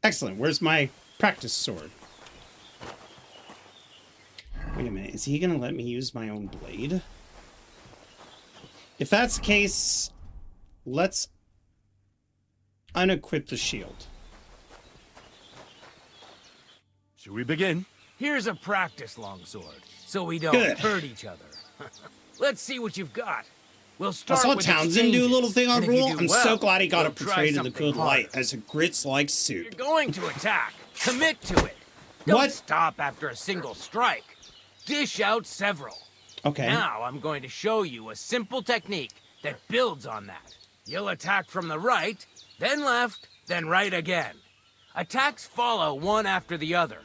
Excellent. Where's my practice sword? Wait a minute. Is he going to let me use my own blade? If that's the case, let's unequip the shield. Should we begin? Here's a practice longsword, so we don't Good. hurt each other. Let's see what you've got. We'll start I saw with Townsend do a little exchanges, thing on and if you Rule. do I'm well, so glad he got we'll it try portrayed in the something good light harder. as a grits-like You're soup. going to attack. Commit to it. Don't What? stop after a single strike. Dish out several. Okay. Now I'm going to show you a simple technique that builds on that. You'll attack from the right, then left, then right again. Attacks follow one after the other.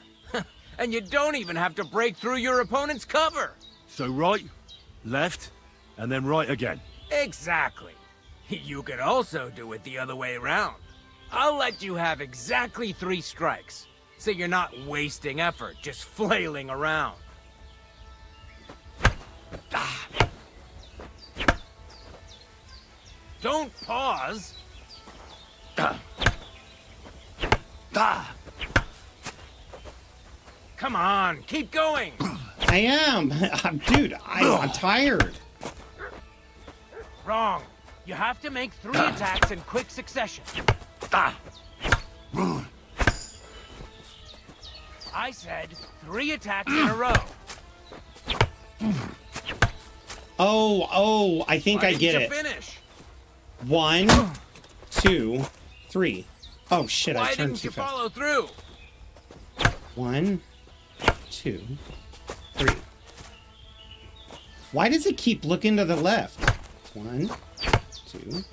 And you don't even have to break through your opponent's cover. So right, left, and then right again. Exactly. You could also do it the other way around. I'll let you have exactly 3 strikes, so you're not wasting effort just flailing around. Ah. Don't pause. Ah. Ah. Come on, keep going. I am. Dude, I'm tired. Wrong. You have to make 3 attacks in quick succession. Ah. I said 3 attacks in a row. Oh, I think I get it. Finish? 1, 2, 3. Oh shit, I Why turned didn't too you fast. follow through? 1, 2, 3. Why does it keep looking to the left? 1, 2.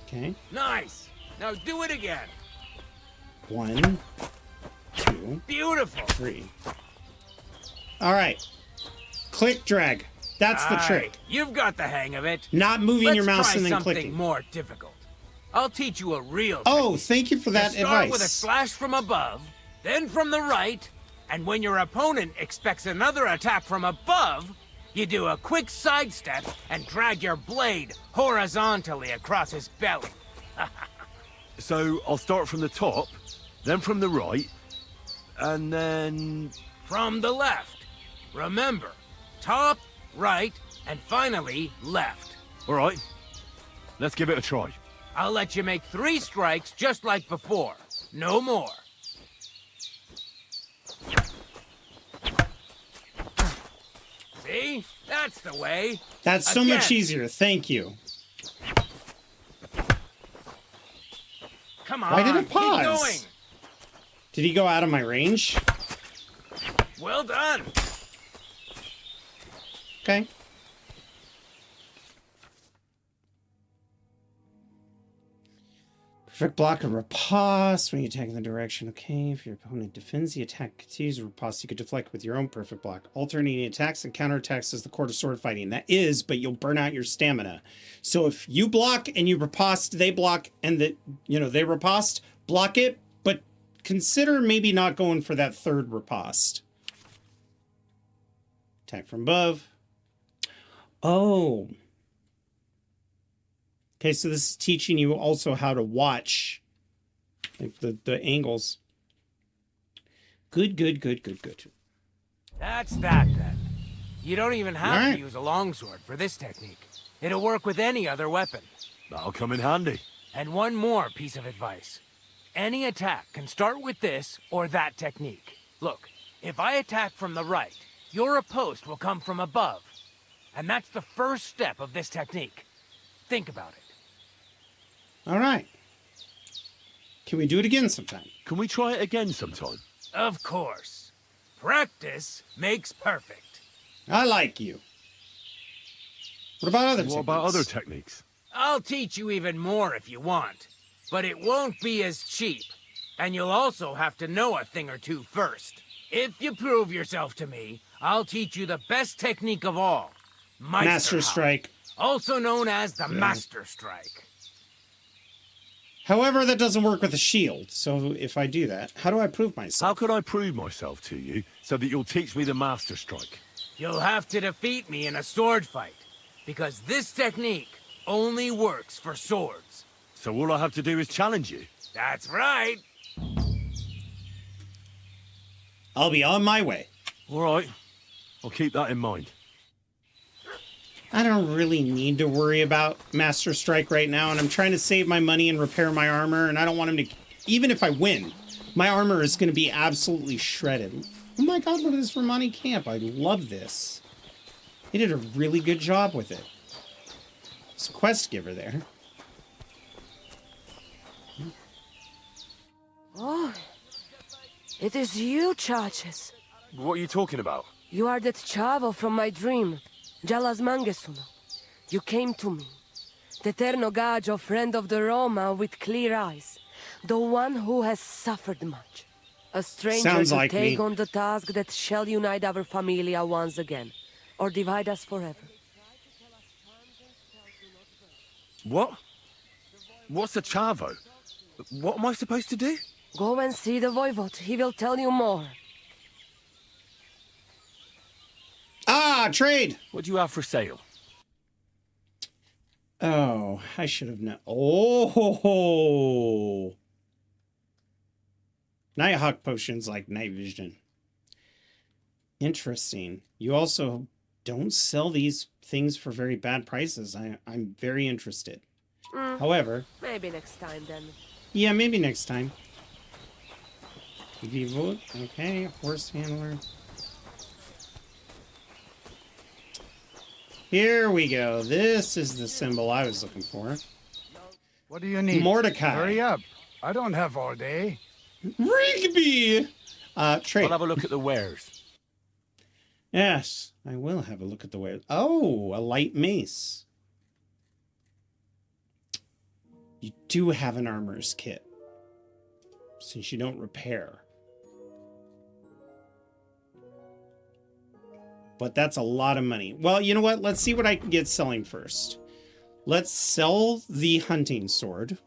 Okay. Nice. Now do it again. 1, 2, Beautiful. 3. All right. Click drag. That's the Aye, trick. You've got the hang of it. Not moving Let's your mouse try and then something clicking. more difficult. I'll teach you a real Oh, thank you for that you start advice. with a slash from above, then from the right, and when your opponent expects another attack from above, you do a quick sidestep and drag your blade horizontally across his belly. So I'll start from the top, then from the right, and then... From the left. Remember, top, right, and finally left. All right, let's give it a try. I'll let you make 3 strikes just like before. No more. See? That's the way. That's so much easier. Thank you. Come on, Why did it keep pause? going. Did he go out of my range? Well done. Okay. Perfect block of riposte when you attack in the direction. Okay, if your opponent defends, the attack continues riposte. You could deflect with your own perfect block. Alternating attacks and counterattacks is the core of sword fighting. That is, but you'll burn out your stamina. So if you block and you riposte, they block, and they riposte, block it, but consider maybe not going for that third riposte. Attack from above. Oh. Okay, so this is teaching you also how to watch, like the angles. Good. That's that then. You don't even have All right. to use a longsword for this technique. It'll work with any other weapon. That'll come in handy. And one more piece of advice. Any attack can start with this or that technique. Look, if I attack from the right, your riposte will come from above. And that's the first step of this technique. Think about it. All right. Can we do it again sometime? Can we try it again sometime? Of course. Practice makes perfect. I like you. What about other techniques? What about other techniques? I'll teach you even more if you want. But it won't be as cheap. And you'll also have to know a thing or two first. If you prove yourself to me, I'll teach you the best technique of all. Master Strike. Also known as the Master Strike. However, that doesn't work with a shield. So if I do that, how do I prove myself? How could I prove myself to you so that you'll teach me the Master Strike? You'll have to defeat me in a sword fight. Because this technique only works for swords. So all I have to do is challenge you? That's right. I'll be on my way. All right. I'll keep that in mind. I don't really need to worry about Master Strike right now, and I'm trying to save my money and repair my armor, and I don't want him to... Even if I win, my armor is going to be absolutely shredded. Oh my god, look at this Romani camp. I love this. They did a really good job with it. There's a quest giver there. Oh, it is you, Charges. What are you talking about? You are that Chavo from my dream, Jalas Mangesuno. You came to me, the Ternogagio friend of the Roma with clear eyes, the one who has suffered much. A stranger Sounds to like take me. on the task that shall unite our familia once again, or divide us forever. What? What's a Chavo? What am I supposed to do? Go and see the Voivod, he will tell you more. Ah, trade! What do you have for sale? Oh, I should have known. Oh! Nighthawk potions like night vision. Interesting. You also don't sell these things for very bad prices. I'm very interested. However... Maybe next time then. Yeah, maybe next time. Vivut, okay, horse handler. Here we go. This is the symbol I was looking for. What do you need? Mordecai. Hurry up. I don't have all day. Rigby! Trade. I'll have a look at the wares. Yes, I will have a look at the wares. Oh, a light mace. You do have an armorer's kit. Since you don't repair. But that's a lot of money. Well, you know what? Let's see what I can get selling first. Let's sell the hunting sword.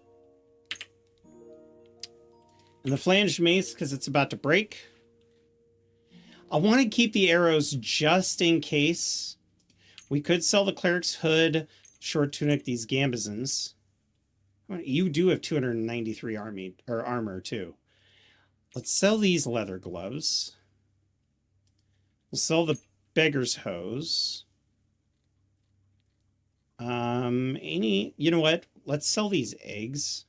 And the flanged mace, because it's about to break. I want to keep the arrows just in case. We could sell the cleric's hood, short tunic, these gambesons. You do have 293 armor too. Let's sell these leather gloves. We'll sell the beggar's hose. You know what? Let's sell these eggs.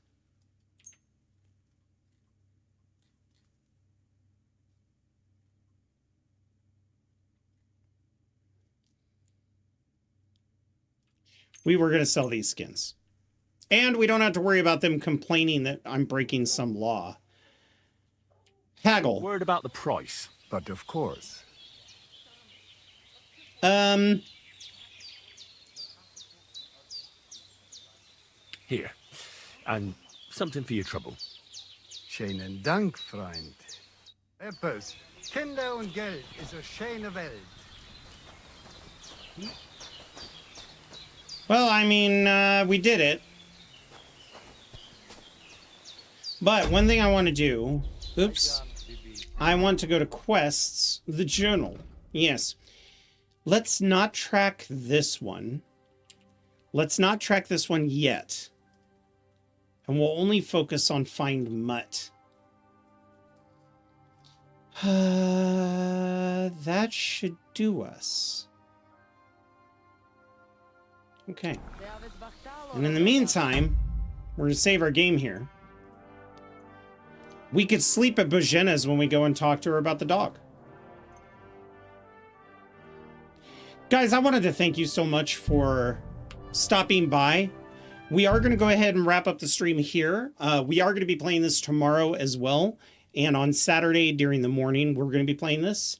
We were going to sell these skins. And we don't have to worry about them complaining that I'm breaking some law. Haggle. Worried about the price, but of course. Here. And something for your trouble. Schönen Dank, Freund. Etwas. Kinder und Geld ist eine schöne Welt. Well, I mean, we did it. But one thing I want to do... Oops. I want to go to quests. The journal. Yes. Let's not track this one. Let's not track this one yet. And we'll only focus on find mutt. That should do us. Okay. And in the meantime, we're going to save our game here. We could sleep at Bojena's when we go and talk to her about the dog. Guys, I wanted to thank you so much for stopping by. We are going to go ahead and wrap up the stream here. We are going to be playing this tomorrow as well. And on Saturday during the morning, we're going to be playing this.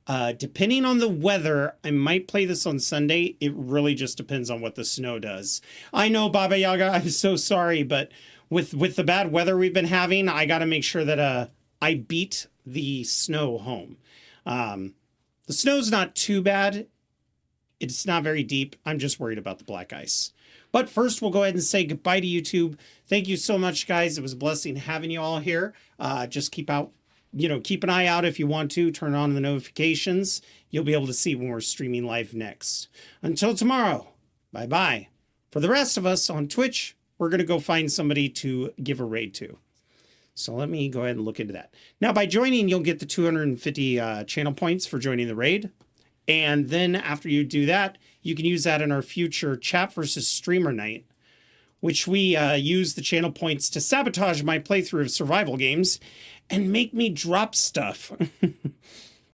Depending on the weather, I might play this on Sunday. It really just depends on what the snow does. I know, Baba Yaga, I'm so sorry, but with the bad weather we've been having, I got to make sure that I beat the snow home. The snow's not too bad. It's not very deep. I'm just worried about the black ice. But first, we'll go ahead and say goodbye to YouTube. Thank you so much, guys. It was a blessing having you all here. Just keep an eye out if you want to. Turn on the notifications. You'll be able to see when we're streaming live next. Until tomorrow, bye-bye. For the rest of us on Twitch, we're going to go find somebody to give a raid to. So let me go ahead and look into that. Now, by joining, you'll get the 250 channel points for joining the raid. And then after you do that, you can use that in our future chat versus streamer night, which we use the channel points to sabotage my playthrough of survival games and make me drop stuff.